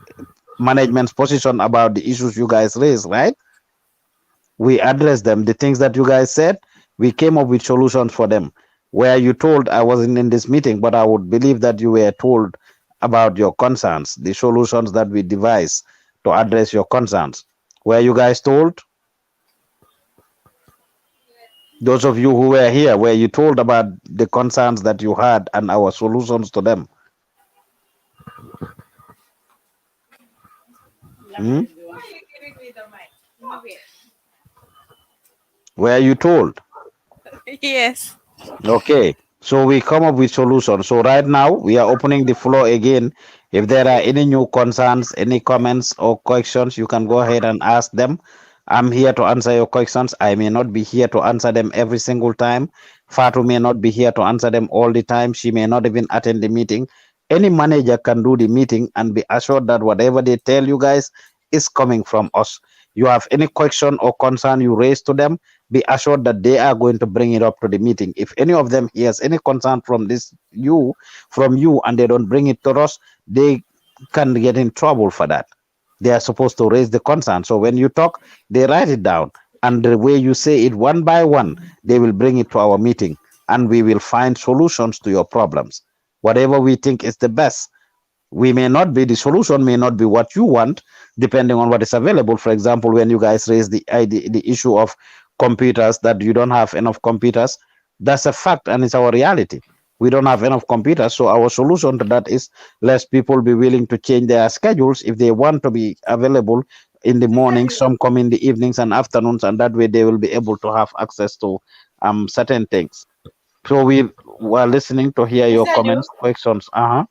Speaker 2: management's position about the issues you guys raised, right? We addressed them. The things that you guys said, we came up with solutions for them. Where you told I wasn't in this meeting, but I would believe that you were told about your concerns, the solutions that we devised to address your concerns. Were you guys told? Those of you who were here, were you told about the concerns that you had and our solutions to them? Hmm? Were you told?
Speaker 9: Yes.
Speaker 2: Okay, so we come up with solutions. So right now we are opening the floor again. If there are any new concerns, any comments or questions, you can go ahead and ask them. I'm here to answer your questions. I may not be here to answer them every single time. Fatu may not be here to answer them all the time. She may not even attend the meeting. Any manager can do the meeting and be assured that whatever they tell you guys is coming from us. You have any question or concern you raise to them, be assured that they are going to bring it up to the meeting. If any of them hears any concern from you, and they don't bring it to us, they can get in trouble for that. They are supposed to raise the concern. So when you talk, they write it down. And the way you say it one by one, they will bring it to our meeting and we will find solutions to your problems. Whatever we think is the best. We may not be, the solution may not be what you want, depending on what is available. For example, when you guys raise the issue of computers, that you don't have enough computers, that's a fact and it's our reality. We don't have enough computers, so our solution to that is less people be willing to change their schedules. If they want to be available in the morning, some come in the evenings and afternoons, and that way they will be able to have access to certain things. So we were listening to hear your comments, questions.
Speaker 1: I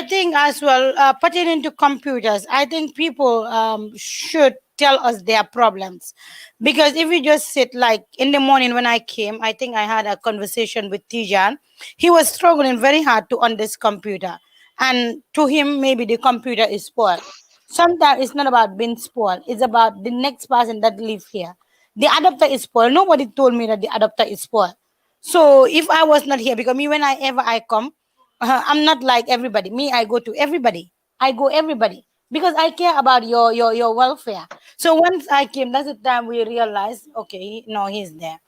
Speaker 1: think as well, pertaining to computers, I think people should tell us their problems. Because if you just sit like in the morning when I came, I think I had a conversation with Tijan. He was struggling very hard to on this computer. And to him, maybe the computer is spoiled. Sometimes it's not about being spoiled, it's about the next person that live here. The adapter is spoiled. Nobody told me that the adapter is spoiled. So if I was not here, because me, when I ever I come, I'm not like everybody. Me, I go to everybody. I go everybody because I care about your welfare. So once I came, that's the time we realized, okay, no, he's there.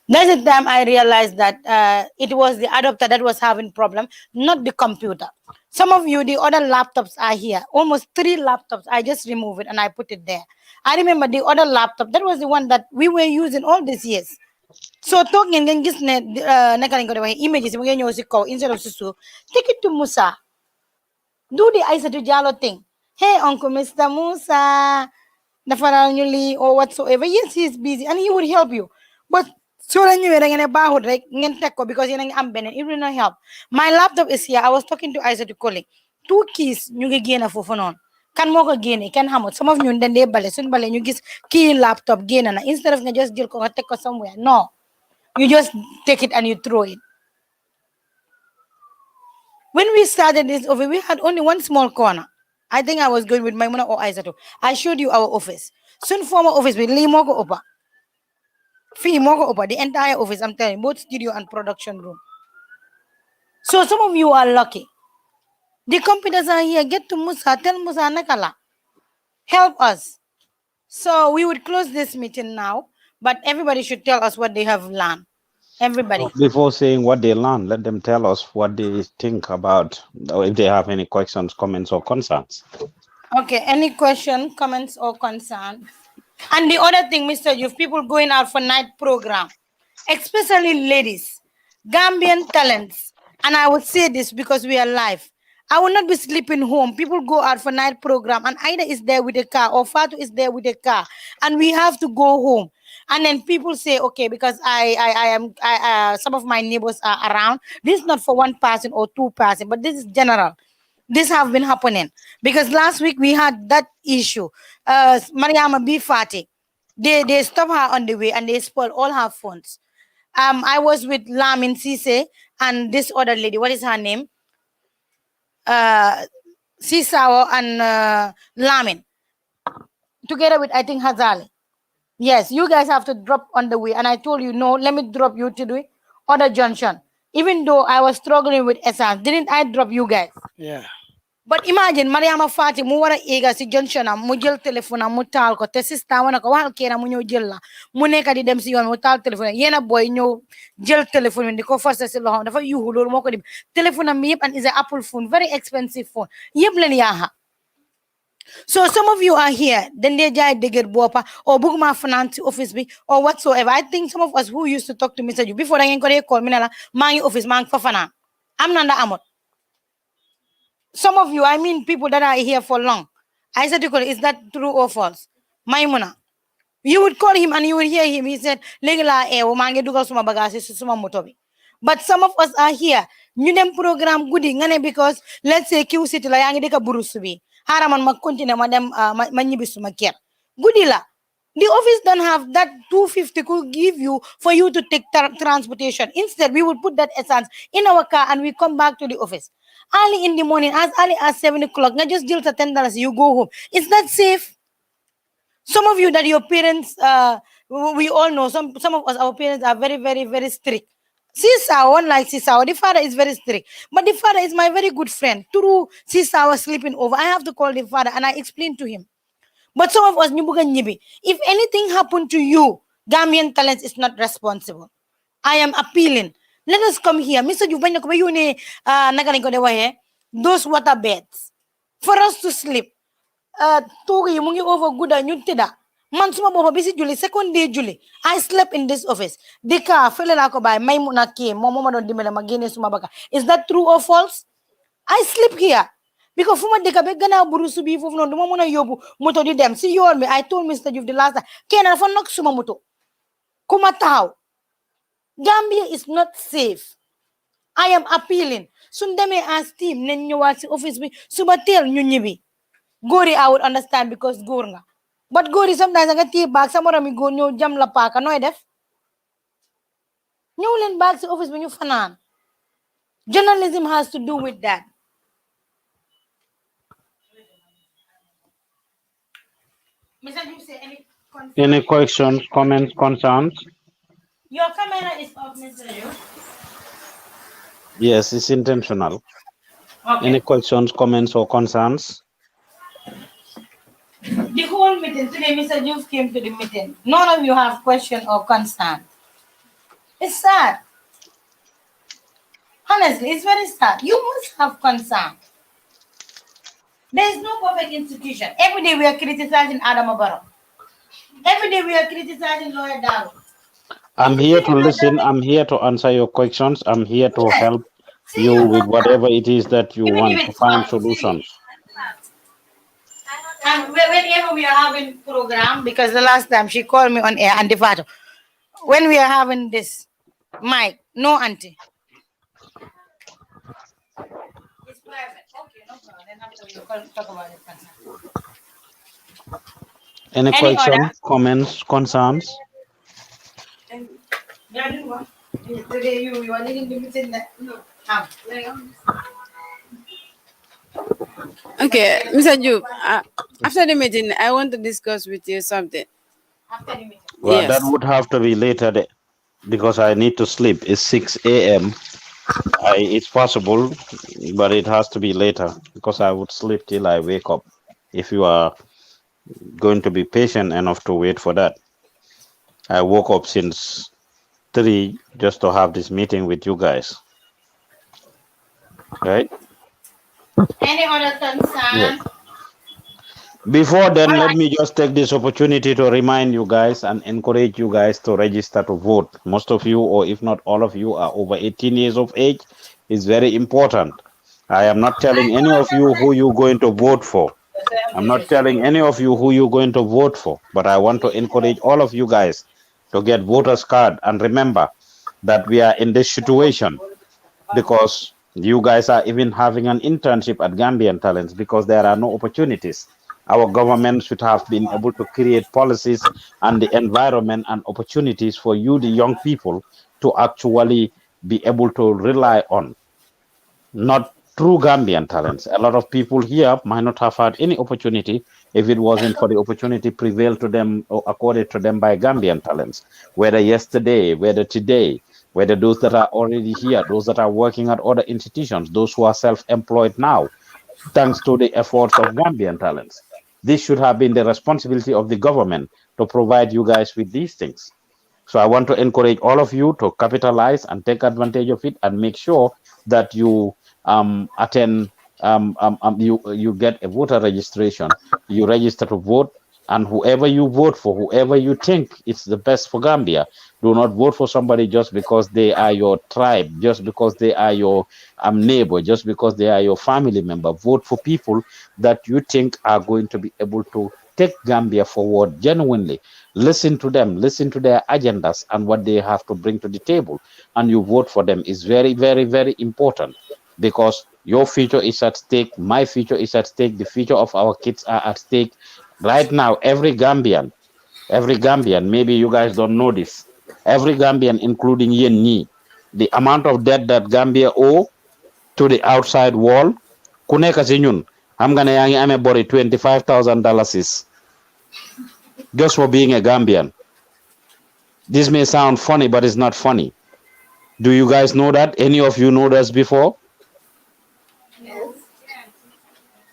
Speaker 1: That's the time I realized that it was the adapter that was having problem, not the computer. Some of you, the other laptops are here. Almost 3 laptops. I just remove it and I put it there. I remember the other laptop. That was the one that we were using all these years. So talking ngeen gis ne naka lañ ko di waxee images yi mu ngi ñëw si kaw instead of si suuf, take it to Musa, do the Aissatou Jallow thing. Hey Uncle Mr. Musa, defaral ñu lii or whatsoever. Yes, he's busy and he would help you. But so la ñëwee da ngeen ne baaxut rek ngeen teg ko because yéen a ngi am beneen, it will not help. My laptop is here. I was talking to Aissatou colleague. 2 keys ñu ngi génn foofu noonu. Kan moo ko génne kenn xamut. Some of ñun dañ dee bale suñ bale ñu gis key laptop génn na instead of nga just jël ko nga teg ko somewhere. No. You just take it and you throw it. When we started this office, we had only one small corner. I think I was going with Maimuna or Aissatou. I showed you our office. Soon former office with Lee Moko Opa. Fee Moko Opa, the entire office, I'm telling you, both studio and production room. So some of you are lucky. The computers are here. Get to Musa, tell Musa Nakala. Help us. So we would close this meeting now, but everybody should tell us what they have learned. Everybody.
Speaker 2: Before saying what they learned, let them tell us what they think about, or if they have any questions, comments, or concerns.
Speaker 1: Okay, any question, comments, or concern? And the other thing, Mr. Youth, people going out for night program, especially ladies, Gambian talents. And I would say this because we are live. I will not be sleeping home. People go out for night program, and Ida is there with a car, or Fatu is there with a car, and we have to go home. And then people say, okay, because some of my neighbors are around. This is not for one person or two person, but this is general. This have been happening because last week we had that issue. Mariama B. Fati, they stopped her on the way and they spoiled all her phones. I was with Lamin Sise and this other lady. What is her name? Sisawo and Lamin. Together with, I think, Hazali. Yes, you guys have to drop on the way. And I told you, no, let me drop you to the other junction. Even though I was struggling with essence, didn't I drop you guys?
Speaker 3: Yeah.
Speaker 1: But imagine Mariama Fati mu wara ega si junction am mu jël téléphone am mu taal ko te sista wana ko waxal kena mu ñew jël la mu nekk di dem si yoon mu taal téléphone yena boy ñew jël téléphone bi di ko forcer si loxo dafa yuhu loolu moko di téléphone am yépp and is a Apple phone, very expensive phone yépp leen yaaxa. So some of you are here, then they jai digger bopa or bugma finance office be or whatsoever. I think some of us who used to talk to Mr. You before I can call me my office man fafana. I'm nanda amot. Some of you, I mean people that are here for long. I said to call, is that true or false? Maimuna. You would call him and you would hear him. He said, Legala e o mange duga suma bagasi suma motobi. But some of us are here. New them program gooding because let's say Q City la yangi deka burusubi. Haraman makunti madam manyibisu makier. Goodila. The office don't have that 250 could give you for you to take transportation. Instead, we would put that essence in our car and we come back to the office. Early in the morning, as early as 7 o'clock, not just deal to $10, you go home. Is that safe? Some of you that your parents, we all know, some of us, our parents are very, very, very strict. Sisa, unlike Sisa, the father is very strict. But the father is my very good friend. Through Sisa was sleeping over, I have to call the father and I explain to him. But some of us, if anything happened to you, Gambian Talents is not responsible. I am appealing. Let us come here. Mr. Jubanya Kubayune those water beds for us to sleep. Togi mungi over good and yutida. Mansuma boba busy Julie, second day Julie. I slept in this office. The car fell by Maimuna came, Momo don't dimela magene sumabaka. Is that true or false? I sleep here. Because fuma deka be gana burusu bi fofu non duma muna yobu moto di dem si yoon me I told Mr. Juve the last time kena fa nok suma moto kuma taw Gambia is not safe. I am appealing sun deme as team nen ñewat ci office bi suba tel ñu ñibi gori I would understand because góor nga but gori sometimes nga tie bag sa morami góor ñew jam la paaka noy def ñew len bag ci office bi ñu fanaan. Journalism has to do with that.
Speaker 2: Any questions, comments, concerns?
Speaker 1: Your camera is off, Mr. Yu.
Speaker 2: Yes, it's intentional.
Speaker 1: Okay.
Speaker 2: Any questions, comments, or concerns?
Speaker 1: The whole meeting today, Mr. Yu came to the meeting. None of you have question or concern. It's sad. Honestly, it's very sad. You must have concern. There is no perfect institution. Every day we are criticizing Adam Barrow. Every day we are criticizing Lawyer Darrow.
Speaker 2: I'm here to listen. I'm here to answer your questions. I'm here to help you with whatever it is that you want to find solutions.
Speaker 1: And whenever we are having program, because the last time she called me on air, Auntie Fato, when we are having this, Mike, no auntie. It's private. Okay, no problem. Then after we talk about it.
Speaker 2: Any questions, comments, concerns?
Speaker 1: Today you are leading the meeting that no.
Speaker 7: Okay, Mr. Ju, after the meeting, I want to discuss with you something.
Speaker 1: After the meeting.
Speaker 2: Well,
Speaker 7: Yes.
Speaker 2: that would have to be later because I need to sleep. It's 6 a.m. It's possible, but it has to be later because I would sleep till I wake up. If you are going to be patient enough to wait for that. I woke up since 3 just to have this meeting with you guys. Right?
Speaker 1: Any other concern?
Speaker 2: Yeah. Before then, let me just take this opportunity to remind you guys and encourage you guys to register to vote. Most of you, or if not all of you, are over 18 years of age. It's very important. I am not telling any of you who you're going to vote for. I'm not telling any of you who you're going to vote for, but I want to encourage all of you guys to get voters card. And remember that we are in this situation because you guys are even having an internship at Gambian Talents because there are no opportunities. Our government should have been able to create policies and the environment and opportunities for you, the young people, to actually be able to rely on, not true Gambian talents. A lot of people here might not have had any opportunity if it wasn't for the opportunity prevailed to them or accorded to them by Gambian talents, whether yesterday, whether today, whether those that are already here, those that are working at other institutions, those who are self-employed now, thanks to the efforts of Gambian talents. This should have been the responsibility of the government to provide you guys with these things. So I want to encourage all of you to capitalize and take advantage of it and make sure that you attend, you get a voter registration, you register to vote, and whoever you vote for, whoever you think is the best for Gambia, do not vote for somebody just because they are your tribe, just because they are your neighbor, just because they are your family member. Vote for people that you think are going to be able to take Gambia forward genuinely. Listen to them, listen to their agendas and what they have to bring to the table, and you vote for them is very, very, very important because your future is at stake, my future is at stake, the future of our kids are at stake. Right now, every Gambian, maybe you guys don't know this, every Gambian, including Yen, the amount of debt that Gambia owe to the outside world, ku nekk si ñun xam nga ne yaa ngi amee bori $25,000 just for being a Gambian. This may sound funny, but it's not funny. Do you guys know that? Any of you know this before?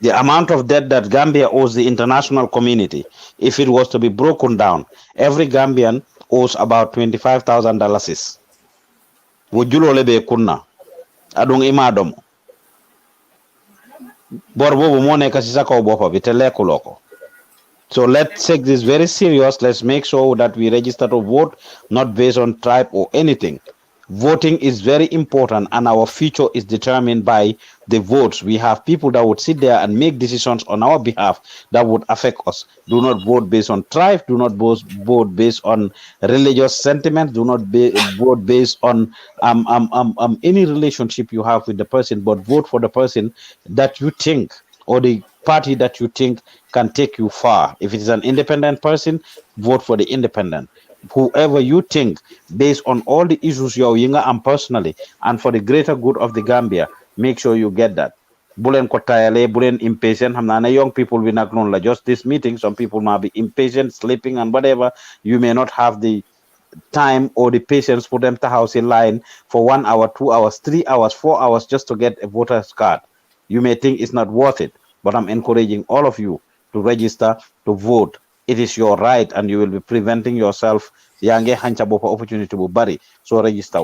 Speaker 2: The amount of debt that Gambia owes the international community, if it was to be broken down, every Gambian owes about $25,000. Wujulole be kunna adung imadom bor bobu mo nekk ci sa kaw boppa bi te lekkuloko. So let's take this very serious. Let's make sure that we register to vote, not based on tribe or anything. Voting is very important, and our future is determined by the votes. We have people that would sit there and make decisions on our behalf that would affect us. Do not vote based on tribe. Do not vote based on religious sentiments. Do not vote based on any relationship you have with the person, but vote for the person that you think or the party that you think can take you far. If it is an independent person, vote for the independent. Whoever you think, based on all the issues you're younger and personally, and for the greater good of the Gambia, make sure you get that. Bulen ko tayale, bulen impatient. Hamna young people will not know just this meeting. Some people might be impatient, sleeping, and whatever. You may not have the time or the patience for them to house in line for 1 hour, 2 hours, 3 hours, 4 hours just to get a voter's card. You may think it's not worth it, but I'm encouraging all of you to register to vote. It is your right, and you will be preventing yourself yange hancha bopa opportunity to bari. So register.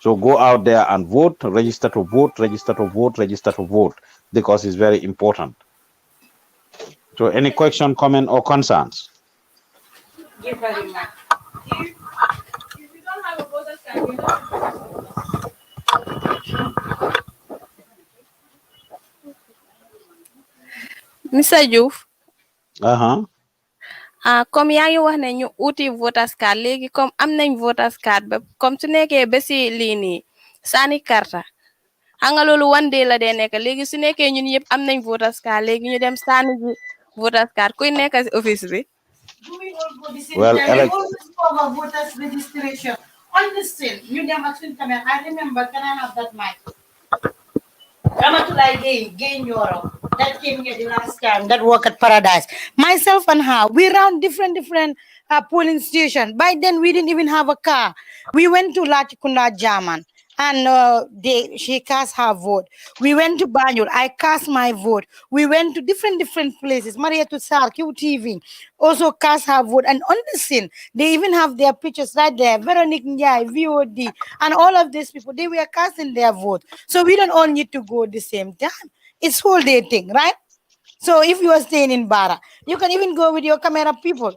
Speaker 2: So go out there and vote, register to vote, register to vote, register to vote, because it's very important. So any question, comment, or concerns?
Speaker 10: Mr. Diouf.
Speaker 9: Comme yaa ngi wax ne ñu uti voters card léegi comme am nañ voters card ba comme su nekkee ba si lii nii sànni karta xam nga loolu one day la dee nekk léegi su nekkee ñun yëpp am nañ voters card léegi ñu dem sànni ji voters card kuy nekk si office bi.
Speaker 2: Well,
Speaker 1: voters registration. Understand? You them actually come in. I remember. Can I have that mic? Ramatulai gain Europe. That came here the last time. That work at Paradise. Myself and her, we ran different polling station. By then, we didn't even have a car. We went to Latikunda German. And she cast her vote. We went to Banjul. I cast my vote. We went to different places. Maria Tussar, QTV, also cast her vote. And on the scene, they even have their pictures right there. Veronique Njai, VOD, and all of these people, they were casting their vote. So we don't all need to go at the same time. It's whole day thing, right? So if you are staying in Bara, you can even go with your camera people.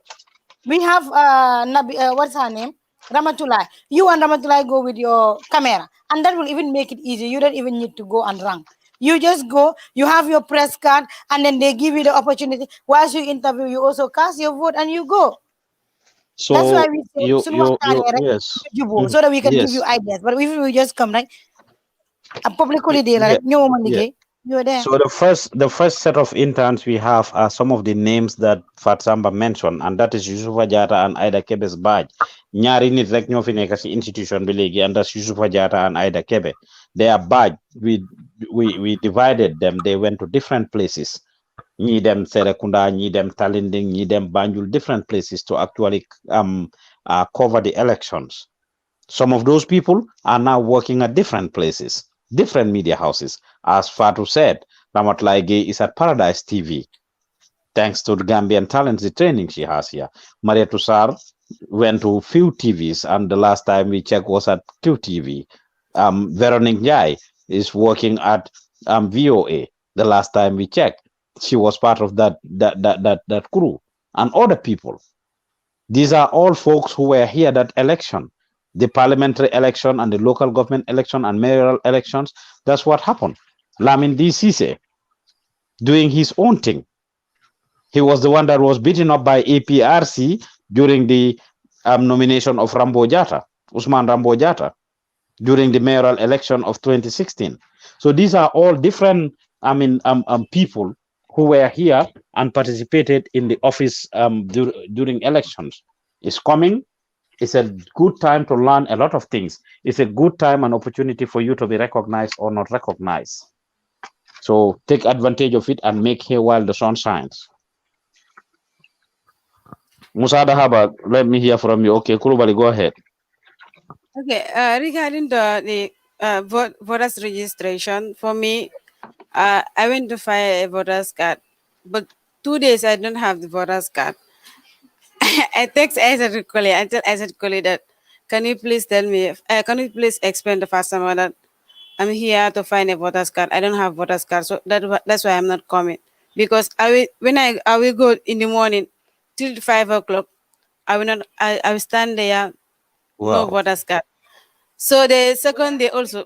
Speaker 1: We have what's her name? Ramatulai. You and Ramatulai go with your camera, and that will even make it easy. You don't even need to go and run. You just go, you have your press card, and then they give you the opportunity. Whilst you interview, you also cast your vote and you go. That's why
Speaker 2: So
Speaker 1: we say suñu
Speaker 2: you
Speaker 1: waxtaanee rek
Speaker 2: yes.
Speaker 1: ñu juboo so that we can give you
Speaker 2: Yes.
Speaker 1: ideas. But if we just come like a public holiday la
Speaker 2: Yeah.
Speaker 1: rek ñëwuma
Speaker 2: Yeah.
Speaker 1: liggéey, you're there.
Speaker 2: So the first set of interns we have are some of the names that Fatsamba mentioned, and that is Yusufa Jata and Ida Kebe's badge. Ñaari nit rek ñoo fi nekk ci institution bi léegi, and that's Yusufa Jata and Ida Kebe. Their badge, we divided them. They went to different places. Ñi dem Serekunda, ñi dem Talinding, ñi dem Banjul, different places to actually cover the elections. Some of those people are now working at different places, different media houses. As Fatu said, Ramat Laige is at Paradise TV, thanks to the Gambian talents, the training she has here. Maria Tussar went to few TVs, and the last time we checked was at QTV. Veronique Njai is working at VOA. The last time we checked, she was part of that crew, and other people. These are all folks who were here that election, the parliamentary election and the local government election and mayoral elections. That's what happened. Lamin DCC doing his own thing. He was the one that was beaten up by APRC during the nomination of Rambo Jata, Usman Rambo Jata, during the mayoral election of 2016. So these are all different, people who were here and participated in the office during elections. It's coming. It's a good time to learn a lot of things. It's a good time and opportunity for you to be recognized or not recognized. So take advantage of it and make hay while the sun shines. Musa Dahaba, let me hear from you. Okay, Kurubali, go ahead.
Speaker 7: Okay, regarding the voters registration, for me, I went to file a voters card, but 2 days I don't have the voters card. I text Isaac Koli. I tell Isaac Koli that, can you please tell me, can you please explain the first time that I'm here to find a voters card. I don't have voters card, so that's why I'm not coming. Because I will go in the morning till 5 o'clock. I will not. I will stand there, no
Speaker 2: Wow.
Speaker 7: voters card. So the second day also,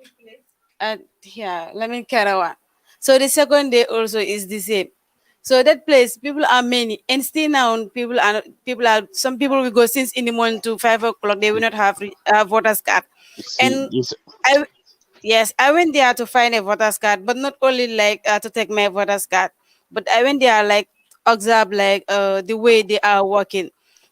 Speaker 7: yeah, let me carry on. So the second day also is the same. So that place, people are many, and still now people are some people will go since in the morning to 5 o'clock. They will not have voters card,
Speaker 2: See,
Speaker 7: and I yes, I went there to find a voters card, but not only like to take my voters card, but I went there like observe like the way they are working.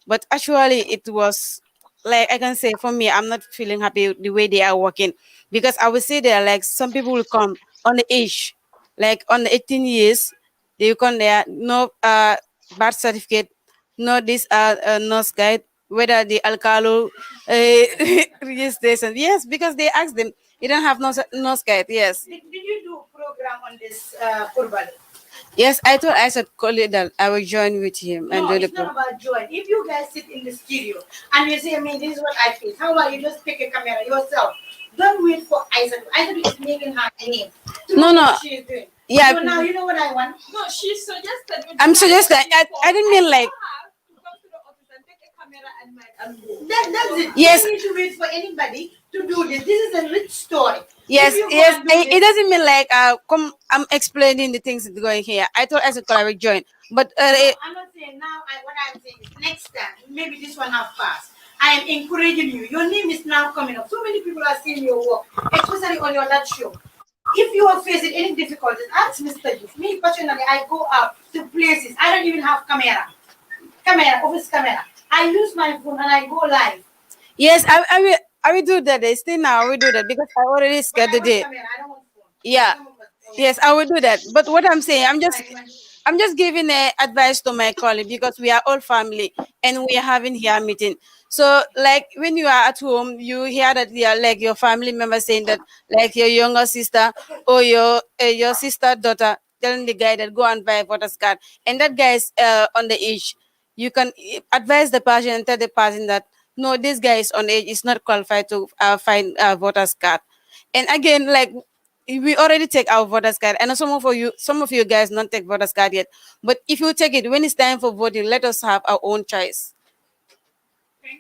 Speaker 7: But actually, it was like I can say for me, I'm not feeling happy with the way they are working because I would say there like some people will come on the age, like on the 18 years, they will come there no birth certificate, no this nurse guide, whether the alcalo registration. Yes, because they asked them you don't have no guide. Yes.
Speaker 1: Did you do a program on this Kurbali?
Speaker 7: Yes, I thought I said call it that I will join with him and
Speaker 1: No,
Speaker 7: do the
Speaker 1: it's not about join. If you guys sit in the studio and you say, I mean, this is what I feel. How about you just pick a camera yourself? Don't wait for Isaac. Isaac is making her name. To
Speaker 7: No,
Speaker 1: know
Speaker 7: no.
Speaker 1: what she is doing.
Speaker 7: Yeah.
Speaker 1: So now you know what I want?
Speaker 9: No, she suggested.
Speaker 7: I'm suggesting. I didn't mean like.
Speaker 1: That's it.
Speaker 7: Yes.
Speaker 1: You don't need to wait for anybody to do this. This is a rich story.
Speaker 7: Yes,
Speaker 1: If you go
Speaker 7: yes.
Speaker 1: and do
Speaker 7: It
Speaker 1: this-
Speaker 7: doesn't mean like come. I'm explaining the things that's going here. I thought I said call I will join, but
Speaker 1: I'm not saying now. What I'm saying is next time, maybe this one have passed. I am encouraging you. Your name is now coming up. So many people are seeing your work, especially on your that show. If you are facing any difficulties, ask Mr. Youth. Me personally, I go out to places. I don't even have office camera. I use my phone and I go live.
Speaker 7: yes, I will do that. Still now I will do that because I already scared the day.
Speaker 1: I don't want phone.
Speaker 7: Yeah. Yes, I will do that. But what I'm saying, I'm just giving advice to my colleague because we are all family and we are having here meeting. So like when you are at home, you hear that like your family member saying that like your younger sister or your sister daughter telling the guy that go and buy a voters card, and that guy is on the age. You can advise the person and tell the person that no, this guy is on age, is not qualified to find a voters card. And again, like we already take our voters card, and some of you guys not take voters card yet. But if you take it when it's time for voting, let us have our own choice.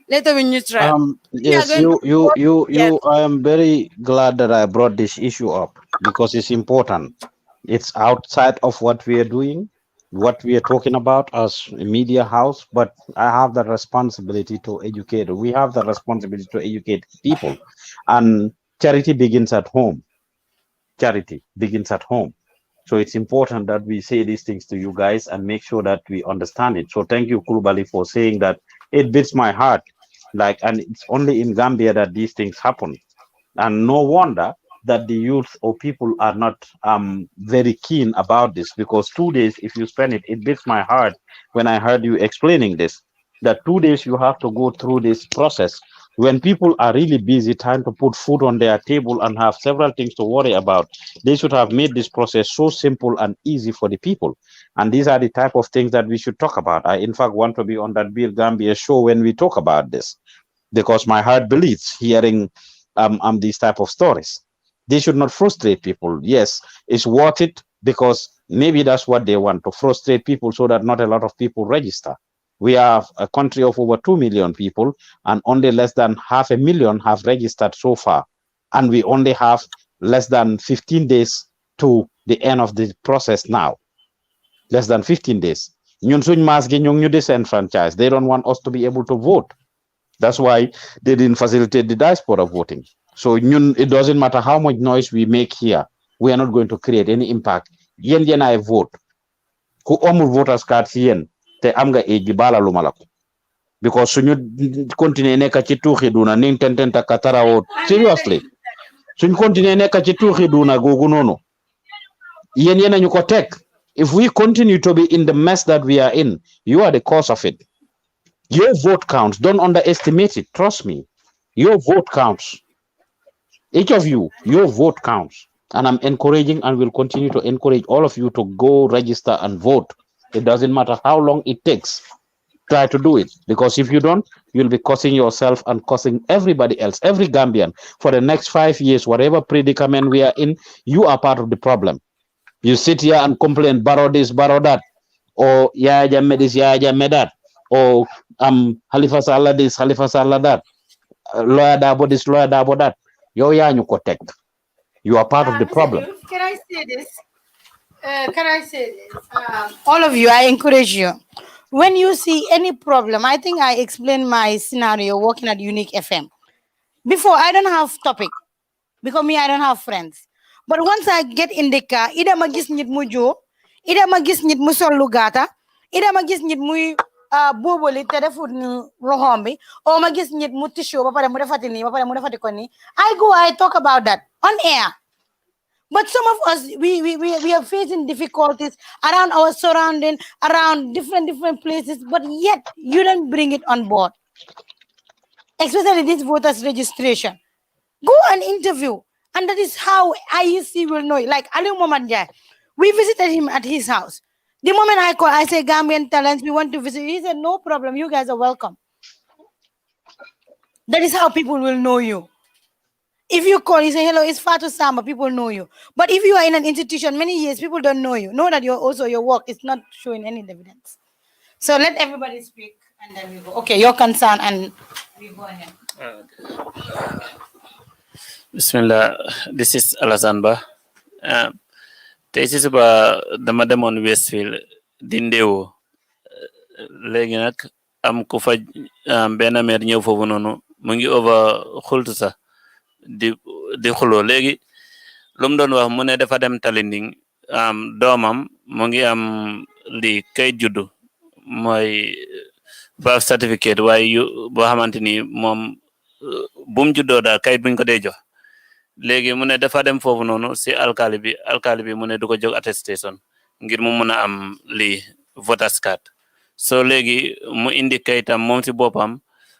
Speaker 7: Let us be neutral. We are
Speaker 2: Yes,
Speaker 7: going to vote. Yes.
Speaker 2: I am very glad that I brought this issue up because it's important. It's outside of what we are doing, what we are talking about as a media house, but I have the responsibility to educate. We have the responsibility to educate people, and charity begins at home. Charity begins at home. So it's important that we say these things to you guys and make sure that we understand it. So thank you, Kulubali, for saying that. It beats my heart. Like, and it's only in Gambia that these things happen. And no wonder that the youth or people are not very keen about this, because 2 days, if you spend it, it beats my heart when I heard you explaining this, that 2 days you have to go through this process when people are really busy trying to put food on their table and have several things to worry about. They should have made this process so simple and easy for the people. And these are the type of things that we should talk about. I in fact want to be on that Bill Gambia show when we talk about this, because my heart bleeds hearing these type of stories. They should not frustrate people. Yes, it's worth it, because maybe that's what they want, to frustrate people so that not a lot of people register. We have a country of over 2 million people, and only less than 500,000 have registered so far. And we only have less than 15 days to the end of the process now. Less than 15 days. Ñun suñ maas gi ñu disenfranchise. They don't want us to be able to vote. That's why they didn't facilitate the diaspora voting. So it doesn't matter how much noise we make here, we are not going to create any impact. Yen I vote. Ku omul voters card si yen, te am nga age bala lumalako. Because suñu continue neka ci tuxi duna ning tententa katara o seriously. Suñu continue neka ci tuxi duna gogu nono. Yen ñu ko tek. If we continue to be in the mess that we are in, you are the cause of it. Your vote counts. Don't underestimate it. Trust me. Your vote counts. Each of you, your vote counts. And I'm encouraging and will continue to encourage all of you to go register and vote. It doesn't matter how long it takes. Try to do it. Because if you don't, you'll be causing yourself and causing everybody else, every Gambian, for the next 5 years, whatever predicament we are in, you are part of the problem. You sit here and complain, borrow this, borrow that. Or Yaya Jammeh this, Yaya Jammeh that. Or Halifa Sallah this, Halifa Sallah that. Lawyer Dabo this, lawyer Dabo that. You are part of the problem.
Speaker 1: Can I say this? All of you, I encourage you. When you see any problem, I think I explained my scenario working at Unique FM. Before, I don't have topic. Because me, I don't have friends. But once I get in the car, ida magis nit mu jo, ida magis nit mu sol lugata, ida magis nit mu boboli telefon ni lohombi, or magis nit mu tisho, papa mu defati ni, papa mu defati koni. I talk about that on air. But some of us, we are facing difficulties around our surrounding, around different places, but yet you don't bring it on board. Especially this voters registration. Go and interview. And that is how IEC will know. Like Ali Momandjai, we visited him at his house. The moment I call, I say, Gambian talents, we want to visit. He said, no problem, you guys are welcome. That is how people will know you. If you call, you say, hello, it's Fatu Samba, people know you. But if you are in an institution many years, people don't know you. Know that your work is not showing any evidence. So let everybody speak, and then we go. Okay, your concern, and we go ahead.
Speaker 8: Bismillah, this is Alassane Ba. Tey ci suba dama demoon Westfield di ndeewu léegi nag am ku fa benn meer ñëw foofu noonu mu ngi over xultu sax di xuloo léegi lu mu doon wax mu ne dafa dem Talinding doomam mu ngi am li kayit juddu mooy birth certificate waaye boo xamante ni moom bu mu juddoo daal kayit buñ ko dee jox léegi mu ne dafa dem foofu noonu si alkali bi mu ne du ko jóg attestation ngir mu mun a am lii voters card so léegi mu indi kayitam moom si boppam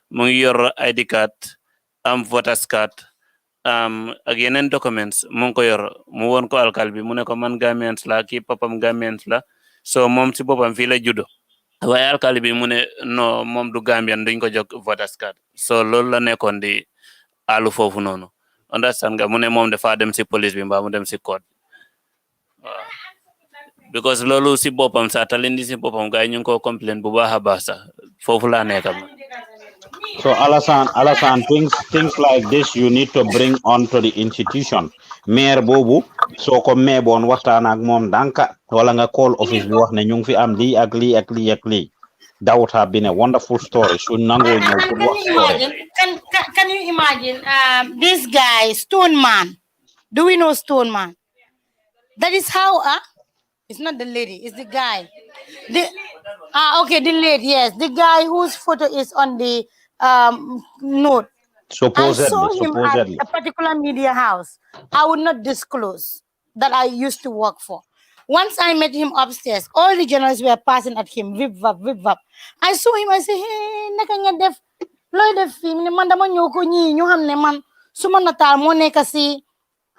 Speaker 8: mu ngi yor ID card am voters card ak yeneen documents mu ngi ko yor mu woon ko alkali bi mu ne ko man Gambians la kii papam Gambians la so moom si boppam fii la juddo waaye alkali bi mu ne no moom du Gambian duñ ko jóg voters card so loolu la nekkoon di alu foofu noonu understand nga mu ne moom dafa dem si police bi mbaa mu dem si court because loolu si boppam sax Talindi si boppam gars yi ñu ngi ko complain bu baax a baax sax foofu laa nekk
Speaker 2: So Alassane, things like this you need to bring onto the institution, maire boobu soo ko meeboon waxtaan ak moom danka wala nga call office bi wax ne ñu ngi fi am lii ak lii ak lii ak lii that would have been a wonderful story su nangoo ñëw pour
Speaker 1: Can
Speaker 2: wax
Speaker 1: you
Speaker 2: story.
Speaker 1: imagine? Can you imagine? This guy, Stone Man. Do we know Stone Man? That is how. It's not the lady. It's the guy. Okay, the lady. Yes, the guy whose photo is on the note. I saw him at
Speaker 2: Supposedly.
Speaker 1: a particular media house. I would not disclose that I used to work for. Once I met him upstairs, all the journalists were passing at him, vip vap, vip vap. I saw him, I said, hey, naka nga def, loy def fi, man dama ñëw ko ñi ñu xam ne man suma nataal moo nekk si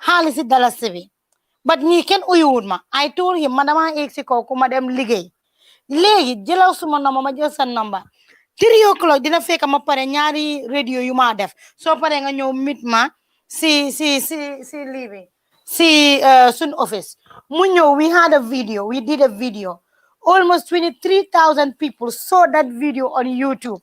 Speaker 1: xaalisi dalasi bi. But ñi kenn uyuwut ma. I told him, man dama egg si kaw ku ma dem liggéey. Léegi jëlaw suma number ma jël sa number. 3 o'clock dina fekk ma pare ñaari radio yu ma def soo pare nga ñëw meet ma si lii bi si sun office mu ñëw we had a video, we did a video, almost 23,000 people saw that video on YouTube.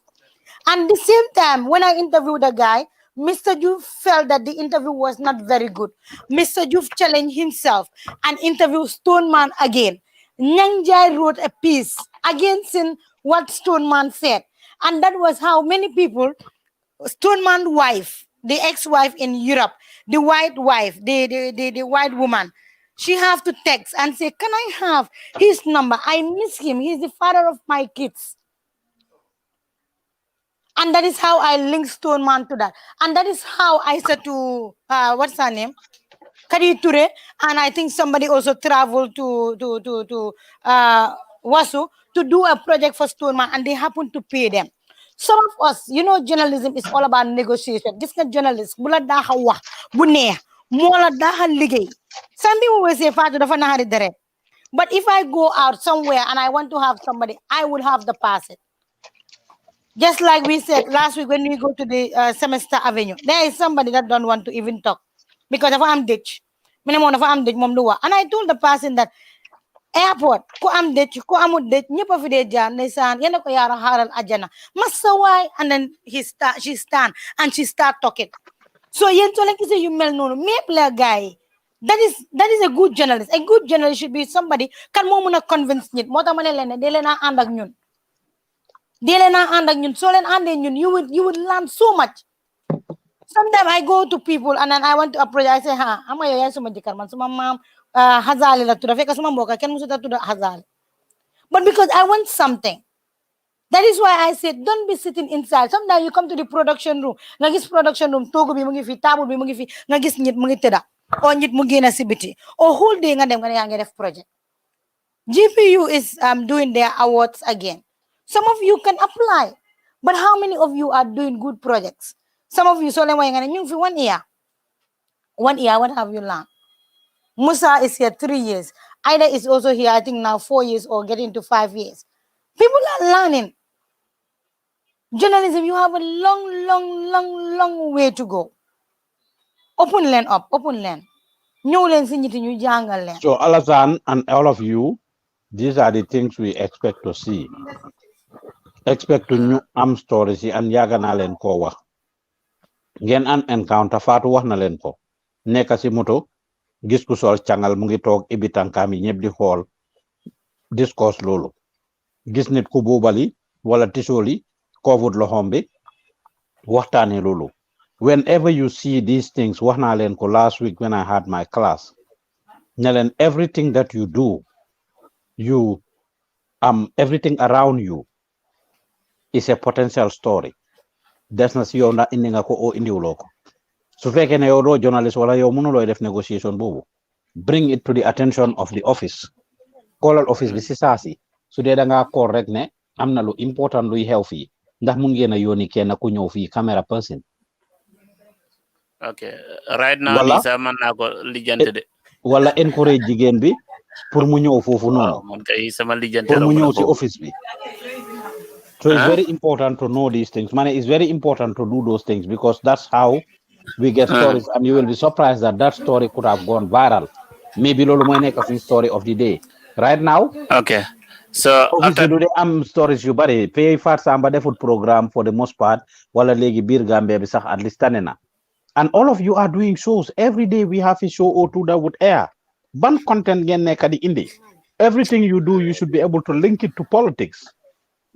Speaker 1: And the same time when I interviewed the guy, Mr. Juf felt that the interview was not very good. Mr. Juf challenged himself and interviewed Stoneman again. Nyang Jai wrote a piece against what Stoneman said. And that was how many people, Stoneman's wife, the ex-wife in Europe, the white wife, the white woman, she have to text and say, can I have his number? I miss him. He's the father of my kids. And that is how I linked Stoneman to that. And that is how I said to, what's her name? Kari Ture. And I think somebody also traveled to Wasu to do a project for Stoneman, and they happen to pay them. Some of us, journalism is all about negotiation. This is journalist. Bula daha wax bu neex mo la daha liggéey. Some people will say Fatou dafa naxari deret. But if I go out somewhere and I want to have somebody, I would have the pass. Just like we said last week when we go to the Semester Avenue, there is somebody that don't want to even talk because if I'm ditch, and I told the person that airport ko am ditch, ko amut ditch, ñepp fi dé jaar ndeysaan yena ko yaara xaaral ajana massa waay, and then she stand and she start talking. So yen to like say you mel nonu mepp la guy. That is a good journalist. A good journalist should be somebody kan mo mëna convince nit motax mané len dé leena and ak ñun. So you would learn so much. Sometimes I go to people and then I want to apologize. I say, I'm a young man, mom, Hazali la tuda, feka suma mboka, ken musuta tuda Hazali. But because I want something. That is why I said, don't be sitting inside. Sometimes you come to the production room. Nagis production room, togo bi mungi fi, table bi mungi fi, nagis nyit mungi teda. Or nyit mungi na sibiti. Or whole day nga dem nga yang def project. GPU is doing their awards again. Some of you can apply, but how many of you are doing good projects? Some of you, so for 1 year. 1 year, what have you learned? Musa is here 3 years. Ida is also here, I think now 4 years or getting to 5 years. People are learning. Journalism, you have a long way to go. Open land up, open land. New land, new jungle land.
Speaker 2: So Alasan and all of you, these are the things we expect to see. Expect to new stories and yaga na len ko wax ngeen an encounter Fatou wax na len ko nekk si moto gis ku sol cangal mu ngi toog ibi tànkaam yi ñëpp di xool discourse loolu gis nit ku buubali wala tisoli covered loxom bi waxtaane loolu. Whenever you see these things, wax naa leen ko last week when I had my class ne leen everything that you do, everything around you is a potential story. Des na si yow ndax indi nga ko o indiwuloo ko su fekkee ne yow doo journalist wala yow mënulooy def negotiation boobu, bring it to the attention of the office. Callal office bi si saasi su dee da ngaa call rek ne am na lu important luy xew fii ndax mun ngeen a yónni kenn ku ñëw fii camera person.
Speaker 8: Okay, right now Lisa man naa ko lijjante de.
Speaker 2: Wala encourage jigéen bi pour mu ñëw foofu noonu.
Speaker 8: Man kay sama lijjante
Speaker 2: pour mu ñëw si office bi. So it's very important to know these things. Man, it's very important to do those things because that's how we get stories, and you will be surprised that that story could have gone viral. Maybe lolu moy nek fi story of the day. Right now,
Speaker 8: okay. So
Speaker 2: after do am stories yu bari pay fat samba defut program for the most part wala legi bir Gambia bi sax at least tanena. And all of you are doing shows. Every day we have a show or two that would air. Ban content gen nekk di indi. Everything you do, you should be able to link it to politics.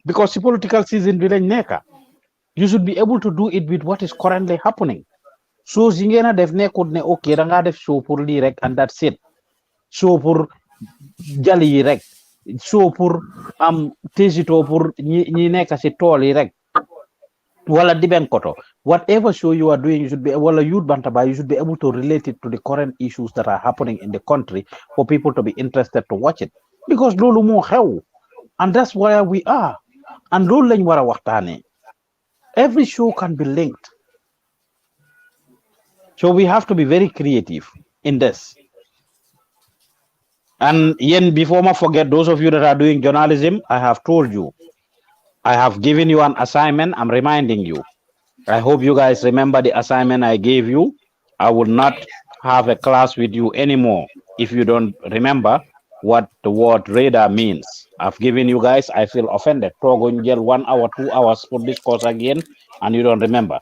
Speaker 2: Because the political season will neka. You should be able to do it with what is currently happening. So zingena def nekut ne okay da nga def show pour li rek and that's it. Show pour jali yi rek. Show pour am tesito pour ñi nekk ci tool yi rek. Wala diben koto. Whatever show you are doing, you should be wala youth bantaba, you should be able to relate it to the current issues that are happening in the country for people to be interested to watch it. Because lolu mo xew. And that's where we are. And lolu lañ wara waxtane. Every show can be linked. So we have to be very creative in this. And yen, before I forget, those of you that are doing journalism, I have told you, I have given you an assignment. I'm reminding you. I hope you guys remember the assignment I gave you. I will not have a class with you anymore if you don't remember what the word radar means. I've given you guys, I feel offended. Togo jail 1 hour, 2 hours for this course again, and you don't remember.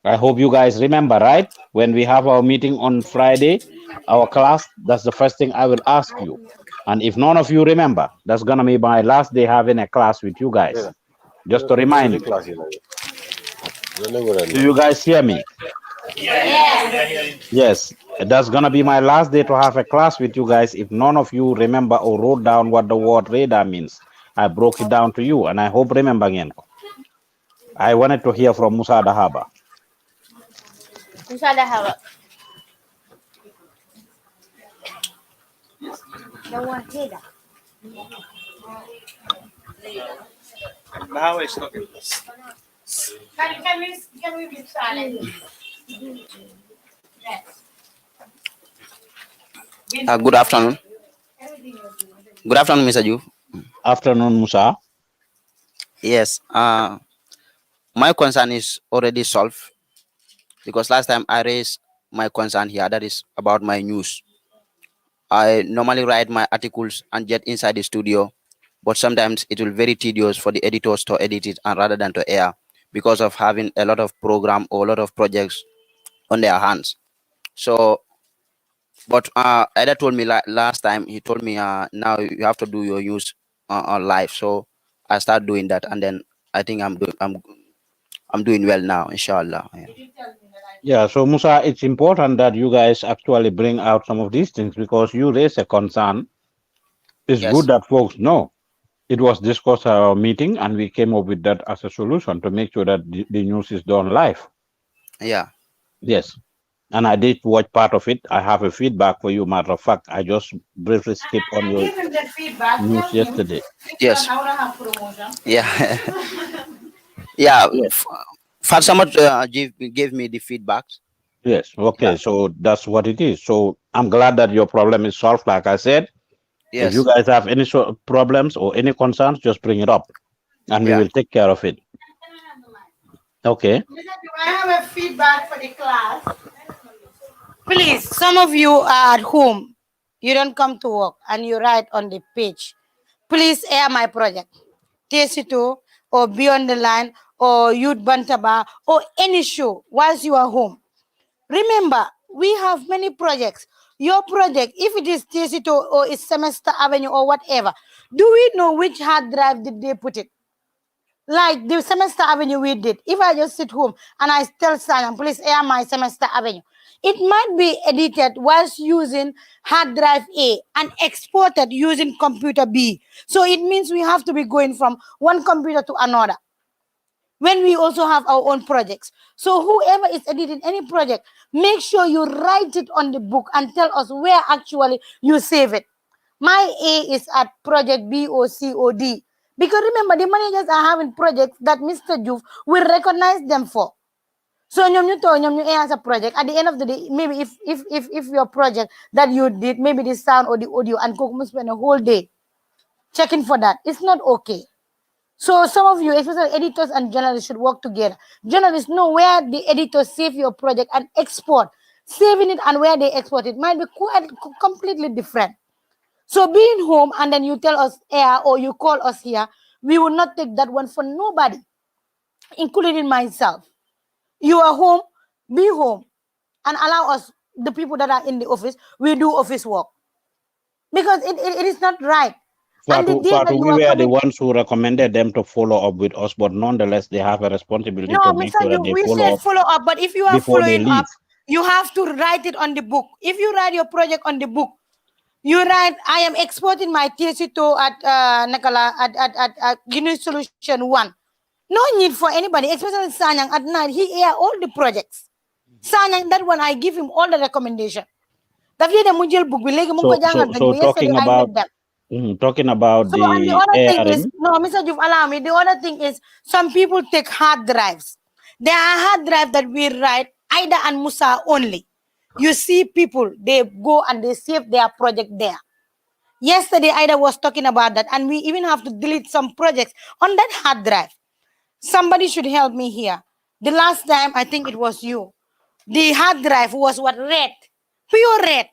Speaker 2: I hope you guys remember, right? When we have our meeting on Friday, our class, that's the first thing I will ask you. And if none of you remember, that's gonna be my last day having a class with you guys. Just to remind you. Do you guys hear me? Yes, that's gonna be my last day to have a class with you guys. If none of you remember or wrote down what the word radar means, I broke it down to you, and I hope remember again. I wanted to hear from Musa Dahaba.
Speaker 6: Musa Dahaba. The word radar.
Speaker 11: Now it's talking.
Speaker 1: Can we be silent?
Speaker 11: Good afternoon. Good afternoon, Mr. Ju.
Speaker 2: Afternoon, Musa.
Speaker 11: Yes. My concern is already solved because last time I raised my concern here, that is about my news. I normally write my articles and get inside the studio, but sometimes it will be very tedious for the editors to edit it and rather than to air because of having a lot of program or a lot of projects on their hands. So, but Eda told me last time, he told me now you have to do your news on live. So I start doing that, and then I think I'm doing well now, inshallah.
Speaker 2: Yeah, so Musa, it's important that you guys actually bring out some of these things because you raise a concern. It's good that folks know. It was discussed at our meeting, and we came up with that as a solution to make sure that the news is done live.
Speaker 11: Yeah.
Speaker 2: Yes. And I did watch part of it. I have a feedback for you. Matter of fact, I just briefly skipped on your news yesterday.
Speaker 11: Yes. Yeah. Yeah. Fatima gave me the feedback.
Speaker 2: Yes. Okay. So that's what it is. So I'm glad that your problem is solved. Like I said, if you guys have any problems or any concerns, just bring it up, and we will take care of it. Okay.
Speaker 1: I have a feedback for the class. Please, some of you are at home. You don't come to work and you write on the page. Please air my project. TC2 or Beyond the Line or Youth Bantaba or any show whilst you are home. Remember, we have many projects. Your project, if it is TC2 or it's Semester Avenue or whatever, do we know which hard drive did they put it? Like the Semester Avenue we did. If I just sit home and I tell Simon, please air my Semester Avenue, it might be edited whilst using hard drive A and exported using computer B. So it means we have to be going from one computer to another when we also have our own projects. So whoever is editing any project, make sure you write it on the book and tell us where actually you save it. My A is at project B or C or D. Because remember, the managers are having projects that Mr. Juve will recognize them for. So you as a project, at the end of the day, maybe if your project that you did, maybe the sound or the audio, and Kokumu spend a whole day checking for that, it's not okay. So some of you, especially editors and journalists, should work together. Journalists know where the editors save your project and export. Saving it and where they export it might be quite completely different. So being home and then you tell us air or you call us here, we will not take that one for nobody, including myself. You are home, be home. and allow us, the people that are in the office, we do office work. Because it is not right. And the day that
Speaker 2: Fatu,
Speaker 1: you
Speaker 2: we
Speaker 1: are
Speaker 2: were the
Speaker 1: coming,
Speaker 2: ones who recommended them to follow up with us, but nonetheless, they have a responsibility
Speaker 1: no,
Speaker 2: to make
Speaker 1: Mr.
Speaker 2: sure that
Speaker 1: You,
Speaker 2: they
Speaker 1: we
Speaker 2: follow
Speaker 1: said
Speaker 2: up
Speaker 1: follow up, but if you are
Speaker 2: before they
Speaker 1: following up,
Speaker 2: leave.
Speaker 1: you have to write it on the book. If you write your project on the book, you write, I am exporting my TSC2 at Nakala at Guinea Solution 1. No need for anybody, especially Sanyang at night. He air all the projects. Sanyang, that one, I give him all the recommendation. Yesterday
Speaker 2: So talking
Speaker 1: I
Speaker 2: about
Speaker 1: met them.
Speaker 2: talking about
Speaker 1: So, and the
Speaker 2: the
Speaker 1: other thing is,
Speaker 2: airing.
Speaker 1: no, Mr. Juf, allow me. The other thing is, some people take hard drives. There are hard drives that we write, Ida and Musa only. You see people, they go and they save their project there. Yesterday, Ida was talking about that, and we even have to delete some projects on that hard drive. Somebody should help me here. The last time, I think it was you. The hard drive was what? Red. Pure red.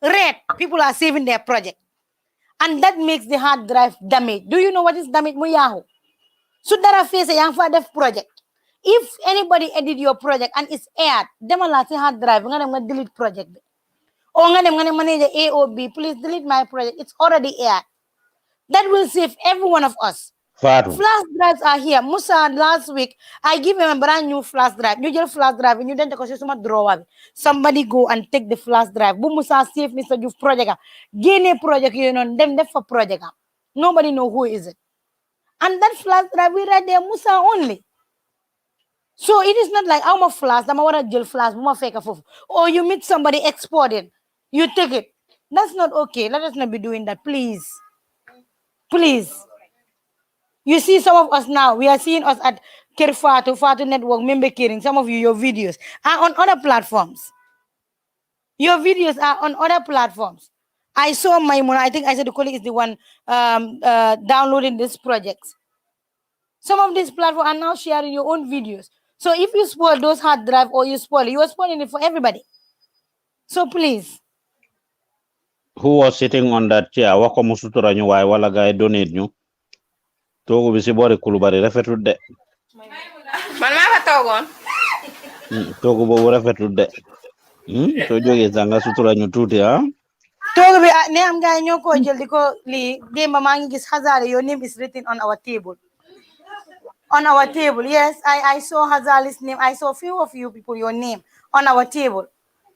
Speaker 1: Red. People are saving their project. And that makes the hard drive damage. Do you know what is damage? Muyahu. So that I face a young father project. If anybody edit your project and it's aired, them a hard drive, I'm gonna delete project. Or I'm gonna manage A or B, please delete my project. It's already aired. That will save every one of us.
Speaker 2: Fatu.
Speaker 1: Flash drives are here. Musa, last week, I give him a brand new flash drive. You just flash drive and you don't take drawer. Somebody go and take the flash drive. Bu Musa save Mr. Juf project. Gain a project, you know, them for project. Nobody know who is it. And that flash drive we write there Musa only. So it is not like I'm a flash, I'm a jail flash, I'm a fake. Or you meet somebody exporting, you take it. That's not okay. Let us not be doing that, please. Please. You see some of us now, we are seeing us at Fatu Network, member caring. Some of you, your videos are on other platforms. Your videos are on other platforms. I saw Maimuna, I think I said the colleague is the one downloading this project. Some of these platforms are now sharing your own videos. So if you spoil those hard drive or you spoil it, you are spoiling it for everybody. So please.
Speaker 2: Who was sitting on that chair? Wako musutura nyu wai wala guy donate nyu. Togo bisi bori kulubari refetu de.
Speaker 9: Man maa fa toogoon.
Speaker 2: Togo bo refetu de. So joge zanga sutura nyu tuti ha.
Speaker 1: Togo bi ne am gaay ñoko jël diko li demba ma ngi gis Hazali, your name is written on our table. On our table, yes, I saw Hazali's name. I saw a few of you people your name on our table.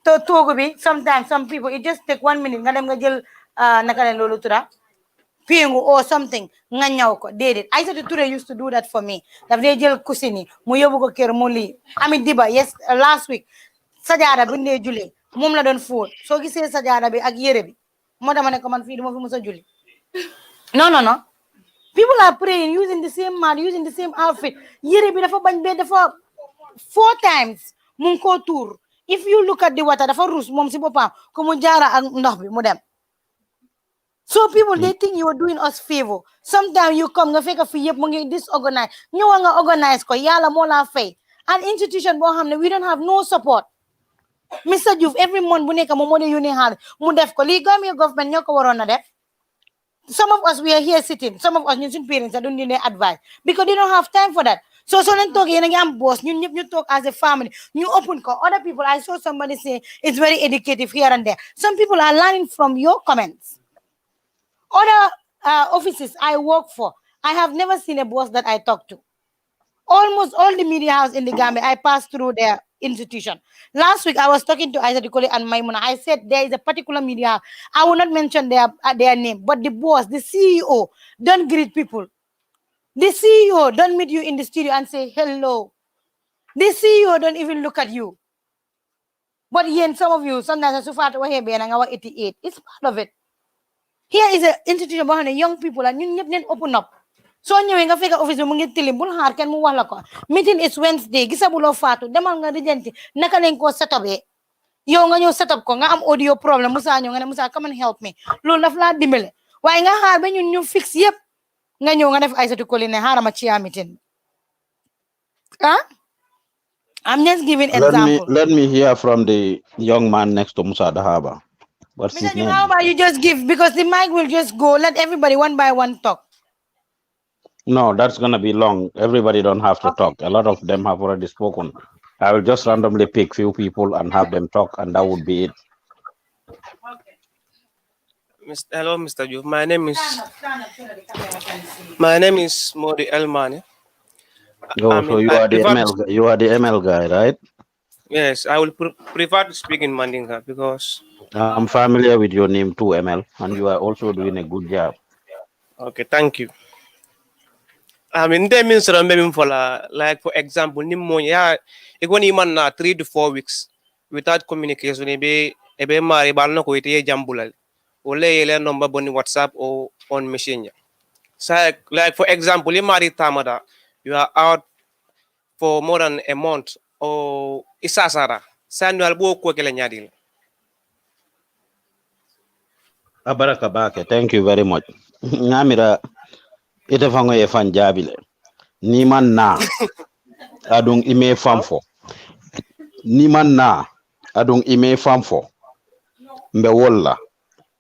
Speaker 1: To Togo bi sometimes some people it just take 1 minute nga dem nga jël naka len lolu tura pingu or something nga ñaw ko dedet. I said Touré used to do that for me. Daf day jël kusini mu yobu ko kër mu li ami diba yes last week sajada bi ndé julé mom la don foot so gisé sajada bi ak yéré bi mo dama ne ko man fi duma fi musa julli. No. People are praying using the same mat, using the same outfit. Yere bi dafa bañ be dafa 4 times mu ko tour. If you look at the water dafa rus mom si bopam ko mu jaara ak ndox bi mu dem. So people they think you are doing us favor. Sometimes you come nga fekk fi yep mo ngi disorganize. Ñewa nga organize ko yalla mo la fay. An institution bo xamne we don't have no support. Mr. Diouf every month bu nekk mo mo de yone xal mu def ko li Gambia government ñoko waron na def. Some of us we are here sitting. Some of us ñun parents don't need advice because they don't have time for that. So len talk yeen nga am boss ñun ñep ñu talk as a family. You open ko other people. I saw somebody say it's very educative here and there. Some people are learning from your comments. Other offices I work for, I have never seen a boss that I talk to. Almost all the media house in the Gambia, I passed through their institution. Last week, I was talking to Isaac Dikole and Maimuna. I said there is a particular media house. I will not mention their name, but the boss, the CEO, don't greet people. The CEO don't meet you in the studio and say hello. The CEO don't even look at you. But here, some of you, sometimes I far away here, 88. It's part of it. Here is an institution behind young people and you need to open up. So ñewé nga fekk office mu ngi tilim bul xaar ken mu wax la ko meeting is Wednesday gisabulo faatu demal nga rijenti naka lañ ko setupé yow nga ñew setup ko nga am audio problem Musa ñew nga ne Musa come and help me loolu daf la dimbale waaye nga xaar ba ñun ñu fix yépp nga ñew nga def Aïssatou Colley ne xaarama ci meeting I'm just giving example.
Speaker 2: Let me hear from the young man next to Musa Dahaba. What's his name?
Speaker 1: How about you just give because the mic will just go. Let everybody one by one talk.
Speaker 2: No, that's gonna be long. Everybody don't have to talk. A lot of them have already spoken. I will just randomly pick few people and have them talk, and that would be it.
Speaker 12: Hello, Mr. Juf. My name is Modi Elmani. I
Speaker 2: Oh, so
Speaker 12: mean, I prefer to,
Speaker 2: You are the ML guy, right?
Speaker 12: yes, I will prefer to speak in Mandinka because,
Speaker 2: I'm familiar with your name too, ML, and you are also doing a good job.
Speaker 12: okay, thank you. I mean, that means maybe for like for example, ni mo ya igoni man na 3 to 4 weeks without communication. Ebe mari bal no ko ite jambulal. Ole ele number boni WhatsApp or on Messenger. So like for example, in mari tamada, you are out for more than a month or isasara. Sanual bo ko kele nyadil.
Speaker 2: Abaraka bake, thank you very much. Ngamira ite fango ye fan jabile. Ni man na adung ime famfo. Ni man na adung ime famfo. Mbe wolla.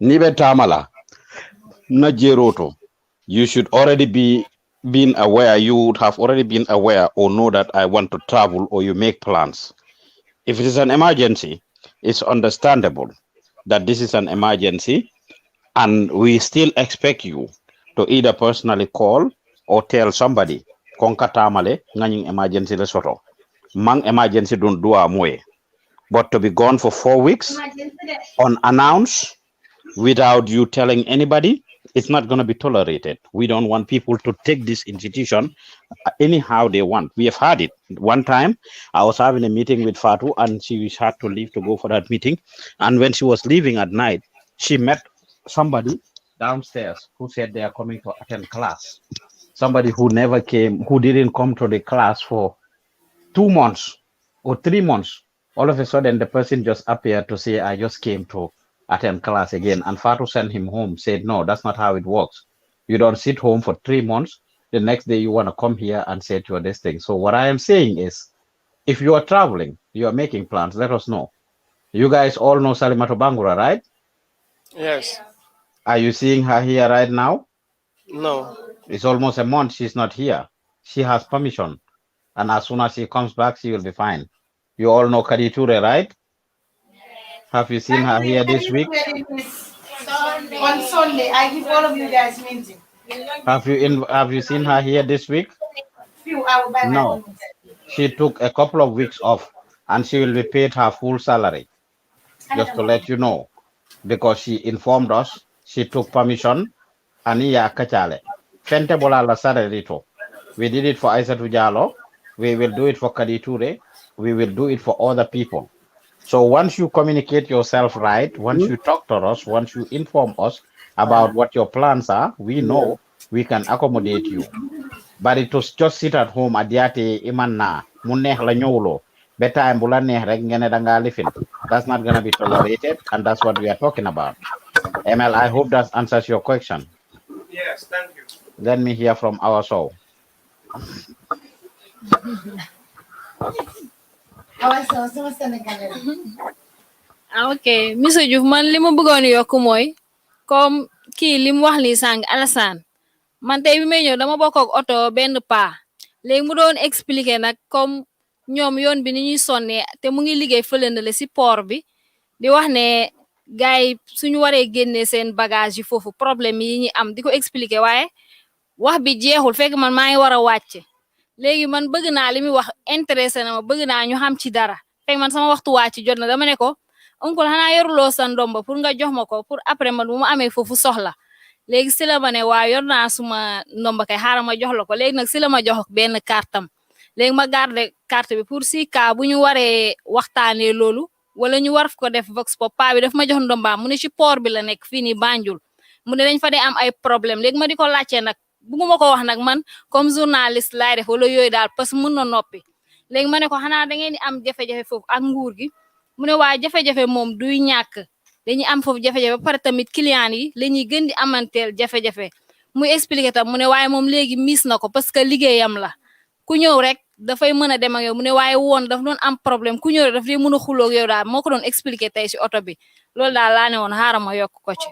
Speaker 2: Nibe tamala na jeroto. You should already be been aware. You would have already been aware or know that I want to travel, or you make plans. If it is an emergency, it's understandable that this is an emergency, and we still expect you to either personally call or tell somebody konka tamale ngani emergency le soto mang emergency don't do amwe. But to be gone for 4 weeks unannounced without you telling anybody, it's not going to be tolerated. We don't want people to take this institution anyhow they want. We have had it one time. I was having a meeting with Fatu, and she had to leave to go for that meeting. And when she was leaving at night, she met somebody downstairs who said they are coming to attend class. Somebody who never came, who didn't come to the class for 2 months or 3 months. All of a sudden, the person just appeared to say, I just came to attend class again. And Fatu sent him home, said, no, that's not how it works. You don't sit home for 3 months. The next day you want to come here and say to this thing. So what I am saying is, if you are traveling, you are making plans, let us know. You guys all know Salimato Bangura, right?
Speaker 12: Yes.
Speaker 2: Are you seeing her here right now?
Speaker 12: No.
Speaker 2: It's almost a month she's not here. She has permission. And as soon as she comes back, she will be fine. You all know Kaditure, right? Have you seen her here this week?
Speaker 1: On Sunday, I give all of you guys meeting.
Speaker 2: Have you seen her here this week?
Speaker 1: Few, I will buy my
Speaker 2: No.
Speaker 1: own.
Speaker 2: She took a couple of weeks off, and she will be paid her full salary. Just to let you know, because she informed us, she took permission. Aniya Kachale. Fente bola la salary to. We did it for Aissatou Diallo. We will do it for Kaditure. We will do it for other people. So once you communicate yourself right, once you talk to us, once you inform us about what your plans are, we know we can accommodate you. But it was just sit at home adiate iman na muneh la ñowlo beta mbula neex rek ngene da nga lifin. That's not going to be tolerated, and that's what we are talking about. ML, I hope that answers your question.
Speaker 12: Yes, thank you.
Speaker 2: Let me hear from our soul.
Speaker 10: Okay, Mr. Diouf man li ma bëggoon yokk mooy comme kii li mu wax ni sàng Alassane man tey bi may ñëw dama bokk ak oto benn paa léegi mu doon expliquer nag comme ñoom yoon bi ni ñuy sonnee te mu ngi liggéey fëlëndale si port bi di wax ne gars yi suñu waree génnee seen bagage yi foofu problème yi ñuy am di ko expliquer waaye wax bi jeexul fekk man maa ngi war a wàcc léegi man bëgg naa li muy wax intéressé na ma bëgg naa ñu xam ci dara fekk man sama waxtu wàcc jot na dama ne ko oncle xanaa yoruloo sa ndomba pour nga jox ma ko pour après man bu ma amee foofu soxla léegi si la ma ne waa yor naa suma ndomba kay xaaral ma jox la ko léegi nag si la ma jox benn kartam léegi ma garder carte bi pour si cas bu ñu waree waxtaanee loolu wala ñu war ko def vox pop paa bi daf ma jox ndombaam mu ne ci port bi la nekk fii nii Banjul mu ne dañ fa dee am ay problème léegi ma di ko laajte nag bugguma ko wax nag man comme journaliste laay def wala yooyu daal parce que mun na noppi léegi ma ne ko xanaa da ngeen di am jafe-jafe foofu ak nguur gi mu ne waa jafe-jafe moom duy ñàkk dañuy am foofu jafe-jafe ba pare tamit client yi la ñuy gën di amanteel jafe-jafe muy expliquer tam mu ne waaye moom léegi miis na ko parce que liggéeyam la ku ñëw rek dafay mën a dem ak yow mu ne waaye woon daf doon am problème ku ñëw rek daf dee mën a xuloog yow daal moo ko doon expliquer tey si oto bi loolu daal laa ne woon xaaral ma yokk ko ci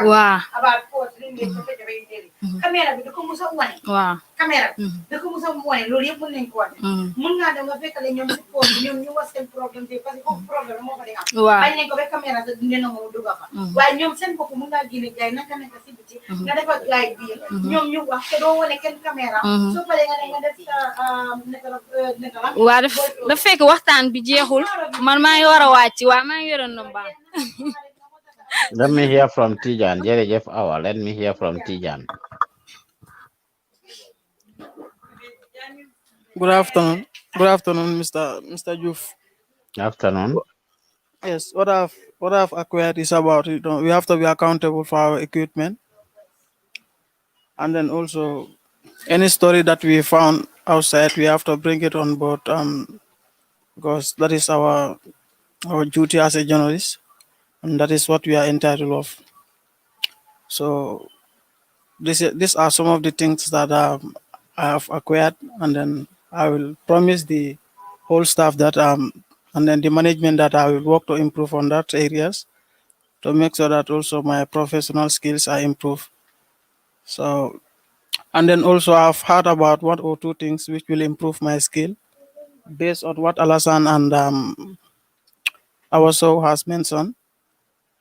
Speaker 10: waaw
Speaker 1: caméra bi da ko mos a wane.
Speaker 5: waaw
Speaker 1: caméra da ko mos a wane loolu yëpp mën nañ ko wane. mën ngaa dem nga fekkale ñoom si poche bi ñoom ñu was seen problème bi parce que foofu problème moo fa di am.
Speaker 5: waaw
Speaker 1: bañ nañ ko ba caméra sax dina na moo dugg fa. waaye ñoom seen bopp mën ngaa génne gaay naka naka si biti. nga def ak gaay bi ñoom ñu wax te doo wane kenn caméra. soo paree nga ne nga def naka la.
Speaker 10: waa daf fekk waxtaan bi jeexul man maa ngi war a wàcc waa maa ngi yoroon nombaam.
Speaker 2: Let me hear from Tijan. Jerejef Awa. Let me hear from Tijan.
Speaker 13: Good afternoon. Good afternoon, Mr. Juf.
Speaker 2: Afternoon.
Speaker 13: Yes, what I've acquired is about we have to be accountable for our equipment, and then also any story that we found outside, we have to bring it on board. Because that is our duty as a journalist, and that is what we are entitled of. So these are some of the things that I have acquired, and then I will promise the whole staff that and then the management that I will work to improve on that areas to make sure that also my professional skills are improved. So, and then also I've heard about one or two things which will improve my skill based on what Alasan and also has mentioned,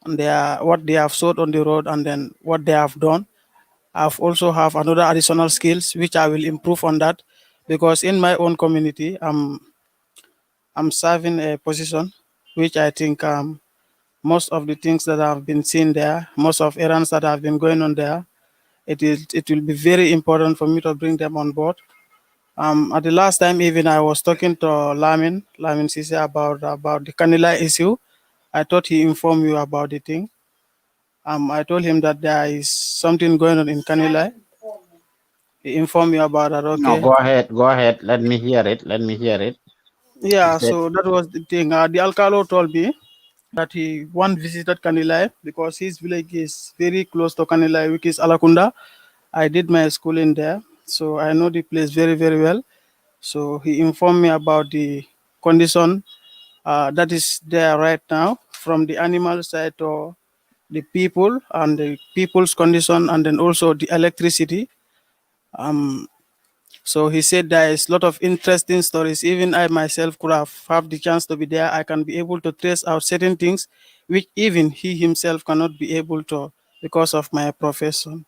Speaker 13: and what they have sold on the road, and then what they have done. I've also have another additional skills which I will improve on that, because in my own community, I'm serving a position which I think most of the things that have been seen there, most of errands that have been going on there, it will be very important for me to bring them on board. At the last time, even I was talking to Lamin Sise about the Kanila issue. I thought he informed you about the thing. I told him that there is something going on in Kanila. He informed me about that. Okay.
Speaker 2: No, go ahead. Go ahead. Let me hear it. Let me hear it.
Speaker 13: Yeah, so that was the thing. The Alcalo told me that he once visited Kanilai because his village is very close to Kanilai, which is Alakunda. I did my school in there, so I know the place very, very well. So he informed me about the condition that is there right now, from the animal side to the people and the people's condition, and then also the electricity. So he said there is a lot of interesting stories. Even I myself could have the chance to be there. I can be able to trace out certain things which even he himself cannot be able to because of my profession.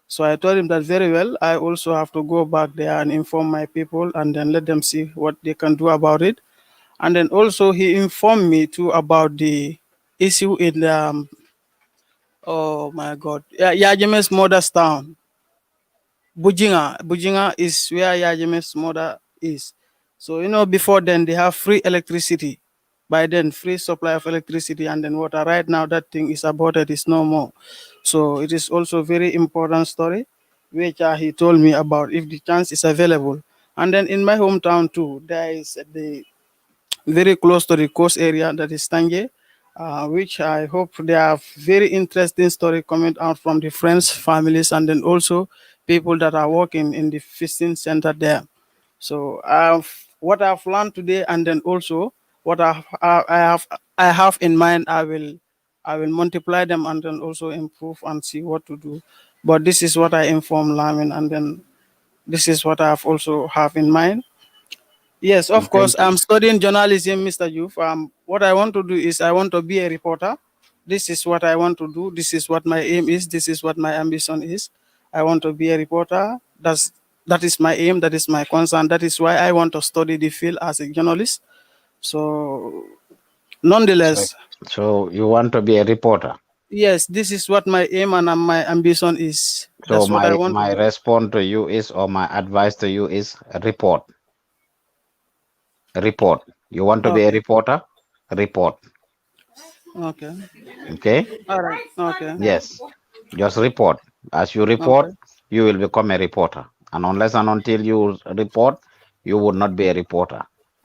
Speaker 13: So I told him that very well. I also have to go back there and inform my people and then let them see what they can do about it. And then also he informed me too about the issue in oh my God, Yajeme's mother's town. Bujinga is where Yajeme's mother is. So, before then they have free electricity. By then, free supply of electricity and then water. Right now, that thing is aborted, it's no more. So it is also very important story, which he told me about if the chance is available. And then in my hometown too, there is the very close to the coast area, that is Tange, which I hope they have very interesting story coming out from the friends, families, and then also people that are working in the fishing center there. So what I've learned today, and then also what I have in mind, I will multiply them and then also improve and see what to do. But this is what I inform Lamin, and then this is what I have also have in mind. Yes, of course. I'm studying journalism, Mr. Youth. What I want to do is I want to be a reporter. This is what I want to do. This is what my aim is. This is what my ambition is. I want to be a reporter. That is my aim. That is my concern. That is why I want to study the field as a journalist. So, nonetheless.
Speaker 2: So you want to be a reporter?
Speaker 13: Yes, this is what my aim and my ambition is.
Speaker 2: So
Speaker 13: That's what I want.
Speaker 2: my response to you is, or my advice to you is, report. Report. You want to be a reporter? Report.
Speaker 13: Okay.
Speaker 2: Okay?
Speaker 13: All right. Okay.
Speaker 2: Yes. Just report. As you report, you will become a reporter. And unless and until you report, you would not be a reporter.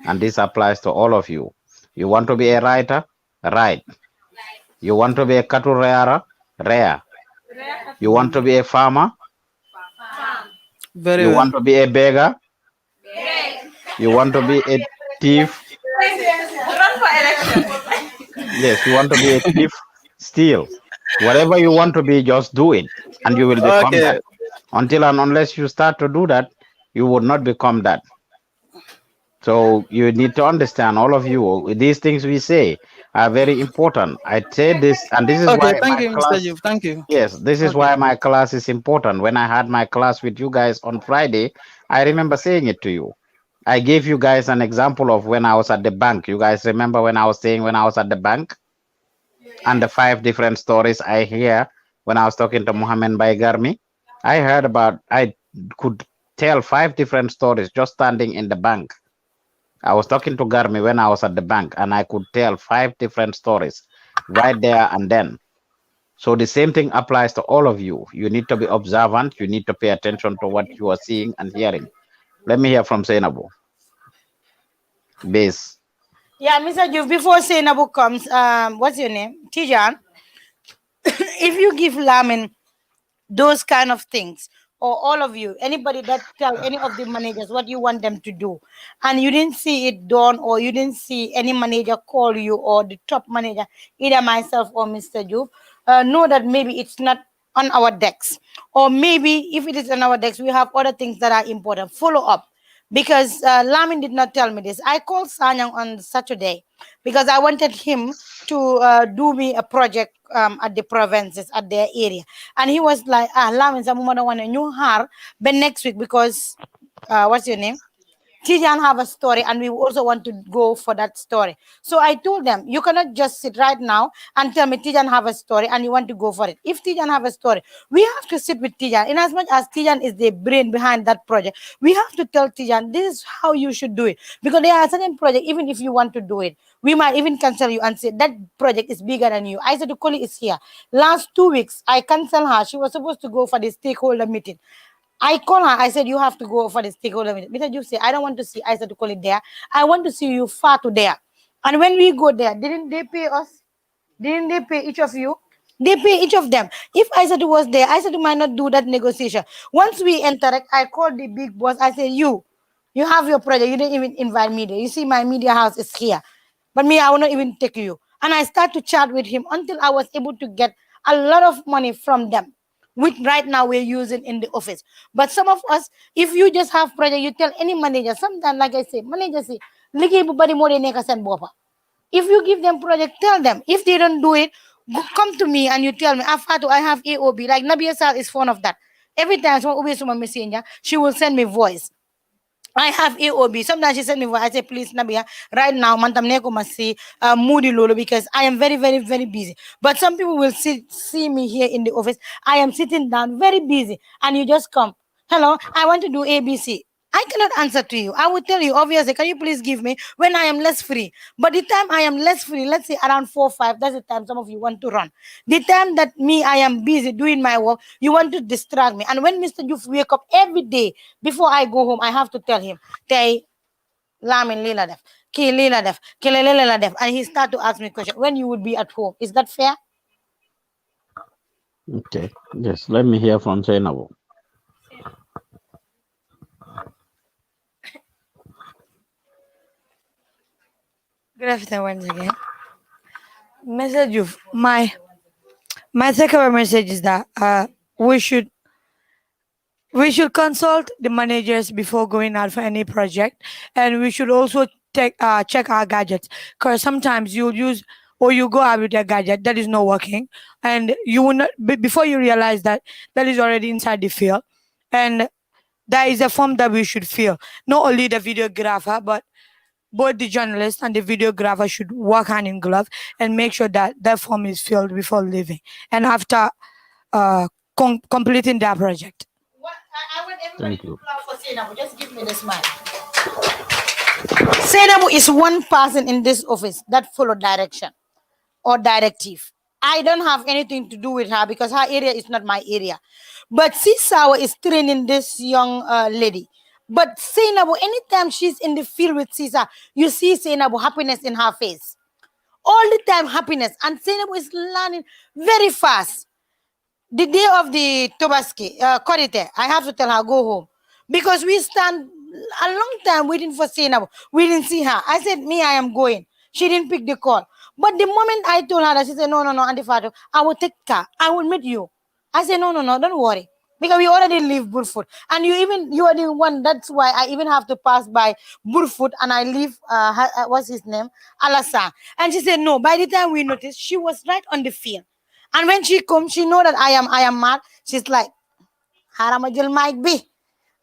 Speaker 2: And this applies to all of you. You want to be a writer? Write. You want to be a cattle rearer? Rear. You want to be a farmer?
Speaker 13: Very
Speaker 2: you
Speaker 13: well.
Speaker 2: want to be a beggar? You want to be a thief? Yes, you want to be a thief? Steal. Whatever you want to be, just do it. And you will become that. Until and unless you start to do that, you would not become that. So you need to understand, all of you, these things we say are very important. I say this, and this is
Speaker 13: Okay,
Speaker 2: why
Speaker 13: thank
Speaker 2: my
Speaker 13: you, Mr.
Speaker 2: class,
Speaker 13: Juf. Thank you.
Speaker 2: yes, this is
Speaker 13: Okay.
Speaker 2: why my class is important. When I had my class with you guys on Friday, I remember saying it to you. I gave you guys an example of when I was at the bank. You guys remember when I was saying when I was at the bank and the 5 different stories I hear when I was talking to Muhammad Baigarmi? I heard about, I could tell 5 different stories just standing in the bank. I was talking to Garmi when I was at the bank, and I could tell 5 different stories right there and then. So the same thing applies to all of you. You need to be observant. You need to pay attention to what you are seeing and hearing. Let me hear from Zainabu. Base.
Speaker 1: Yeah, Mr. Juve, before Senabu comes, what's your name? Tijan. If you give Lamin those kind of things, or all of you, anybody that tell any of the managers what you want them to do, and you didn't see it done, or you didn't see any manager call you, or the top manager, either myself or Mr. Juve, know that maybe it's not on our decks, or maybe if it is on our decks, we have other things that are important. Follow up, because Lamin did not tell me this. I called Sanyang on Saturday because I wanted him to do me a project at the provinces, at their area. And he was like, Lamin, sa mumana wana new har, but next week, because what's your name? Tijan have a story, and we also want to go for that story. So I told them, you cannot just sit right now and tell me Tijan have a story and you want to go for it. If Tijan have a story, we have to sit with Tijan. In as much as Tijan is the brain behind that project, we have to tell Tijan this is how you should do it. Because there are certain projects, even if you want to do it, we might even cancel you and say that project is bigger than you. I said the colleague is here. Last 2 weeks, I canceled her. She was supposed to go for the stakeholder meeting. I call her. I said, you have to go for the stakeholder meeting. Mr. You say, I don't want to see Isa to call it there. I want to see you far to there. And when we go there, didn't they pay us? Didn't they pay each of you? They pay each of them. If Isaac was there, Isaac might not do that negotiation. Once we interact, I called the big boss. I said, you have your project. You didn't even invite me there. You see, my media house is here. But me, I will not even take you. And I start to chat with him until I was able to get a lot of money from them, which right now we're using in the office. But some of us, if you just have project, you tell any manager, sometimes, like I say, manager say, "Ligi bu bari mo de neka sen bopa." If you give them project, tell them. If they don't do it, come to me and you tell me, Afatu, I have AOB. Like Nabia Sal is fond of that. Every time someone obeys my messenger, she will send me voice. I have AOB. Sometimes she send me voice. I say, please, Nabia, right now, mantam neko masi moody lolo because I am very, very, very busy. But some people will see me here in the office. I am sitting down, very busy, and you just come. Hello, I want to do ABC. I cannot answer to you. I will tell you, obviously, can you please give me when I am less free? But the time I am less free, let's say around 4 5, that's the time some of you want to run. The time that me, I am busy doing my work, you want to distract me. And when Mr. Juf wake up every day, before I go home, I have to tell him, Tay, Lamin Lila def, Ki Lila def, Kilelele def. And he start to ask me question, when you would be at home. Is that fair?
Speaker 2: Okay. Yes, let me hear from Zainabu.
Speaker 14: Good afternoon once again. Message of my second message is that we should consult the managers before going out for any project, and we should also check our gadgets, because sometimes you'll use or you go out with a gadget that is not working, and you will not before you realize that that is already inside the field, and there is a form that we should fill. Not only the videographer, but both the journalist and the videographer should work hand in glove and make sure that that form is filled before leaving and after completing their project.
Speaker 1: I want everybody
Speaker 2: Thank
Speaker 1: to
Speaker 2: you.
Speaker 1: clap for Senabu. Just give me the smile. Senabu is one person in this office that follow direction or directive. I don't have anything to do with her because her area is not my area. But Sisawa is training this young lady. But Senabu, anytime she's in the field with Sisa, you see Senabu happiness in her face. All the time happiness. And Senabu is learning very fast. The day of the Tobaski, Korite, I have to tell her, go home. Because we stand a long time waiting for Zainab. We didn't see her. I said, me, I am going. She didn't pick the call. But the moment I told her that, she said, no, no, no, Auntie Fatu, I will take car. I will meet you. I said, no, no, no, don't worry. because we already leave Burfoot, and you are the one. That's why I even have to pass by Burfoot, and I leave. What's his name, Alasa, and she said no. By the time we noticed, she was right on the field, and when she comes, she know that I am mad. She's like, "Haramajil Mike B,"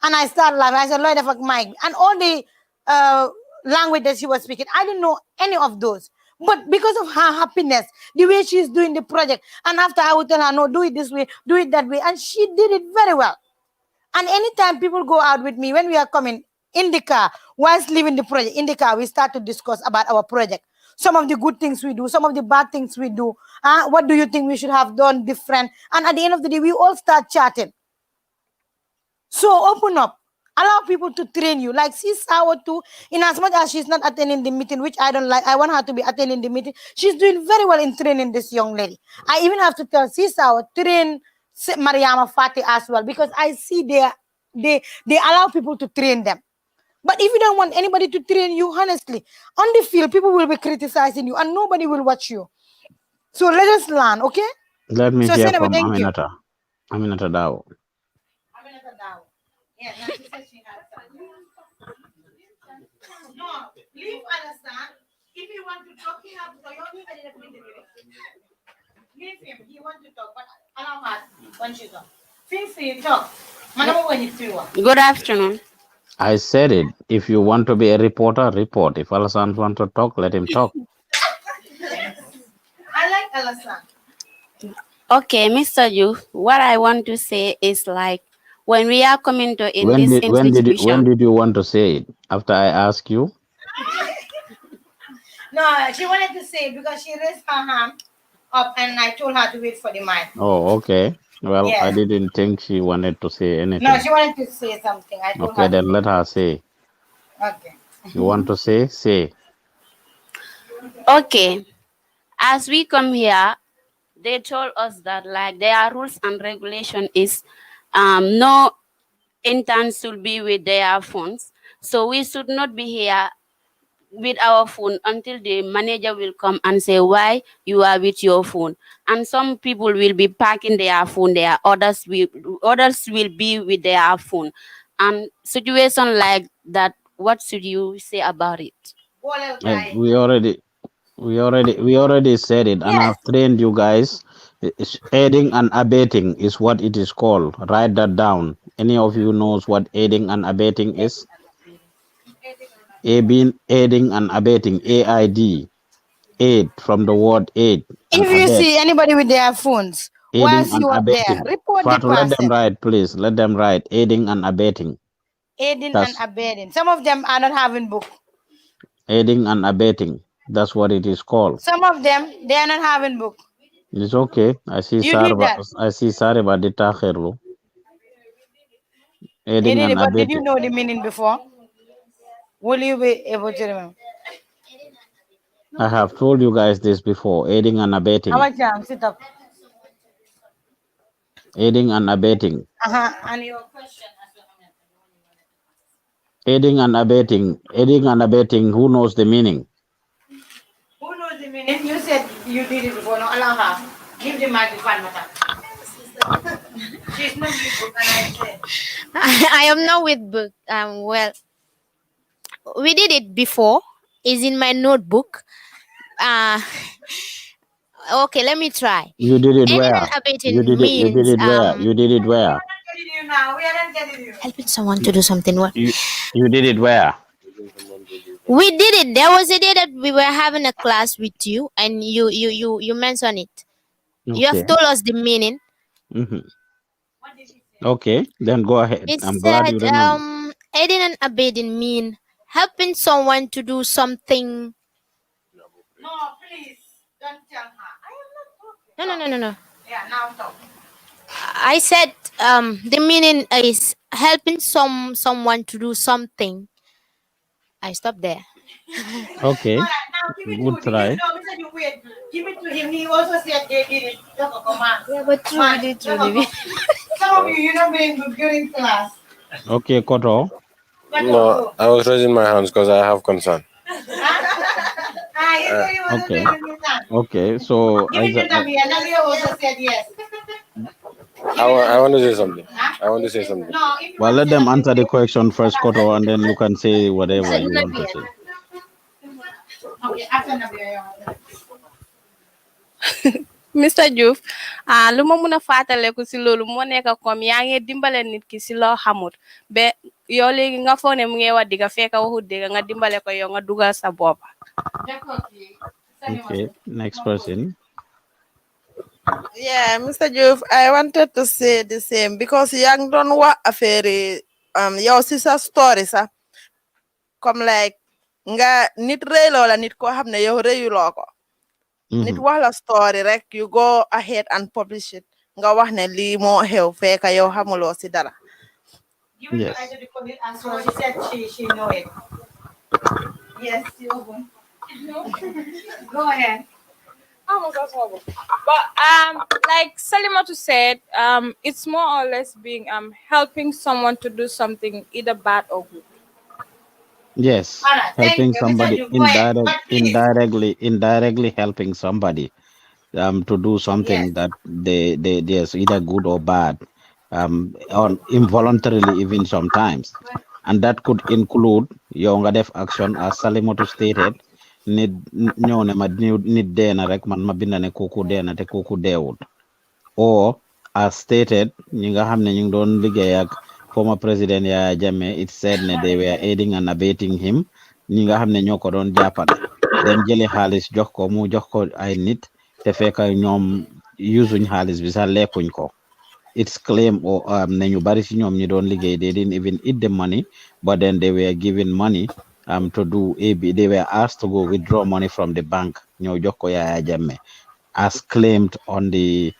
Speaker 1: and I start laughing. I said, "Lord, the fuck Mike," and all the uh, language that she was speaking, I didn't know any of those. But because of her happiness, the way she's doing the project, and after I would tell her, no, do it this way, do it that way, and she did it very well. And anytime people go out with me, when we are coming in the car, whilst leaving the project, in the car, we start to discuss about our project. Some of the good things we do, some of the bad things we do. What do you think we should have done different? And at the end of the day, we all start chatting. So open up. Allow people to train you. Like she's sour too, in as much as she's not attending the meeting, which I don't like. I want her to be attending the meeting. She's doing very well in training this young lady. I even have to tell Sisawa train Mariama Fati as well, because I see they allow people to train them. But if you don't want anybody to train you, honestly, on the field, people will be criticizing you and nobody will watch you. So let us learn, okay?
Speaker 2: Let me
Speaker 1: So
Speaker 2: hear
Speaker 1: Senema,
Speaker 2: from
Speaker 1: thank you.
Speaker 2: Aminata Dao.
Speaker 1: Yeah, now she said she has no, leave understand. If you want to talk, you have to talk. You don't leave him. He wants to talk, but allow her when she's on. Feel free to talk. Manamo when you feel.
Speaker 7: Good afternoon.
Speaker 2: I said it. If you want to be a reporter, report. If Alasan want to talk, let him talk.
Speaker 1: I like Alasan.
Speaker 7: Okay, Mr. Yu, what I want to say is like when we are coming to in this institution.
Speaker 2: When did you want to say it? After I ask you?
Speaker 1: No, she wanted to say it because she raised her hand up and I told her to wait for the mic.
Speaker 2: Oh, okay. Well,
Speaker 1: Yes.
Speaker 2: I didn't think she wanted to say anything.
Speaker 1: No, she wanted to say something. I told
Speaker 2: Okay,
Speaker 1: her.
Speaker 2: then let her say.
Speaker 1: Okay.
Speaker 2: You want to say? Say.
Speaker 7: Okay, as we come here, they told us that like their rules and regulation is no interns should be with their phones. So we should not be here with our phone until the manager will come and say why you are with your phone. And some people will be packing their phone there, others will be with their phone. And situation like that, what should you say about it?
Speaker 2: We already said it, and I've trained you guys. Aiding and abetting is what it is called. Write that down. Any of you knows what aiding and abetting is? Aiding and abetting. AID. Aid from the word aid.
Speaker 1: If you see anybody with their phones
Speaker 2: Aiding
Speaker 1: whilst
Speaker 2: and
Speaker 1: you are there,
Speaker 2: abetting.
Speaker 1: report the
Speaker 2: Fatu, let them
Speaker 1: person.
Speaker 2: write, please. Let them write. Aiding and abetting.
Speaker 1: Aiding and abetting. Some of them are not having book.
Speaker 2: Aiding and abetting. That's what it is called.
Speaker 1: Some of them, they are not having book.
Speaker 2: It's okay. I see
Speaker 1: You did that.
Speaker 2: Sarva Dita Khairlu.
Speaker 1: You
Speaker 2: Aiding
Speaker 1: did
Speaker 2: and
Speaker 1: it, but did
Speaker 2: abetting.
Speaker 1: you know the meaning before? Will you be able to remember?
Speaker 2: I have told you guys this before. Aiding and abetting.
Speaker 1: How much time? Sit up.
Speaker 2: Aiding and abetting.
Speaker 1: And your question as well.
Speaker 2: Aiding and abetting. Aiding and abetting. Who knows the meaning?
Speaker 1: Who knows the meaning? You said you did it before. No, allow her. Give the microphone, Mata. She's not with book, and I said.
Speaker 6: I am not with book. Well, we did it before. It's in my notebook. Okay, let me try.
Speaker 2: You did it
Speaker 6: Aiding
Speaker 2: where?
Speaker 6: and abetting
Speaker 2: You did
Speaker 6: means
Speaker 2: it where? You did it where?
Speaker 6: helping someone to do something. What?
Speaker 2: You did it where?
Speaker 6: We did it. There was a day that we were having a class with you, and you mentioned it.
Speaker 2: Okay.
Speaker 6: You have told us the meaning.
Speaker 2: Mm-hmm. Okay, then go ahead.
Speaker 6: It
Speaker 2: I'm glad you
Speaker 6: said,
Speaker 2: remember.
Speaker 6: aiding and abetting mean helping someone to do something.
Speaker 1: No, please don't tell her.
Speaker 6: No.
Speaker 1: Yeah, now talk.
Speaker 6: I said the meaning is helping someone to do something. I stopped there.
Speaker 2: Okay,
Speaker 1: Now give it
Speaker 2: good
Speaker 1: to him.
Speaker 2: try.
Speaker 1: No, Mr. You wait. Give it to him. He also said they did it.
Speaker 6: Yeah, but truly.
Speaker 1: Some of you not being good during class.
Speaker 2: Okay, Koto.
Speaker 4: No, I was raising my hands because I have concern.
Speaker 2: Okay. Okay, so
Speaker 1: Give it to Namia. Namia also said yes.
Speaker 4: I want to say something. I want to say something.
Speaker 2: Well, let them answer the question first, Koto, and then you can say whatever you want to say.
Speaker 1: Okay, after Nabia.
Speaker 9: Mr. Diouf lu ma mun a fàttaleku si loolu moo nekk comme yaa ngi dimbale nit ki si loo xamut ba yow léegi nga foog ne mu ngi wax dëgg fekk waxut dëgg nga dimbale ko yow nga dugal sa bopp.
Speaker 2: Okay, next person.
Speaker 15: Yeah, Mr. Diouf, I wanted to say the same because yang don't wa affaire yow si sa story sa comme like nga nit rëy loola nit ko xam ne yow rëyuloo ko. Nit wax la story rek you go ahead and publish it nga wax ne lii moo xew fekk yow xamuloo si dara.
Speaker 2: Yes.
Speaker 1: She said she know it. Yes, go ahead.
Speaker 9: But like Salimatu said, it's more or less being helping someone to do something either bad or good.
Speaker 2: Yes, helping somebody indirectly helping somebody to do something that there's either good or bad, or involuntarily even sometimes, and that could include yow nga def action as Salimoto stated. Nit ñëw ne ma nit dee na rek man ma bind ne kooku dee na te kooku deewut, or as stated ñi nga xam ne ñu ngi doon liggéey ak former president Yaya Jammeh, it said ne they were aiding and abetting him. ñi nga xam ne ñoo ko doon jàppale dem jëli xaalis jox ko mu jox ko ay nit te fekk ñoom usuñ xaalis bi sax lekkuñ ko. It's claim or ne ñu bari si ñoom ñi doon liggéey they didn't even eat the money, but then they were given money to do AB. They were asked to go withdraw money from the bank ñoo jox ko Yaya Jammeh as claimed on the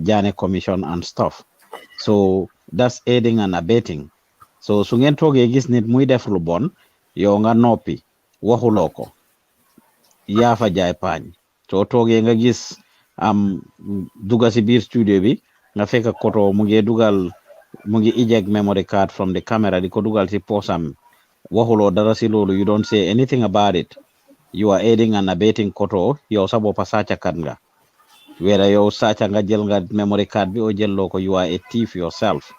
Speaker 2: Jane Commission and stuff. So that's aiding and abetting. So su ngeen toogee gis nit muy def lu bon yow nga noppi waxuloo ko yaa fa jaay paañ. Soo toogee nga gis duga si biir studio bi nga fekk Koto mu ngi dugal mu ngi eject memory card from the camera di ko dugal si poosam waxuloo dara si loolu, you don't say anything about it, you are aiding and abetting Koto. Yow sa boppa sàccakat nga, whether yow sàcca nga jël nga memory card bi o jëlloo ko, you are a thief yourself.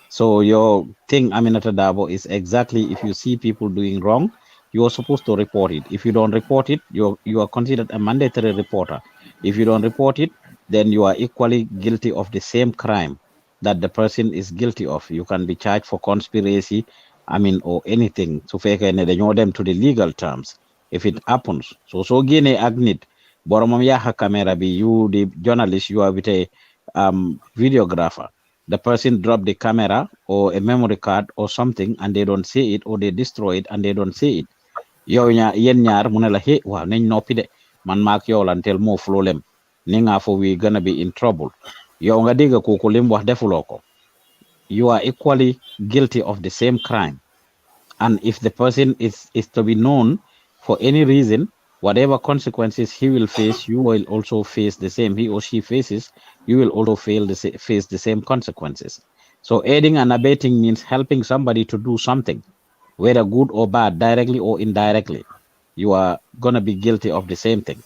Speaker 2: So your thing, Aminata Dabo, is exactly if you see people doing wrong, you are supposed to report it. If you don't report it, you are considered a mandatory reporter. If you don't report it, then you are equally guilty of the same crime that the person is guilty of. You can be charged for conspiracy, or anything. So they know them to the legal terms if it happens. So gene agnit boromam yaha camera be you the journalist, you are with a videographer. The person dropped the camera or a memory card or something and they don't see it, or they destroy it and they don't see it. Yow yen ñaar mu ne la he waaw nañ noppi de man maak yow lantel moo flolem ni nga fo we gonna be in trouble. Yow nga dégg kooku lim wax defuloo ko. You are equally guilty of the same crime. And if the person is to be known for any reason, whatever consequences he will face, you will also face the same. He or she faces, you will also face the same consequences. So aiding and abetting means helping somebody to do something, whether good or bad, directly or indirectly. You are going to be guilty of the same thing.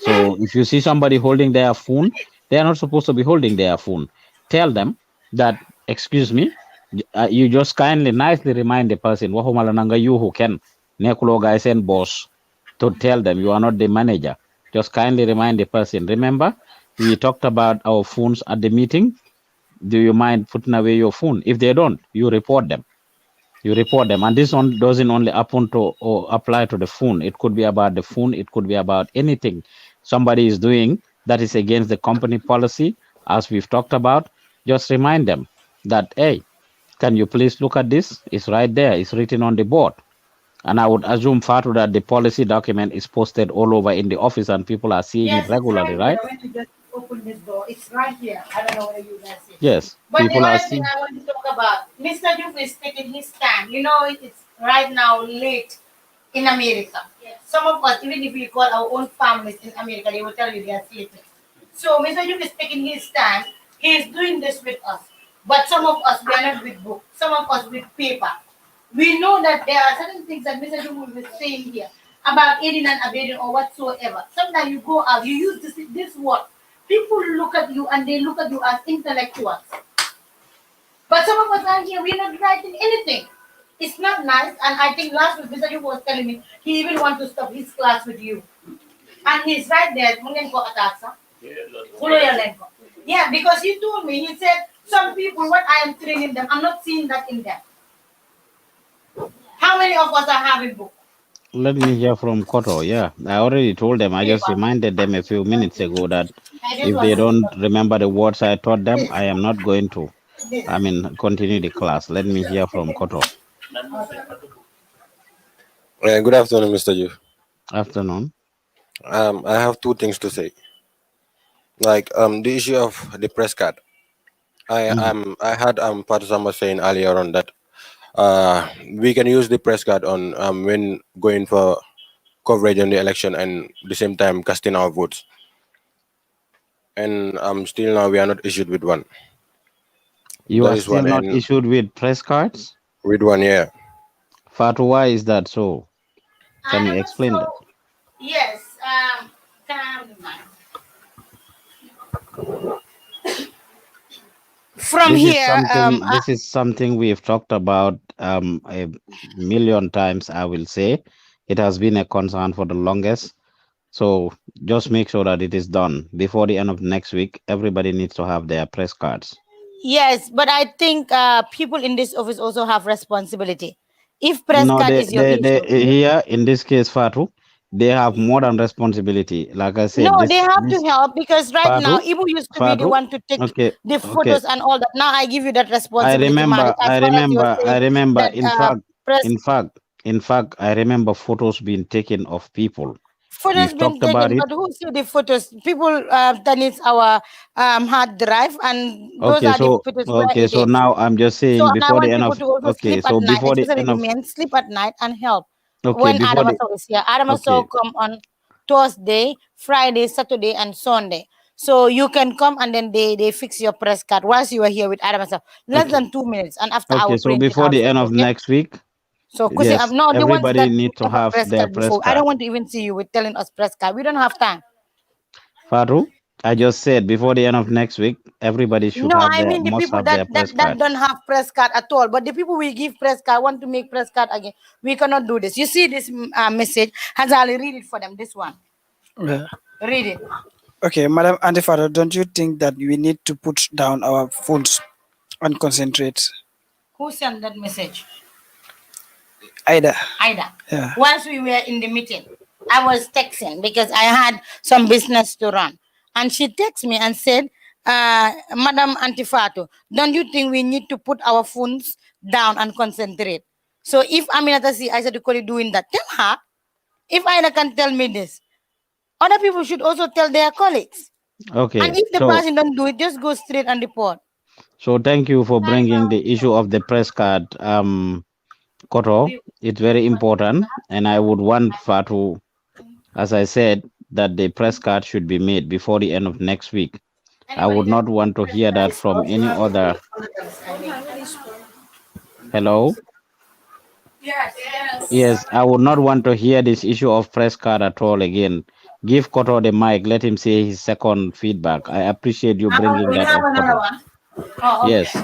Speaker 2: So if you see somebody holding their phone, they are not supposed to be holding their phone. Tell them that, excuse me, you just kindly, nicely remind the person, "Wahumalananga, you who can, nekulo guys and boss," to tell them you are not the manager. Just kindly remind the person, remember, we talked about our phones at the meeting. Do you mind putting away your phone? If they don't, you report them. You report them. And this one doesn't only happen to or apply to the phone. It could be about the phone. It could be about anything somebody is doing that is against the company policy, as we've talked about. Just remind them that, hey, can you please look at this? It's right there. It's written on the board. And I would assume, Fatu, that the policy document is posted all over in the office and people are seeing it regularly, right?
Speaker 1: When you just open this door, it's right here. I don't know whether you guys see it.
Speaker 2: Yes.
Speaker 1: But the
Speaker 2: People are
Speaker 1: other thing
Speaker 2: seeing.
Speaker 1: I want to talk about, Mr. Duke is taking his stand. You know, it's right now late in America. Some of us, even if we call our own families in America, they will tell you they are sleeping. So Mr. Duke is taking his stand. He is doing this with us. But some of us, we are not with book. Some of us with paper. We know that there are certain things that Mr. Duke will be saying here about aiding and abetting or whatsoever. Sometimes you go out, you use this word. People look at you and they look at you as intellectuals. But some of us are here, we're not writing anything. It's not nice. And I think last week Mr. Yu was telling me he even want to stop his class with you. And he's right there. Yeah, because he told me, he said, some people, what I am training them, I'm not seeing that in them. How many of us are having book?
Speaker 2: Let me hear from Koto. Yeah, I already told them. I just reminded them a few minutes ago that if they don't remember the words I taught them, I am not going to, continue the class. Let me hear from Koto.
Speaker 4: Good afternoon, Mr. Yu.
Speaker 2: Afternoon.
Speaker 4: I have two things to say. Like the issue of the press card. I had Patusama saying earlier on that we can use the press card on when going for coverage on the election and the same time casting our votes. And still now we are not issued with one.
Speaker 2: You
Speaker 4: That
Speaker 2: are
Speaker 4: is
Speaker 2: still
Speaker 4: one.
Speaker 2: not
Speaker 4: And
Speaker 2: issued with press cards?
Speaker 4: with one, yeah.
Speaker 2: Fatu, why is that so? Can you explain that?
Speaker 1: Yes. Can I have the mic? From here,
Speaker 2: this is something we've talked about a million times, I will say. It has been a concern for the longest. So just make sure that it is done before the end of next week. Everybody needs to have their press cards.
Speaker 1: yes, but I think people in this office also have responsibility. If press
Speaker 2: No,
Speaker 1: card is your
Speaker 2: they
Speaker 1: issue,
Speaker 2: here in this case, Fatu, they have more than responsibility. Like I
Speaker 1: no,
Speaker 2: said,
Speaker 1: they have to
Speaker 2: this
Speaker 1: help because right now
Speaker 2: Fatu,
Speaker 1: Ibu used to be the
Speaker 2: Fatu.
Speaker 1: one to take
Speaker 2: Okay,
Speaker 1: the
Speaker 2: okay.
Speaker 1: photos and all that. Now I give you that
Speaker 2: I
Speaker 1: responsibility,
Speaker 2: remember,
Speaker 1: Malik. As
Speaker 2: I
Speaker 1: far as you were
Speaker 2: remember, I
Speaker 1: saying
Speaker 2: remember.
Speaker 1: that press
Speaker 2: In fact, I remember photos being taken of people.
Speaker 1: photos
Speaker 2: We've
Speaker 1: been
Speaker 2: talked about
Speaker 1: taken,
Speaker 2: it.
Speaker 1: but who see the photos? People that needs our hard drive, and those
Speaker 2: Okay,
Speaker 1: are the
Speaker 2: so
Speaker 1: photos where it is.
Speaker 2: now I'm just
Speaker 1: So,
Speaker 2: saying
Speaker 1: and I
Speaker 2: before the
Speaker 1: want
Speaker 2: end
Speaker 1: people
Speaker 2: of
Speaker 1: to also
Speaker 2: okay,
Speaker 1: sleep at
Speaker 2: so
Speaker 1: night,
Speaker 2: before the
Speaker 1: especially
Speaker 2: end
Speaker 1: the
Speaker 2: of
Speaker 1: men, sleep at night and help.
Speaker 2: okay,
Speaker 1: When
Speaker 2: before the
Speaker 1: Adamaso is here, Adamaso
Speaker 2: okay,
Speaker 1: come on Thursday, Friday, Saturday, and Sunday. So you can come and then they fix your press card whilst you are here with Adamaso. Less
Speaker 2: okay,
Speaker 1: than 2 minutes, and after I
Speaker 2: okay.
Speaker 1: will
Speaker 2: So
Speaker 1: print it
Speaker 2: before
Speaker 1: out
Speaker 2: the
Speaker 1: for
Speaker 2: end
Speaker 1: you.
Speaker 2: of
Speaker 1: Okay.
Speaker 2: next week,
Speaker 1: So, Kusi,
Speaker 2: yes,
Speaker 1: no, the ones
Speaker 2: everybody
Speaker 1: that
Speaker 2: need to
Speaker 1: have a
Speaker 2: have
Speaker 1: press
Speaker 2: their
Speaker 1: card
Speaker 2: press
Speaker 1: before, I don't
Speaker 2: card.
Speaker 1: want to even see you with telling us press card. We don't have time.
Speaker 2: Faru, I just said before the end of next week, everybody should
Speaker 1: No,
Speaker 2: have
Speaker 1: I
Speaker 2: their
Speaker 1: mean the
Speaker 2: must
Speaker 1: people
Speaker 2: have their press
Speaker 1: that
Speaker 2: card.
Speaker 1: don't have press card at all. But the people we give press card want to make press card again. We cannot do this. You see this message? Hazali, read it for them. This one.
Speaker 3: Yeah.
Speaker 1: Read it.
Speaker 3: Okay, Madam Antifada, don't you think that we need to put down our phones and concentrate?
Speaker 1: Who sent that message?
Speaker 3: Ida.
Speaker 1: Ida.
Speaker 3: Yeah.
Speaker 1: Once we were in the meeting, I was texting because I had some business to run. And she texted me and said, Madam Antifato, don't you think we need to put our phones down and concentrate? So if Aminata see I said to doing that, tell her. If Ida can tell me this, other people should also tell their colleagues.
Speaker 2: Okay,
Speaker 1: And if the
Speaker 2: so
Speaker 1: person don't do it, just go straight and report.
Speaker 2: thank you for bringing the issue of the press card, Koto. It's very important, and I would want Fatu, as I said, that the press card should be made before the end of next week. I would not want to hear that from any other. Hello?
Speaker 10: Yes.
Speaker 2: Yes, I would not want to hear this issue of press card at all again. Give Koto the mic. Let him say his second feedback. I appreciate you bringing
Speaker 1: We
Speaker 2: that
Speaker 1: have
Speaker 2: up,
Speaker 1: another
Speaker 2: Koto.
Speaker 1: one. Oh, okay.
Speaker 2: Yes,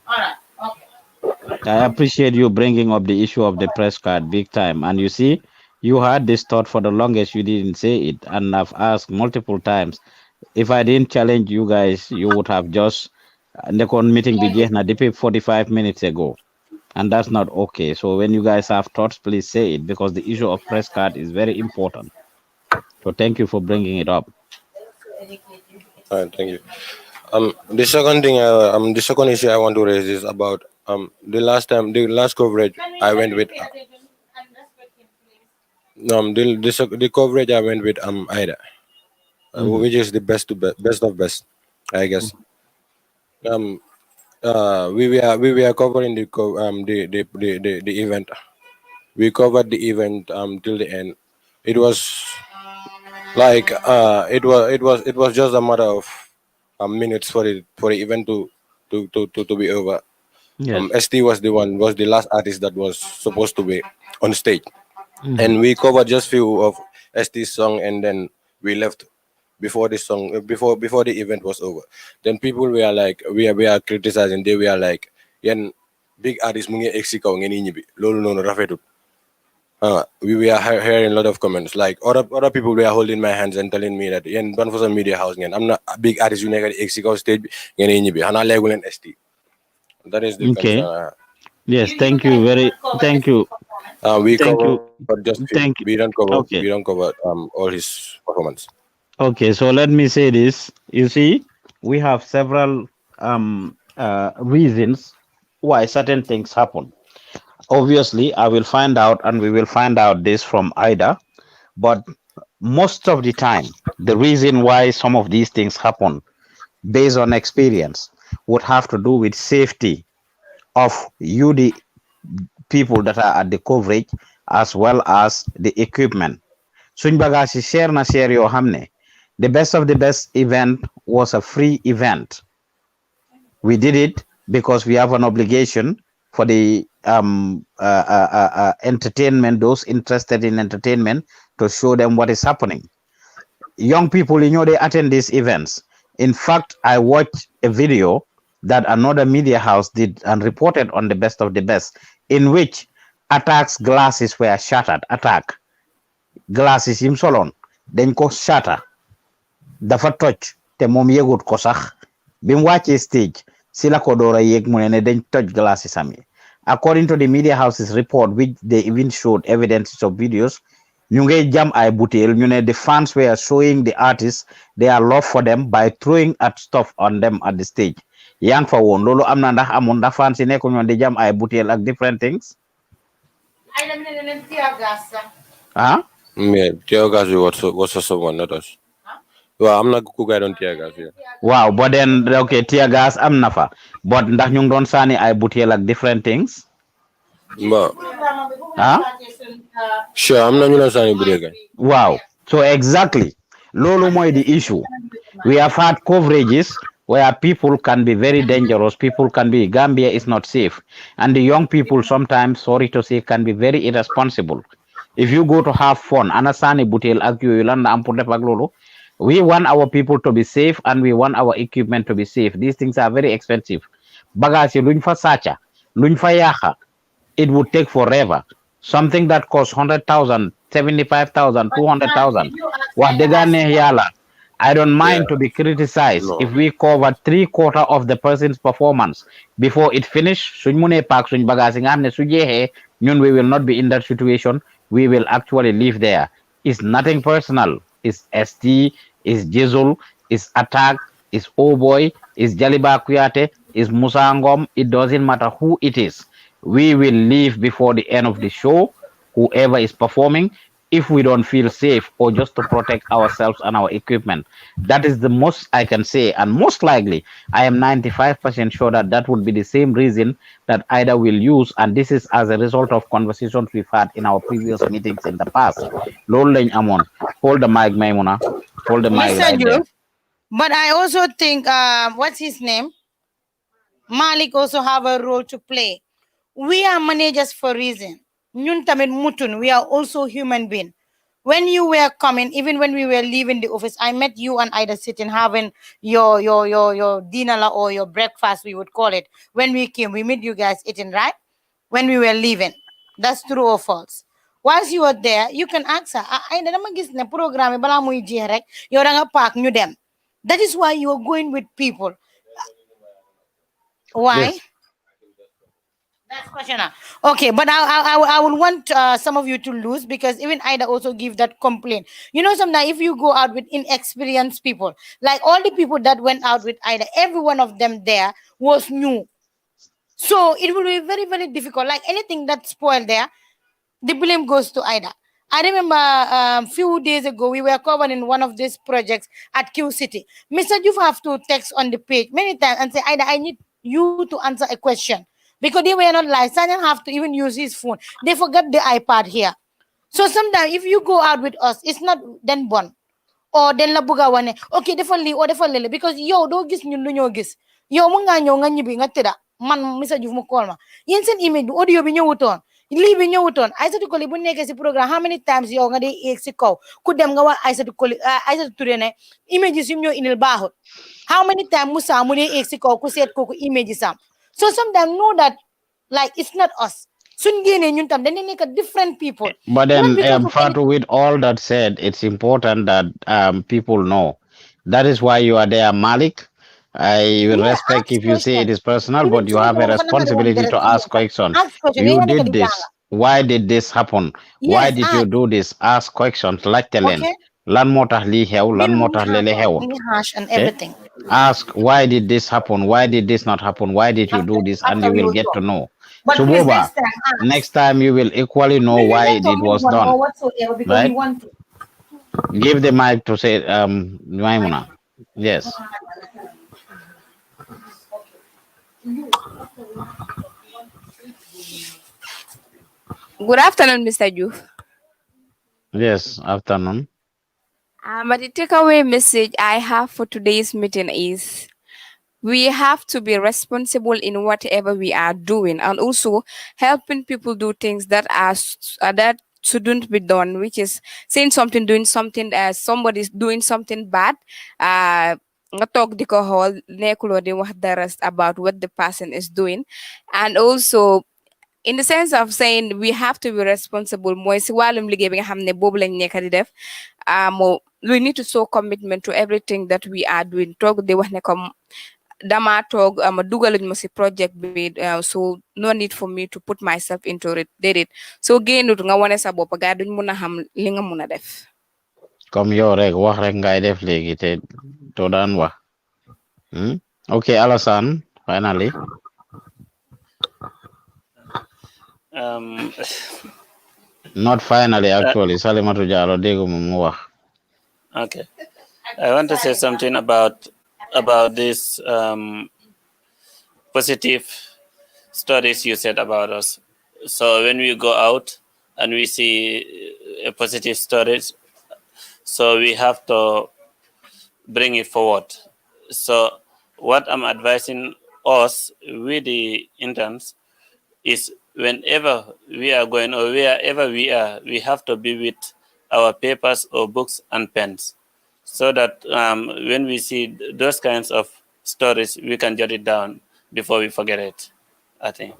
Speaker 1: All right. Okay.
Speaker 2: I appreciate you bringing up the issue of the press card big time. And you see, you had this thought for the longest. You didn't say it, and I've asked multiple times. If I didn't challenge you guys, you would have just the meeting began at the 45 minutes ago. And that's not okay. So when you guys have thoughts, please say it because the issue of press card is very important. So thank you for bringing it up.
Speaker 4: All right, thank you. The second issue I want to raise is about the last coverage I went with. The coverage I went with Ida, which is the best of best, I guess. We were covering the event. We covered the event till the end. It was like it was just a matter of minutes for the event to be over.
Speaker 2: Yes.
Speaker 4: ST was the last artist that was supposed to be on stage,
Speaker 2: Mhm.
Speaker 4: and we covered just few of ST's song, and then we left before this song before the event was over. Then people were like we are criticizing. They were like, "Yen big artist mu ngi egsi kaw ngeen ñibi loolu noonu rafetut." We were hearing a lot of comments. Like other people were holding my hands and telling me that yen ban for some media house ngeen I'm not a big artist yu nekk di egsi kaw stage bi ngeen ñibi xanaa leegu leen ST. That is the
Speaker 2: Okay.
Speaker 4: concern I have.
Speaker 2: Yes, thank you thank you.
Speaker 4: We
Speaker 2: Thank you.
Speaker 4: cover just few.
Speaker 2: Thank you. Okay.
Speaker 4: We don't cover all his performance.
Speaker 2: Okay, so let me say this. You see, we have several reasons why certain things happen. Obviously, I will find out, and we will find out this from Ida. But most of the time, the reason why some of these things happen, based on experience, would have to do with safety of you, the people that are at the coverage, as well as the equipment. Suñ bagage yi share na share yoo xam ne the best of the best event was a free event. We did it because we have an obligation for the entertainment, those interested in entertainment, to show them what is happening. Young people, they attend these events. In fact, I watched a video that another media house did and reported on the best of the best, in which attacks glasses were shattered. Attack glasses yim solon dañ ko shatter dafa toj te moom yëgut ko sax bi mu wàccee stage si la ko doora yëg mu ne dañ toj glasses am yi. According to the media house's report, which they even showed evidences of videos, ñu ngay jam ay butéel ñu ne the fans were showing the artists their love for them by throwing at stuff on them at the stage. yaa ngi fa woon loolu am na ndax amoon ndax fans yi nekku ñoon di jam ay butéel ak different things. Ah?
Speaker 4: Yeah, tear gas was someone, not us. Well, I'm not who guy on tear gas here.
Speaker 2: Wow, but then okay, tear gas am nafa. But ndax ñu doon sani ay butéel ak different things.
Speaker 4: But
Speaker 2: Ah?
Speaker 4: sure, I'm not gonna sign again.
Speaker 2: Wow. So exactly. Lolo moy the issue. We have had coverages where people can be very dangerous. People can be Gambia is not safe. And the young people sometimes, sorry to say, can be very irresponsible. If you go to have fun, anasani butel agyulanda ampude paglolo, we want our people to be safe and we want our equipment to be safe. These things are very expensive. Bagasi luñ fa sacha, luñ fa yaha, it would take forever. Something that costs 100,000, 75,000, 200,000. What they yala. I don't mind to be criticized if we cover 3/4 of the person's performance before it finish. We will not be in that situation. We will actually live there. It's nothing personal. It's ST, it's Jizzle, it's Attack, it's Oh Boy, it's Jaliba Kuyate, it's Musangom. It doesn't matter who it is. We will leave before the end of the show, whoever is performing, if we don't feel safe or just to protect ourselves and our equipment. That is the most I can say. And most likely, I am 95% sure that that would be the same reason that Ida will use. And this is as a result of conversations we've had in our previous meetings in the past. Lol Leng Amon, hold the mic, Maimuna. Hold the mic right there.
Speaker 1: But I also think, what's his name? Malik also have a role to play. We are managers for a reason. Ñun tamit mutun, we are also human beings. When you were coming, even when we were leaving the office, I met you and Ida sitting having your dinner or your breakfast, we would call it. When we came, we met you guys eating, right? When we were leaving. That's true or false. Once you are there, you can ask her, Ida, dama gis ne programme bala muy jeex rek, yow da nga park ñu dem. That is why you are going with people. Why?
Speaker 2: Yes.
Speaker 1: That's question. Okay, but I will want some of you to lose because even Ida also give that complaint. You know, sometimes if you go out with inexperienced people, like all the people that went out with Ida, every one of them there was new. So it will be very, very difficult. Like anything that's spoiled there, the blame goes to Ida. I remember a few days ago, we were covering one of these projects at Q City. Mr. You have to text on the page many times and say, Ida, I need you to answer a question. Because they were not live. Sanyan have to even use his phone. They forgot the iPad here. So sometimes if you go out with us, it's not then born. Or then la buga wane. Okay, definitely or definitely because yo do gis ñun lu ñoo gis. Yo mu nga ñoo nga ñibi nga tëdda. Man Mr. Diouf mu call ma. Yeen seen email bi audio bi ñëwutoon. lii bi ñëwutoon Aïssatou Koli bu nekkee si programme how many times yow nga di yéeg si kaw ku dem nga wax Aïssatou Koli Aïssatou Touré ne images yu ñoo indil baaxut how many times Musa mu dee yéeg si kaw ku seet kooku images am so sometimes know that like it's not us suñ génnee ñun tam dañu nekk different people
Speaker 2: But
Speaker 1: not
Speaker 2: then,
Speaker 1: because of any
Speaker 2: Fatu, with all that said, it's important that people know. That is why you are there, Malik. I will
Speaker 1: yeah
Speaker 2: respect
Speaker 1: ask
Speaker 2: if you say
Speaker 1: question
Speaker 2: it is personal,
Speaker 1: even
Speaker 2: but you
Speaker 1: soo
Speaker 2: have
Speaker 1: ko
Speaker 2: a
Speaker 1: dafa naka di wax
Speaker 2: responsibility
Speaker 1: dara
Speaker 2: to
Speaker 1: si yow
Speaker 2: ask
Speaker 1: tam
Speaker 2: questions.
Speaker 1: ask question yow
Speaker 2: You
Speaker 1: yaa nekk
Speaker 2: did
Speaker 1: di jàng
Speaker 2: this. Why did this happen? Why
Speaker 1: yes
Speaker 2: did you
Speaker 1: ask
Speaker 2: do this? Ask questions. Laajte leen.
Speaker 1: okay
Speaker 2: Lan moo tax lii xew?
Speaker 1: mbir
Speaker 2: Lan
Speaker 1: mi
Speaker 2: moo
Speaker 1: mu ngi
Speaker 2: tax lele
Speaker 1: xaatoon mu
Speaker 2: xewut?
Speaker 1: ngi hash and
Speaker 2: Okay?
Speaker 1: everything
Speaker 2: Ask why did this happen? Why did this not happen? Why did you do this? And
Speaker 1: after
Speaker 2: you
Speaker 1: we
Speaker 2: will
Speaker 1: will
Speaker 2: get to
Speaker 1: talk
Speaker 2: know.
Speaker 1: but please
Speaker 2: Suboba,
Speaker 1: next time ask
Speaker 2: next time you will equally know
Speaker 1: we
Speaker 2: why
Speaker 1: can
Speaker 2: it
Speaker 1: talk
Speaker 2: was
Speaker 1: move on
Speaker 2: done.
Speaker 1: or whatsoever because we
Speaker 2: Right?
Speaker 1: want to
Speaker 2: Give the mic to say Maimuna. Yes.
Speaker 16: Good afternoon, Mr. Juf.
Speaker 2: Yes, afternoon.
Speaker 16: But the takeaway message I have for today's meeting is we have to be responsible in whatever we are doing, and also helping people do things that that shouldn't be done, which is saying something, doing something as somebody's doing something bad. Nga talk di ko xool nekkuloo di wax dara about what the person is doing, and also in the sense of saying we have to be responsible mooy si wàllum liggéey bi nga xam ne boobu lañ nekk di def we need to show commitment to everything that we are doing toog di wax ne comme dama toog dugaluñ ma si project bi so no need for me to put myself into it déedéet soo génnut nga wane sa bopp gaa duñ mun a xam li nga mun a def
Speaker 2: Comme yow rek wax rek ngay def léegi te to daan wax. Okay, Alassane, finally.
Speaker 8: Um,
Speaker 2: Not finally, actually. Salimatu Jalo déggu mu wax.
Speaker 8: okay. I want to say something about this positive stories you said about us. So when we go out and we see a positive stories, so we have to bring it forward. So what I'm advising us with the interns is whenever we are going or wherever we are, we have to be with our papers or books and pens so that when we see those kinds of stories, we can jot it down before we forget it, I think.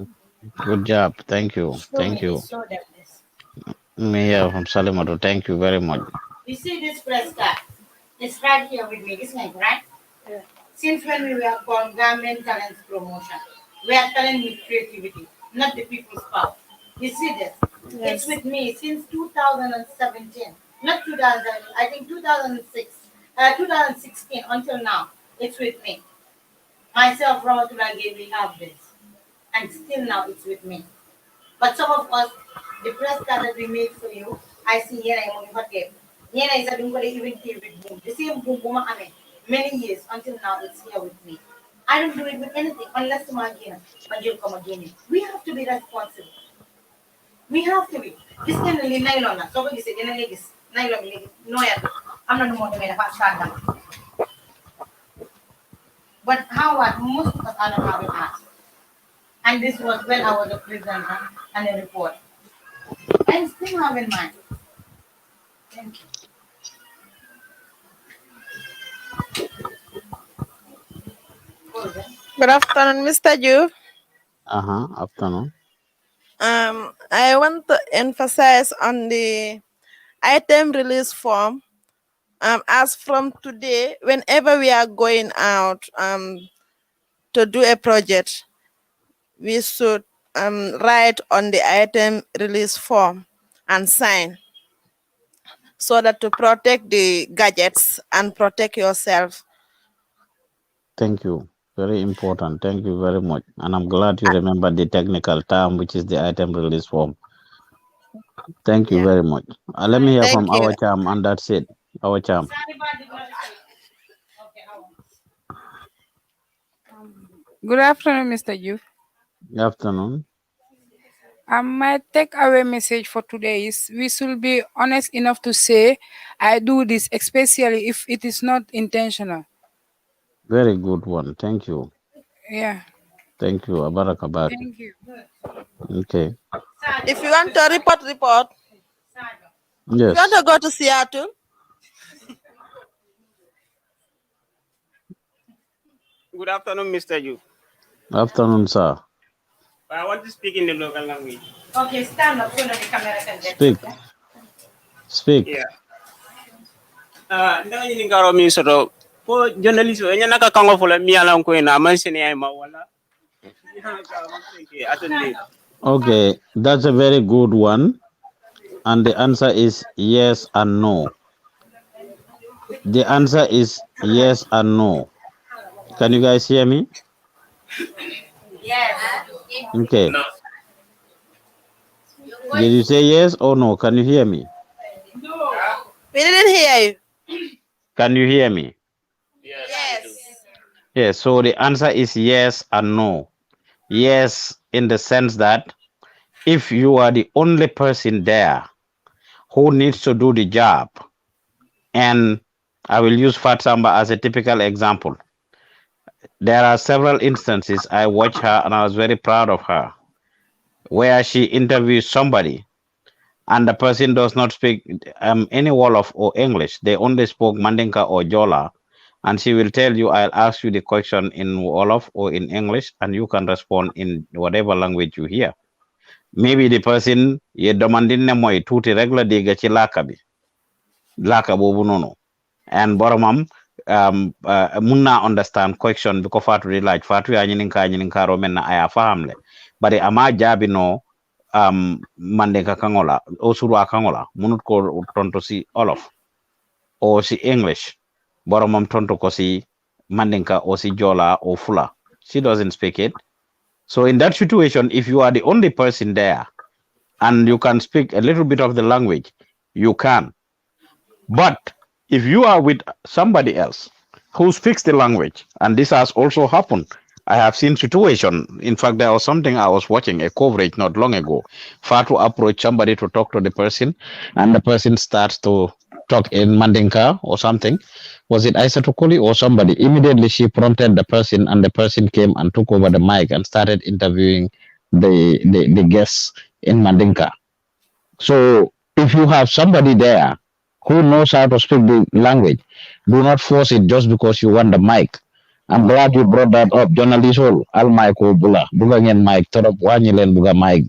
Speaker 2: Good job. Thank you. Thank you.
Speaker 1: show them this
Speaker 2: Mayor from Salimatu, thank you very much.
Speaker 1: you see this press card it's right here with me this one right since when we were called government talent promotion we are talent with creativity not the people's power you see this it's with me since 2017 not 2000 I think 2006 2016 until now it's with me myself Ramatullah gave we have this and still now it's with me but some of us the press card that we made for you I see here I am on your Yena is a even here with boom. The same boom boom many years until now it's here with me. I don't do it with anything unless tomorrow again, but you'll come again. We have to be responsible. We have to be. This can only nylon. So what you say, nylon, no, I'm not more than a fast stand. But how what most of us are not having asked. And this was when I was a presenter and a report. I still have in mind. Thank you.
Speaker 15: Good afternoon, Mr. Ju.
Speaker 2: Afternoon.
Speaker 15: I want to emphasize on the item release form. As from today, whenever we are going out to do a project, we should write on the item release form and sign so that to protect the gadgets and protect yourself.
Speaker 2: Thank you. Very important. Thank you very much. And I'm glad you remember the technical term, which is the item release form. Thank you very much. Let me hear
Speaker 15: Thank
Speaker 2: from
Speaker 15: you.
Speaker 2: our charm, and that's it. Our charm.
Speaker 17: Good afternoon, Mr. Youth.
Speaker 2: Good afternoon.
Speaker 17: My takeaway message for today is we should be honest enough to say, I do this, especially if it is not intentional.
Speaker 2: Very good one. Thank you.
Speaker 17: Yeah.
Speaker 2: Thank you. Abarakabaki.
Speaker 17: Thank you.
Speaker 2: Okay.
Speaker 15: If you want to report. If you want
Speaker 2: Yes.
Speaker 15: to go to Seattle.
Speaker 18: Good afternoon, Mr. Yu.
Speaker 2: Afternoon, sir.
Speaker 18: I want to speak in the local language.
Speaker 1: Okay, stand up so that the camera can get
Speaker 2: Speak.
Speaker 1: you.
Speaker 2: Speak.
Speaker 18: Yeah. Nda ni ngaro mi soto ko journalist o nyana ka kango fola mi ala ko na man sene ay ma wala.
Speaker 2: Okay, that's a very good one. And the answer is yes and no. The answer is yes and no. Can you guys hear me?
Speaker 1: Yes.
Speaker 2: Okay. Did you say yes or no? Can you hear me?
Speaker 15: We didn't hear you.
Speaker 2: Can you hear me?
Speaker 15: Yes.
Speaker 2: Yes, so the answer is yes and no. Yes, in the sense that if you are the only person there who needs to do the job, and I will use Fatsamba as a typical example. There are several instances I watched her and I was very proud of her, where she interviews somebody and the person does not speak any Wolof or English. They only spoke Mandinka or Jola. And she will tell you, I'll ask you the question in Wolof or in English, and you can respond in whatever language you hear. Maybe the person ye demanding moy tuti regular diga ci laka bi. Laka bobu nono. And boromam munna understand question because fatu di like fatu ya nyininka ro men na aya fahamle. Bari ama jabi no Mandinka kangola osuru kangola munut ko tonto si Olof or si English. Boromam tonto ko si Mandinka or si Jola or Fula. She doesn't speak it. So in that situation, if you are the only person there and you can speak a little bit of the language, you can. But if you are with somebody else who speaks the language, and this has also happened, I have seen situation. In fact, there was something I was watching a coverage not long ago. Fatu approach somebody to talk to the person, and the person starts to talk in Mandinka or something. Was it Isa Tokoli or somebody? Immediately she prompted the person, and the person came and took over the mic and started interviewing the guests in Mandinka. So if you have somebody there who knows how to speak the language, do not force it just because you want the mic. I'm glad you brought that up. Journalist all al mic bula buga ngeen mic torop wañi len buga mic.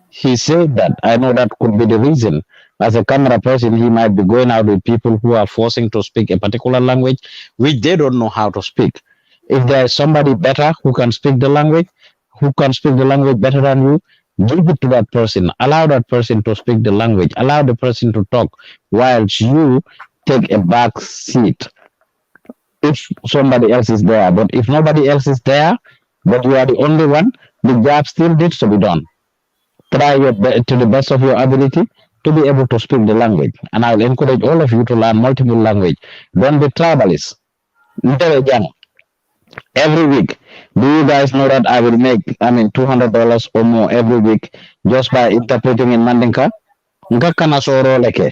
Speaker 2: He said that. I know that could be the reason. As a camera person, he might be going out with people who are forcing to speak a particular language which they don't know how to speak. If there is somebody better who can speak the language, who can speak the language better than you, give it to that person. Allow that person to speak the language. Allow the person to talk whilst you take a back seat if somebody else is there. But if nobody else is there, but you are the only one, the job still needs to be done. Try to the best of your ability to be able to speak the language. And I'll encourage all of you to learn multiple language. Don't be tribalist. Every week, do you guys know that I will make, $200 or more every week just by interpreting in Mandinka? Ngakana soro leke.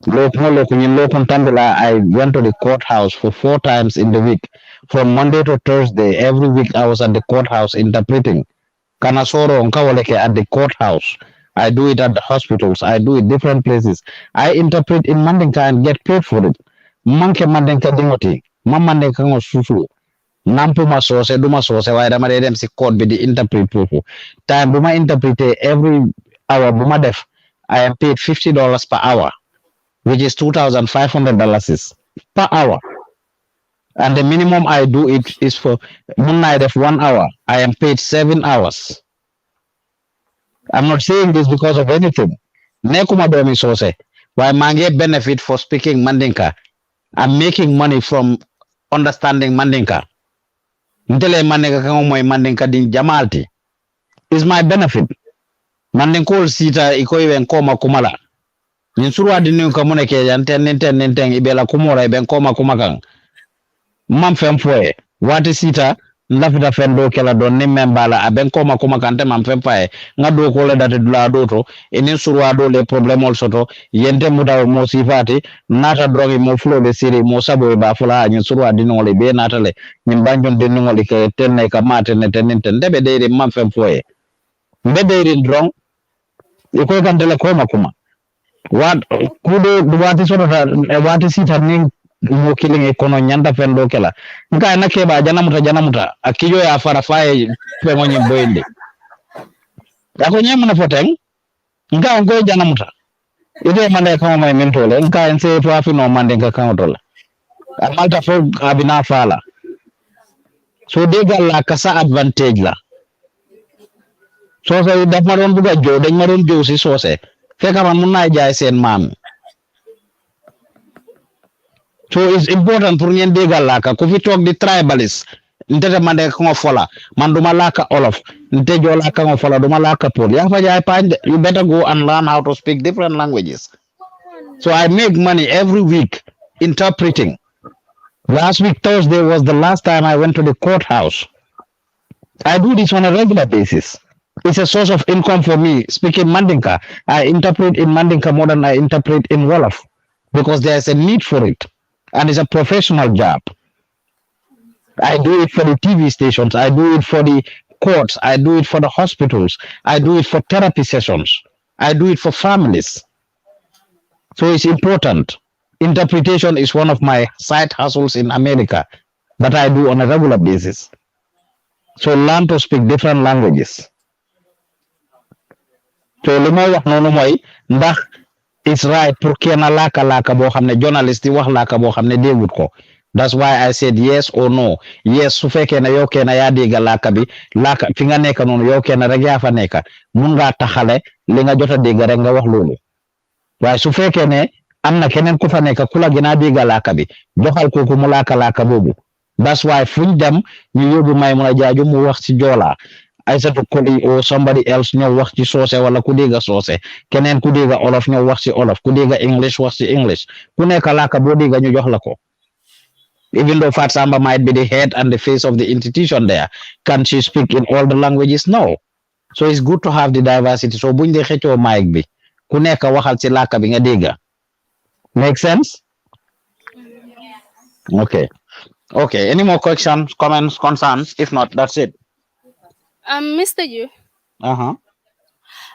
Speaker 2: I went to the courthouse for 4 times in the week. From Monday to Thursday, every week I was at the courthouse interpreting. Kanasoro Nkawaleke at the courthouse. I do it at the hospitals. I do it different places. I interpret in Mandinka and get paid for it. Manke Mandinka dingoti. Mamandinka ngo susu. Nampu masose duma sose waida madem si code be the interpret pupu. Time buma interpret every hour buma def. I am paid $50 per hour, which is $2,500 per hour. And the minimum I do it is for one night of 1 hour. I am paid 7 hours. I'm not saying this because of anything. Nekuma domi sose. Why mange benefit for speaking Mandinka? I'm making money from understanding Mandinka. Ntele Mandinka kango moy Mandinka din jamalti is my benefit. Mandinko sita iko iben koma kumala. Ninsuru adinu kamune ke nenten ibela kumora iben koma kumakang. Mam fem foye wati sita lafita fendo kela don ni membala aben koma kuma kante mam fem faye ngado ko le date dula doto enin surwa do le problem also to yente muta mo sifati nata drogi mo flow de siri mo sabo ba fula nyin surwa dinu le be nata le nyin banjon dinu le ke tenne ka mate ne tenen debe de mam fem foye be de drong iko kan tele koma kuma wat kudo wati soro wati sita ning mo killing e kono nyanda fendo kela nka na keba janamuta akijo ya farafaye pengo nyimboinde yako nyemuna poteng nka ngo janamuta ide mande kama mai mentole nka ense to afino mande nka kama tola amalta fo abina fala so de galla kasa advantage la so so daf ma don buga jo dañ ma don jo si sosé fekk man mun na jaay sen mam so it's important pour ngeen degal laka ku fi tok di tribalist ntete mande ko fola man duma laka olof nte jo laka ko fola duma laka pol ya fa jaay pande you better go and learn how to speak different languages so I make money every week interpreting. Last week Thursday was the last time I went to the courthouse. I do this on a regular basis. It's a source of income for me. Speaking Mandinka, I interpret in Mandinka more than I interpret in Wolof because there's a need for it. And it's a professional job. I do it for the TV stations. I do it for the courts. I do it for the hospitals. I do it for therapy sessions. I do it for families. So it's important. Interpretation is one of my side hustles in America that I do on a regular basis. So learn to speak different languages. So lima wax nonu moy ndax it's right pour kenn laka bo xamne journalist yi wax laka bo xamne degut ko. That's why I said yes or no. Yes su fekkee ne yow kenn yaa dégg laka bi laka fi nga nekk noonu yow kenn rek yaa fa nekk mun ngaa taxale li nga jot a dégg rek nga wax loolu waaye su fekkee ne am na keneen ku fa nekk ku la gën a dégg laka bi joxal kooku mu laka boobu. That's why fuñ dem ñu yóbbu may mun a jaaju mu wax ci joola Aissatou Koli or somebody else ñëw wax ci soose wala ku dégg soose keneen ku dégg olof ñëw wax ci olof ku dégg English wax ci English ku nekk laka boo dégg ñu jox la ko. Even though Fat Samba might be the head and the face of the institution there, can she speak in all the languages? No. So it's good to have the diversity. So buñ de xëccoo mic bi ku nekk waxal ci laka bi nga dégg. Make sense? Okay. Okay. Any more questions, comments, concerns? If not, that's it.
Speaker 19: Mr. Yu,
Speaker 2: Uh-huh.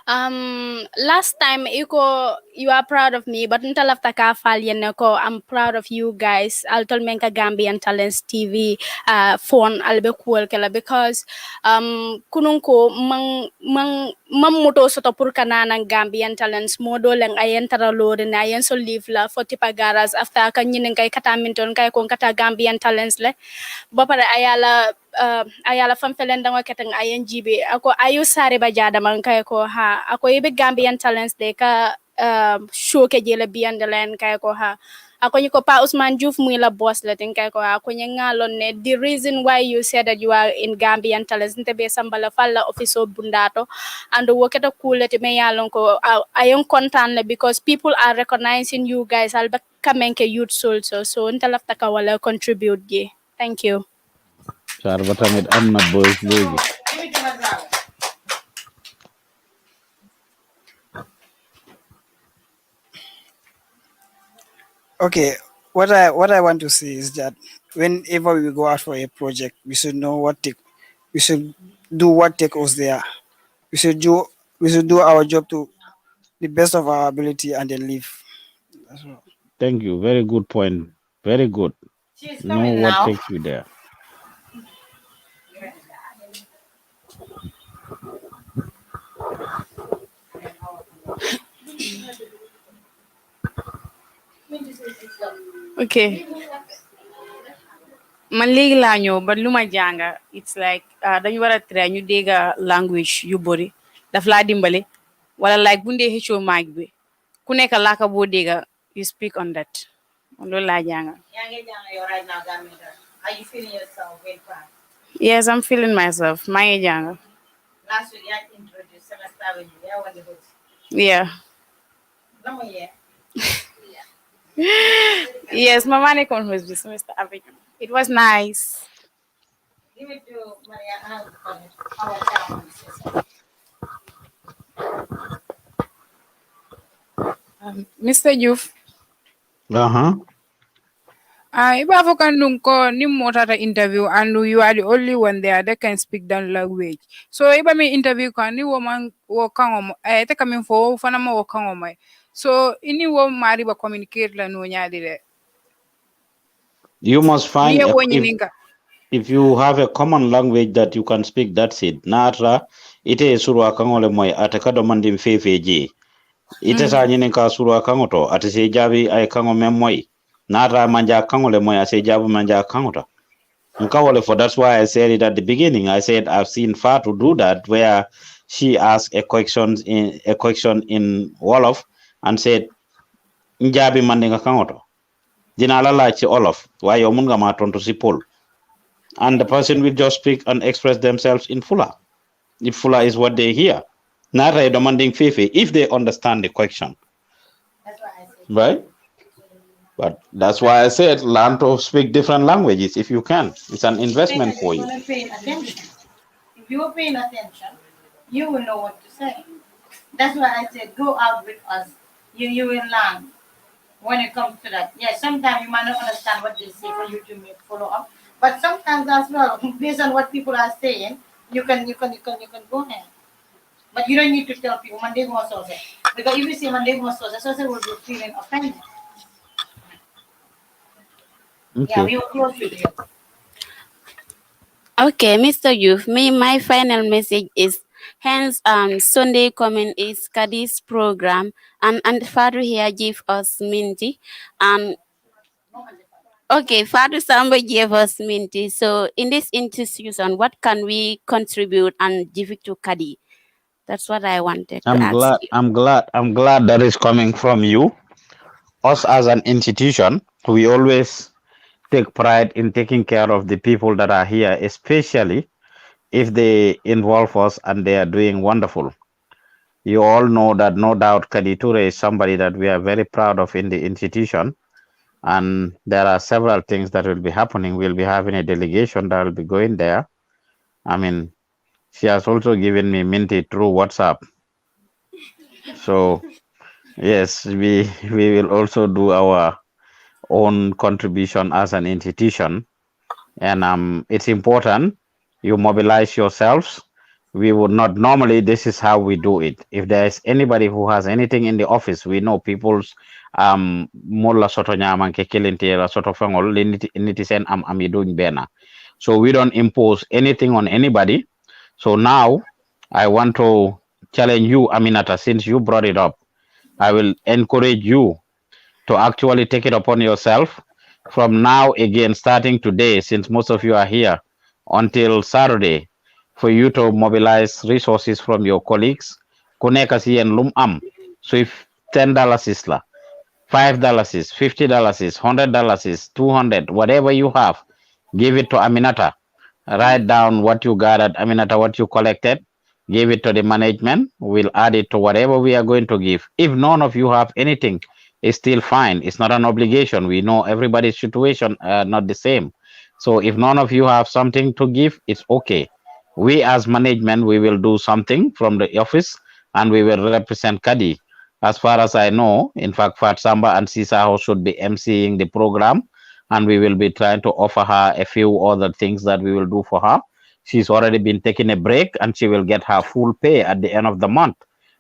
Speaker 19: last time you are proud of me, but until after ko I'm proud of you guys. I'll tell Menka Gambian Talents TV phone I'll be cool kala because kunun ko mang moto soto pur kana ng Gambian Talents modo lang ayan taralo na ayan so live la 40 pagaras after kanyin kay kataminton kay kung kata Gambian Talents le ba para ayala fam felendang katang ayan GB ako ayu sare ba jada man kay ko ha ako ibe Gambian Talents de ka show ke jela beyond the land kay ko ha ako ni ko pa Usman Juf muy la boss la tin kay ko ako nya ngalon ne the reason why you said that you are in Gambian Talents nte be sambala falla office bundato and work at a cool let me yalon ko ayon content because people are recognizing you guys alba kamenke youth soul so nte lafta ka wala contribute gi. Thank you.
Speaker 2: Char ba tamit am na boys léegi.
Speaker 3: Okay, what I want to say is that whenever we go out for a project, we should know we should do what take us there. We should do our job to the best of our ability and then leave. That's all.
Speaker 2: Thank you. Very good point. Very good. Know what
Speaker 1: now.
Speaker 2: takes you there.
Speaker 7: Okay. Man léegi laa ñëw ba lu ma jànga it's like dañu war a try ñu dégg language yu bëri daf laa dimbale wala like bu ndee xëccoo mic bi ku nekk laaka boo dégg you speak on that loolu laa jànga.
Speaker 1: Are you feeling yourself very proud?
Speaker 7: Yes, I'm feeling myself. maa ngi jànga.
Speaker 1: Last week, you introduced semester with you. Yeah, what the host?
Speaker 7: Yeah.
Speaker 1: No, yeah.
Speaker 7: Yes, my money comes with this semester Avenue. It was nice.
Speaker 1: Give it to Maria. Our town.
Speaker 7: Mr. Juf.
Speaker 2: Uh-huh.
Speaker 17: Iba fo kandung ko ni motata interview and you are the only one there that can speak that language. So iba mi interview kan ni woman wo kango te kamin fo fana mo wo kango mai. So ini wo mari ba communicate la no nyaadi de.
Speaker 2: You must
Speaker 17: Ni
Speaker 2: find
Speaker 17: ye
Speaker 2: a,
Speaker 17: wo nyininga.
Speaker 2: if you have a common language that you can speak, that's it. Natra ite surwa kangole moy ate kado mandim fefeji. Ite sa nyine ka surwa kangoto ate se jabi ay kango memoy. Natra manja kangole moy ase jabu manja kangoto. Nkawole for that's why I said it at the beginning. I said I've seen Fatu do that where she asked a question in Wolof and said njabi mandinga kangoto. Dinala lachi Olof. Why yomunga matonto sipol. And the person will just speak and express themselves in Fula. If Fula is what they hear. Not demanding Fifi, if they understand the question. Right? But that's why I said learn to speak different languages if you can. It's an investment for you.
Speaker 1: Paying attention. If you're paying attention, you will know what to say. That's why I said go out with us. You will learn when it comes to that. Yes, sometimes you might not understand what they say for you to make follow up. But sometimes as well, based on what people are saying, you can go ahead. But you don't need to tell people Monday was also. Because if you say Monday was also, Sose will be feeling offended.
Speaker 2: Okay.
Speaker 1: Yeah, we will close with you.
Speaker 19: Okay, Mr. Youth, my final message is hence Sunday coming is Kadi's program and Father here give us Minty and okay, Father Samba gave us Minty. So in this institution, what can we contribute and give it to Kadi? That's what I wanted to ask you.
Speaker 2: I'm glad that is coming from you. Us as an institution, we always take pride in taking care of the people that are here, especially if they involve us and they are doing wonderful. You all know that no doubt Kaditure is somebody that we are very proud of in the institution. And there are several things that will be happening. We'll be having a delegation that will be going there. I mean, she has also given me Minty through WhatsApp. So yes, we will also do our own contribution as an institution, and it's important you mobilize yourselves. We would not normally. This is how we do it. If there is anybody who has anything in the office, we know people's mulla soto nyaman ke kelente la soto fangol niti sen am doing bena. So we don't impose anything on anybody. So now I want to challenge you, Aminata, since you brought it up. I will encourage you to actually take it upon yourself from now again, starting today, since most of you are here, until Saturday, for you to mobilize resources from your colleagues. Kuneka si en lum am. So if $10 is la, $5 is, $50 is, $100 is, 200, whatever you have, give it to Aminata. Write down what you gathered, Aminata, what you collected, give it to the management. We'll add it to whatever we are going to give. If none of you have anything, it's still fine. It's not an obligation. We know everybody's situation not the same. So if none of you have something to give, it's okay. We as management, we will do something from the office and we will represent Kadi. As far as I know, in fact, Fat Samba and Sisa should be emceeing the program, and we will be trying to offer her a few other things that we will do for her. She's already been taking a break and she will get her full pay at the end of the month.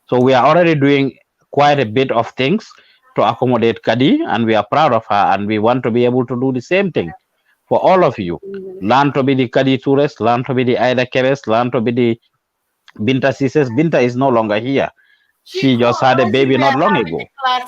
Speaker 2: So we are already doing quite a bit of things to accommodate Kadi, and we are proud of her, and we want to be able to do the same thing for all of you. Learn to be the Kadi tourists, learn to be the Ida Keres, learn to be the Binta Sises. Binta is no longer here. She just had a baby not long ago.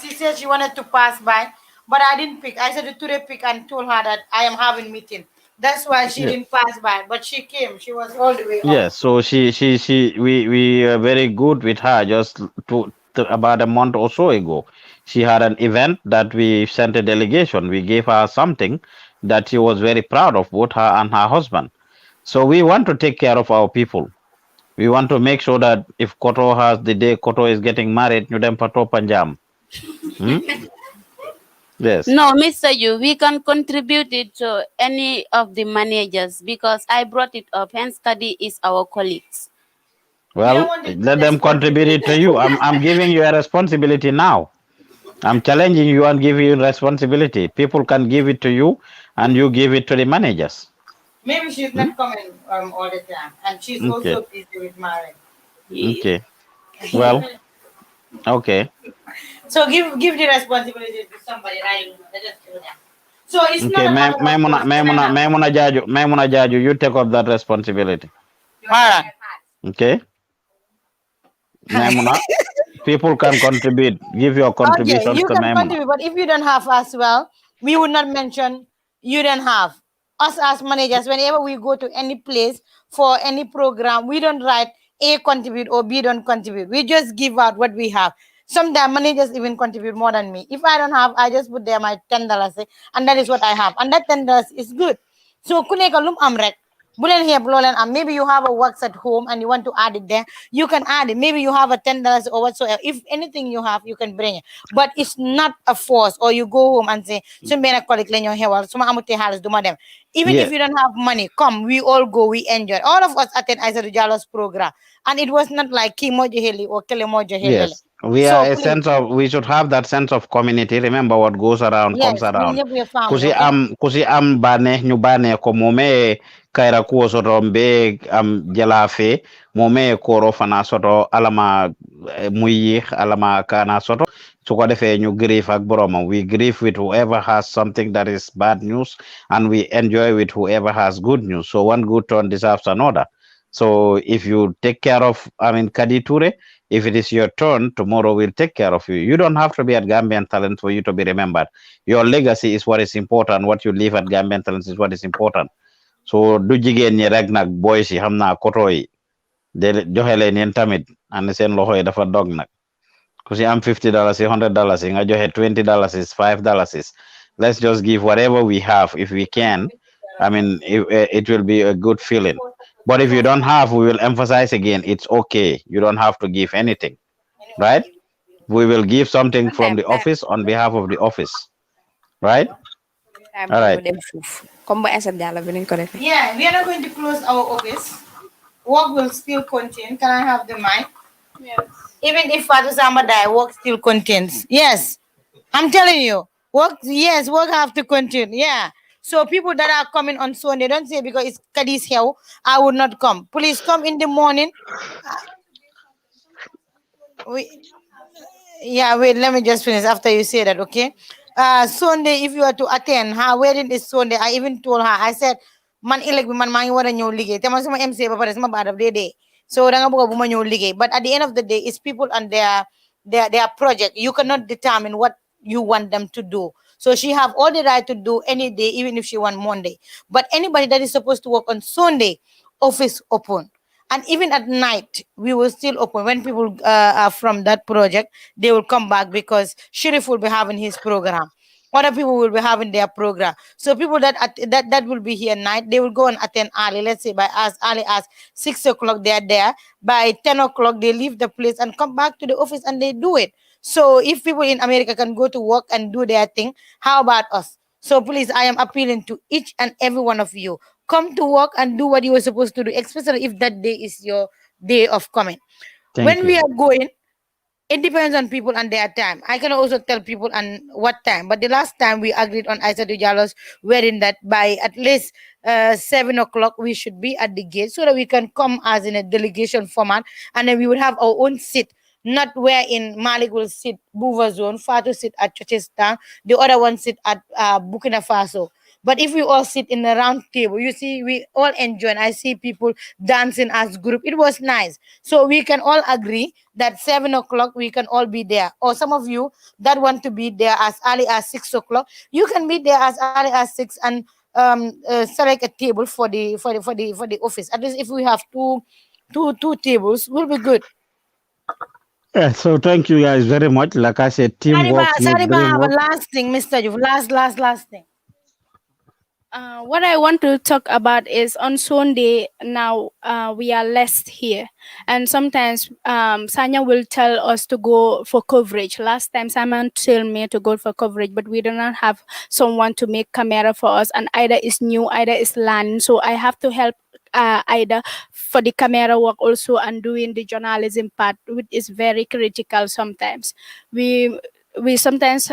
Speaker 1: She said she wanted to pass by, but I didn't pick. I said to pick and told her that I am having meeting. That's why she
Speaker 2: Yeah.
Speaker 1: didn't pass by, but she came. She was all the way up.
Speaker 2: Yes, so we are very good with her just to about a month or so ago. She had an event that we sent a delegation. We gave her something that she was very proud of, both her and her husband. So we want to take care of our people. We want to make sure that if Koto has the day Koto is getting married, you them pato panjam. Hmm? Yes.
Speaker 19: No, Mr. Yu, we can contribute it to any of the managers because I brought it up. Hence, Kadi is our colleagues.
Speaker 2: Well, let them contribute it to you. I'm giving you a responsibility now. I'm challenging you and giving you responsibility. People can give it to you, and you give it to the managers.
Speaker 1: Maybe she's
Speaker 2: Hmm?
Speaker 1: not coming all the time, and she's
Speaker 2: Okay.
Speaker 1: also busy with marriage.
Speaker 2: Okay. Well. Okay.
Speaker 1: So give the responsibility to somebody, right? Let us do that. So it's not
Speaker 2: Okay.
Speaker 1: a matter of can I have
Speaker 2: Memuna Jaju, you take up that responsibility.
Speaker 1: Mara.
Speaker 2: Okay. Memuna, people can contribute. Give your
Speaker 1: Okay,
Speaker 2: contributions
Speaker 1: you
Speaker 2: to
Speaker 1: can
Speaker 2: Memuna.
Speaker 1: contribute, but if you don't have as well, we would not mention you don't have. Us as managers, whenever we go to any place for any program, we don't write A contribute or B don't contribute. We just give out what we have. Sometimes managers even contribute more than me. If I don't have, I just put there my $10, and that is what I have. And that $10 is good. So kuneka lum amrek. Bulen here, Blolen, and maybe you have a works at home and you want to add it there, you can add it. Maybe you have a $10 or whatsoever. If anything you have, you can bring it. But it's not a force, or you go home and say, "Sumbena colleague lenyo hewa, suma amute halas duma dem." Even if
Speaker 2: Yeah.
Speaker 1: you don't have money, come, we all go, we enjoy. All of us attend Isaac Jalo's program. And it was not like Ki Mojo Heli or Kele Mojo Helele.
Speaker 2: Yes. We are
Speaker 1: So
Speaker 2: a
Speaker 1: please,
Speaker 2: sense of. We should have that sense of community. Remember, what goes around comes
Speaker 1: yes,
Speaker 2: around.
Speaker 1: we are family, okay?
Speaker 2: Kusi am bane nyubane ko mome kaira kuo soto mbe am jelafe mome koro fana soto alama muyi alama kana soto so ko defe ñu grief ak boroma. We grieve with whoever has something that is bad news, and we enjoy with whoever has good news. So one good turn deserves another. So if you take care of, I mean, Kaditure, if it is your turn, tomorrow we'll take care of you. You don't have to be at Gambian Talent for you to be remembered. Your legacy is what is important. What you leave at Gambian Talents is what is important. So du jigéen ñi rek nag boys yi xam naa koto yi de joxe leen yéen tamit and seen loxo yi dafa dog nag ku si am $50 yi $100 yi nga joxe $20 is $5 is let's just give whatever we have if we can. I mean, it will be a good feeling. But if you don't have, we will emphasize again, it's okay. You don't have to give anything, right? We will give something from the office on behalf of the office, right? All right.
Speaker 1: Yeah, we are not going to close our office. Work will still continue. Can I have the mic?
Speaker 19: Yes.
Speaker 1: Even if Father Samba die, work still continues. Yes. I'm telling you. Work, yes, work have to continue. Yeah. So people that are coming on Sunday, don't say because it's Kadi's here, I would not come. Please come in the morning. We, yeah, wait, let me just finish after you say that, okay? Sunday, if you are to attend her wedding is Sunday, I even told her, I said, man ileg bi man mangi wara ñew liggéey te man sama MC ba pare sama baadab dee so da nga bëgg bu ma ñew liggéey, but at the end of the day it's people and their project. You cannot determine what you want them to do. So she have all the right to do any day, even if she want Monday. But anybody that is supposed to work on Sunday, office open. And even at night, we will still open. When people are from that project, they will come back because Sheriff will be having his program. Other people will be having their program. So people that will be here at night, they will go and attend early. Let's say by as early as 6 o'clock, they are there. By 10 o'clock, they leave the place and come back to the office and they do it. So if people in America can go to work and do their thing, how about us? So please, I am appealing to each and every one of you. Come to work and do what you were supposed to do, especially if that day is your day of coming.
Speaker 2: Thank
Speaker 1: When we
Speaker 2: you.
Speaker 1: are going, it depends on people and their time. I can also tell people and what time. But the last time we agreed on Isa Diallo's wedding that by at least 7 o'clock we should be at the gate so that we can come as in a delegation format, and then we would have our own seat. Not where in Malik will sit Buva zone, Fatu sit at Chichester, the other one sit at Burkina Faso. But if we all sit in a round table, you see, we all enjoy. And I see people dancing as group. It was nice. So we can all agree that 7 o'clock we can all be there. Or some of you that want to be there as early as 6 o'clock, you can be there as early as 6 and select a table for the office. At least if we have two tables, will be good.
Speaker 2: Yeah, so thank you guys very much. Like I said, teamwork need
Speaker 1: Sariba, I
Speaker 2: brain
Speaker 1: have a
Speaker 2: work.
Speaker 1: last thing, Mr. Juve. Last thing.
Speaker 19: What I want to talk about is on Sunday now we are less here, and sometimes Sanya will tell us to go for coverage. Last time Simon told me to go for coverage, but we do not have someone to make camera for us, and either is new, either is learning, so I have to help either for the camera work also and doing the journalism part, which is very critical sometimes. We we sometimes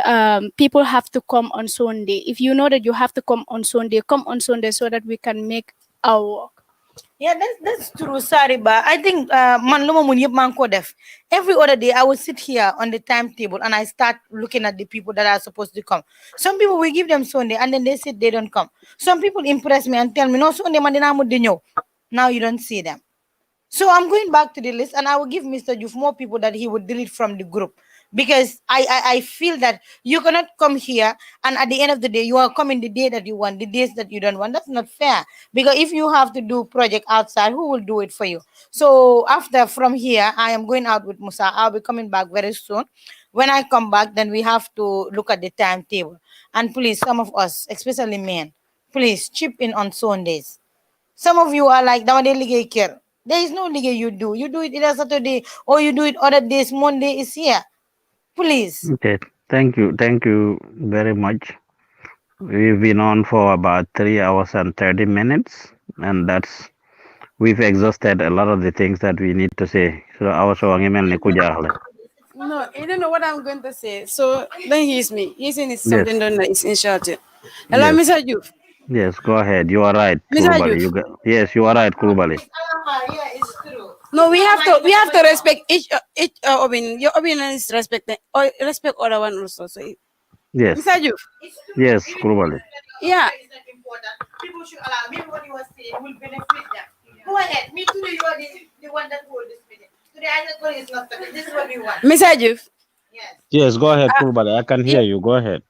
Speaker 19: people have to come on Sunday. If you know that you have to come on Sunday so that we can make our work.
Speaker 1: Yeah, that's true. Sorry, but I think man luma mun yep man ko def. Every other day I will sit here on the timetable and I start looking at the people that are supposed to come. Some people we give them Sunday and then they say they don't come. Some people impress me and tell me no Sunday man dina mo dinyo. Now you don't see them. So I'm going back to the list and I will give Mr. Juf more people that he would delete from the group because I feel that you cannot come here and at the end of the day you are coming the day that you want, the days that you don't want. That's not fair because if you have to do project outside, who will do it for you? So after from here, I am going out with Musa. I'll be coming back very soon. When I come back, then we have to look at the timetable. And please, some of us, especially men, please chip in on Sundays. Some of you are like, "Dama dey ligay kër." There is no ligay you do. You do it either Saturday or you do it other days. Monday is here. Please.
Speaker 2: Okay, thank you very much. We've been on for about 3 hours and 30 minutes, and we've exhausted a lot of the things that we need to say. So I was showing him
Speaker 7: No, you don't know what I'm going to say. So then he's me. He's in
Speaker 2: Yes,
Speaker 7: something that is in short. Hello,
Speaker 2: yes,
Speaker 7: Mr. Juf.
Speaker 2: yes. Go ahead. You are right,
Speaker 7: Mr.
Speaker 2: Kurubali.
Speaker 7: Juf.
Speaker 2: Yes, you are right, Kurubali.
Speaker 7: No, we have to respect each your opinion is respected or respect other one also. So
Speaker 2: Yes,
Speaker 7: Mr. Juf.
Speaker 2: yes, Kurubali.
Speaker 7: Yeah.
Speaker 1: People should allow. Maybe what you are saying will benefit them. Go ahead. Me too, you are the one that hold this meeting. Today I said is not talking. This is what we want.
Speaker 7: Mr. Juf.
Speaker 2: Yes, go ahead, Kurubali. I can hear you. Go ahead.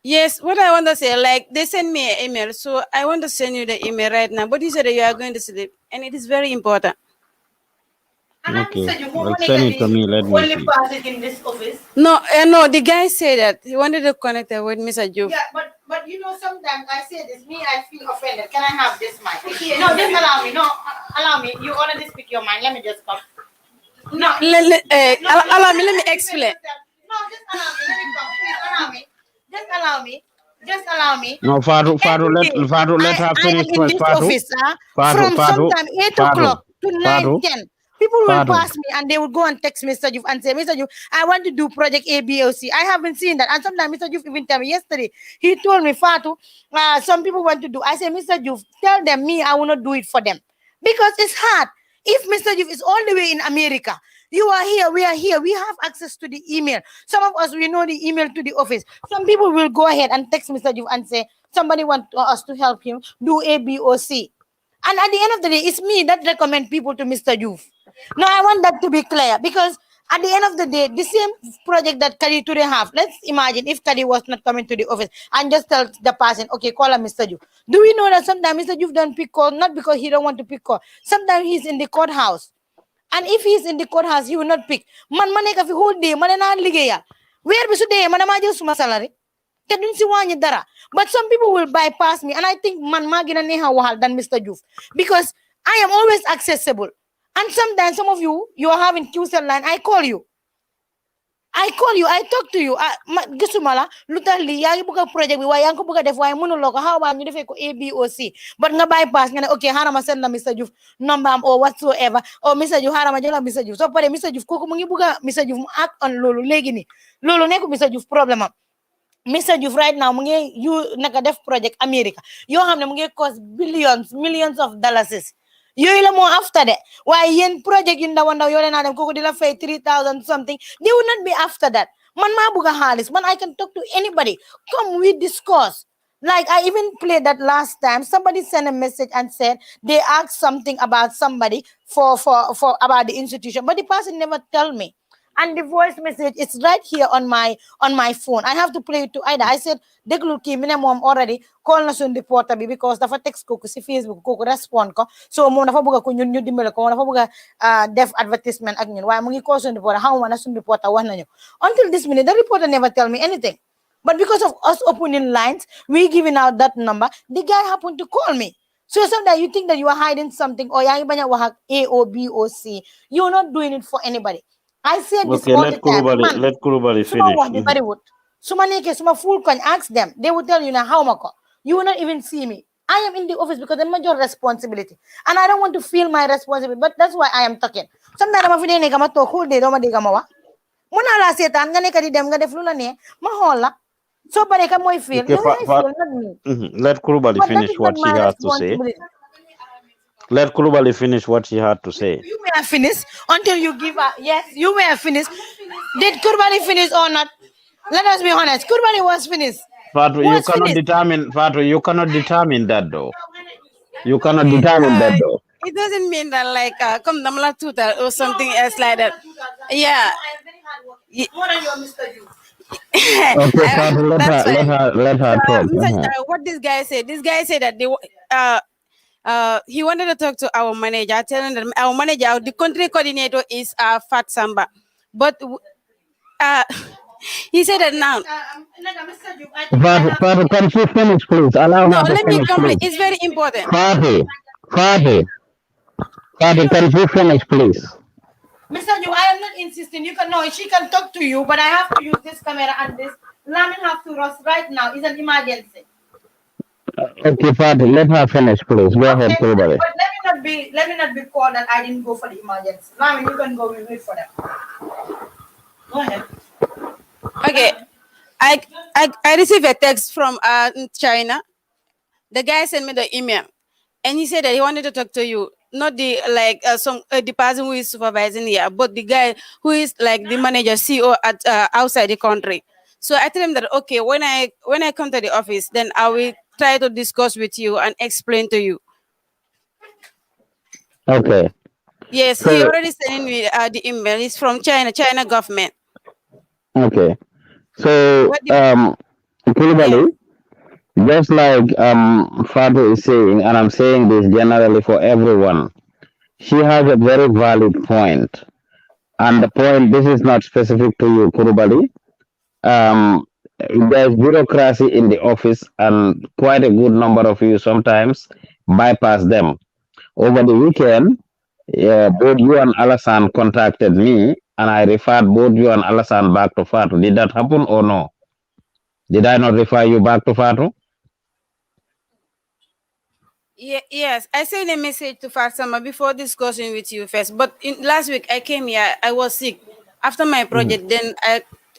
Speaker 7: Yes, what I want to say, like they send me an email, so I want to send you the email right now. But you said that you are going to sleep, and it is very important.
Speaker 2: Okay, well, send it to me. Let me
Speaker 1: Only
Speaker 2: see.
Speaker 1: pass it in this office.
Speaker 7: No, the guy said that he wanted to connect with Mr. Juf.
Speaker 1: Yeah, but you know sometimes I say this. Me, I feel offended. Can I have this mic? No, just allow me. No, allow me. You already speak your mind. Let me just come. No,
Speaker 7: Allow me. Let me explain.
Speaker 1: No, just allow me. Let me come. Please allow me. Just allow me. Just allow me.
Speaker 2: No, Fadu, let her
Speaker 1: I am
Speaker 2: finish
Speaker 1: in
Speaker 2: first.
Speaker 1: this
Speaker 2: Fadu,
Speaker 1: office
Speaker 2: Fadu,
Speaker 1: from
Speaker 2: Fadu,
Speaker 1: sometime 8
Speaker 2: Fadu,
Speaker 1: o'clock to 9,
Speaker 2: Fadu,
Speaker 1: 10. People will
Speaker 2: Fadu.
Speaker 1: pass me and they will go and text Mr. Juf and say, Mr. Juf, I want to do project A, B, O, C. I haven't seen that. And sometimes Mr. Juf even tell me yesterday, he told me, Fatu, some people want to do. I say, Mr. Juf, tell them me, I will not do it for them. Because it's hard. If Mr. Juf is all the way in America, you are here, we are here, we have access to the email. Some of us, we know the email to the office. Some people will go ahead and text Mr. Juf and say, somebody want us to help him do A, B, or C. And at the end of the day, it's me that recommend people to Mr. Juf. Now, I want that to be clear because at the end of the day, the same project that Kadi today have, let's imagine if Kadi was not coming to the office and just tell the person, okay, call him Mr. Juf. Do we know that sometimes Mr. Juf don't pick call, not because he don't want to pick call. Sometimes he's in the courthouse. And if he's in the courthouse, he will not pick. Man, maneka fi whole day, man na ligeya. Where be today, man ma suma salary. Te dun si wanya dara. But some people will bypass me, and I think man magina neha wahal than Mr. Juf because I am always accessible. And sometimes some of you, you are having QCell line. I call you. I talk to you. Gisumala, lutali, yagi buka project, we wayanko buka def, why monologue, how about you defeko A, B, or C. But nga bypass, okay, Hana send na Mr. Juf number or whatsoever, or Mr. Juf, Hana Majala, Mr. Juf. So, pare Mr. Juf, kuku mungi buka Mr. Juf act on lolo legini. Lolo neko Mr. Juf problem. Mr. Juf right now, you naka def project America. You have na cost billions, millions of dollars. You la more after that. Why yen project in the one that you're not go dila pay 3,000 something. They will not be after that. Man ma buga halis. Man, I can talk to anybody. Come, we discuss. Like I even played that last time. Somebody sent a message and said they asked something about somebody for about the institution, but the person never tell me. And the voice message is right here on my phone. I have to play it to Ida. I said, "Deglu ki minimum already call na sun reporter because dafa text ko si Facebook ko respond ko. So mo nafa buga ko ñun ñu dimbale ko nafa buga def advertisement ak ñun. Why mo ngi call sun reporter how na sun reporter wax nañu. Until this minute, the reporter never tell me anything. But because of us opening lines, we giving out that number. The guy happened to call me. So sometimes you think that you are hiding something or yang banya wahak A or B or C. You're not doing it for anybody. I say this
Speaker 2: Okay,
Speaker 1: all the time. Man,
Speaker 2: let Kurubali
Speaker 1: suma
Speaker 2: finish.
Speaker 1: wax bi bari wut. Suma neke suma full coin, ask them. They will tell you now how mako. You will not even see me. I am in the office because I'm major responsibility. And I don't want to feel my responsibility. But that's why I am talking. Sometimes I'm feeling like I'm talk whole day, don't
Speaker 14: Muna la setan nga nekk di dem nga def lu la ne ma xool la so bare ka mooy feel
Speaker 2: Okay,
Speaker 14: yow yaay feel not me.
Speaker 2: let Kurubali
Speaker 14: But that
Speaker 2: finish
Speaker 14: is not
Speaker 2: what she
Speaker 14: my
Speaker 2: has to say.
Speaker 14: responsibility.
Speaker 2: Let Kurubali finish what she had to say.
Speaker 14: You may have finished until you give up. Yes, you may have finished. Did Kurbani finish or not? Let us be honest. Kurbani was finished.
Speaker 2: Fatu, you
Speaker 14: Was
Speaker 2: cannot
Speaker 14: finished.
Speaker 2: determine. Fatu, you cannot determine that though. You cannot determine that though.
Speaker 7: It doesn't mean that like come namla tutor or something else like that. Yeah.
Speaker 14: More than your Mr. You.
Speaker 2: Okay, Fatu,
Speaker 7: That's fine.
Speaker 2: let
Speaker 7: So,
Speaker 2: her talk.
Speaker 7: what this guy said that he wanted to talk to our manager, telling them our manager, the country coordinator is Fat Samba, but uh, he said that now.
Speaker 2: Fatu, can she finish, please? Allow
Speaker 7: No,
Speaker 2: her to
Speaker 7: let me
Speaker 2: finish,
Speaker 7: complete.
Speaker 2: please.
Speaker 7: It's very important.
Speaker 2: Fatu, can she finish, please?
Speaker 14: Mr. You, I am not insisting. You can know she can talk to you, but I have to use this camera and this. Lamin have to rush right now. It's an emergency.
Speaker 2: Okay, Fatu, let her finish, please. Go ahead,
Speaker 14: Okay,
Speaker 2: Kurubali.
Speaker 14: but let me not be called that I didn't go for the emergency. Lamin, you can go. We wait for them. Go ahead.
Speaker 7: Okay, I received a text from China. The guy sent me the email, and he said that he wanted to talk to you, not the like the person who is supervising here, but the guy who is like the manager CEO at outside the country. So I told him that okay, when I come to the office, then I will try to discuss with you and explain to you.
Speaker 2: Okay.
Speaker 7: Yes, he
Speaker 2: So,
Speaker 7: already sent me the email. It's from China government.
Speaker 2: okay. So,
Speaker 7: What do yeah.
Speaker 2: Kurubali, just like Fatu is saying, and I'm saying this generally for everyone, she has a very valid point. And the point, this is not specific to you, Kurubali. Um, there's bureaucracy in the office, and quite a good number of you sometimes bypass them. Over the weekend, both you and Alasan contacted me, and I referred both you and Alasan back to Fatu. Did that happen or no? Did I not refer you back to Fatu?
Speaker 7: Yes, I sent a message to Fatima before discussing with you first. But last week I came here, I was sick. After my project, then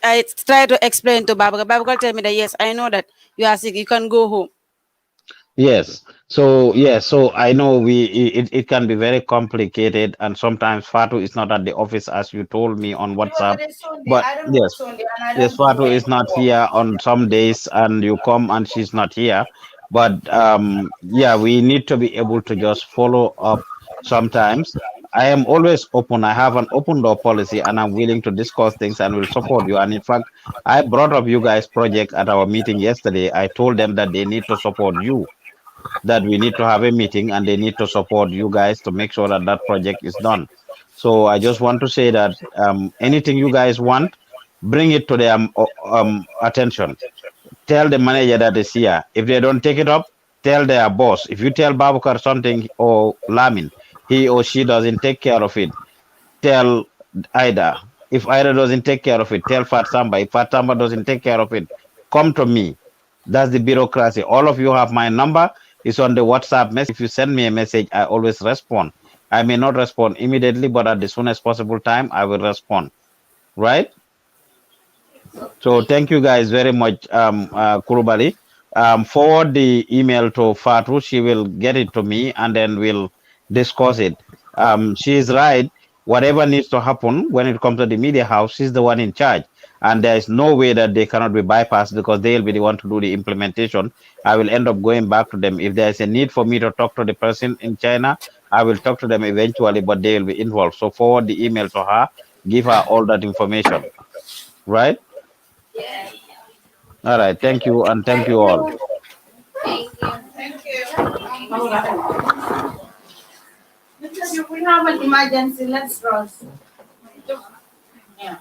Speaker 7: I tried to explain to Babaka. Babaka tell me that yes, I know that you are sick. You can go home.
Speaker 2: Yes. So yes, so I know it can be very complicated, and sometimes Fatu is not at the office as you told me on
Speaker 14: It was
Speaker 2: WhatsApp.
Speaker 14: today Sunday.
Speaker 2: But
Speaker 14: I don't work
Speaker 2: yes,
Speaker 14: Sunday and I
Speaker 2: yes,
Speaker 14: don't do
Speaker 2: Fatu is
Speaker 14: any
Speaker 2: not
Speaker 14: work.
Speaker 2: here on some days, and you come and she's not here. But yeah, we need to be able to just follow up sometimes. I am always open. I have an open door policy, and I'm willing to discuss things and will support you. And in fact, I brought up you guys' project at our meeting yesterday. I told them that they need to support you, that we need to have a meeting and they need to support you guys to make sure that that project is done. So I just want to say that anything you guys want, bring it to their attention. Tell the manager that is here. If they don't take it up, tell their boss. If you tell Babukar something or Lamin, he or she doesn't take care of it, tell Ida. If Ida doesn't take care of it, tell Fat Samba. If Fat Samba doesn't take care of it, come to me. That's the bureaucracy. All of you have my number. It's on the WhatsApp message. If you send me a message, I always respond. I may not respond immediately, but at the soonest possible time, I will respond. Right? So thank you guys very much, Kurubali. Forward the email to Fatu. She will get it to me, and then we'll discuss it. She is right. Whatever needs to happen when it comes to the media house, she's the one in charge. And there is no way that they cannot be bypassed because they'll be the one to do the implementation. I will end up going back to them. If there is a need for me to talk to the person in China, I will talk to them eventually, but they will be involved. So forward the email to her, give her all that information. Right? All right. Thank you. And thank you all.
Speaker 14: Thank you. Because if we have an emergency, let's rush. Yeah.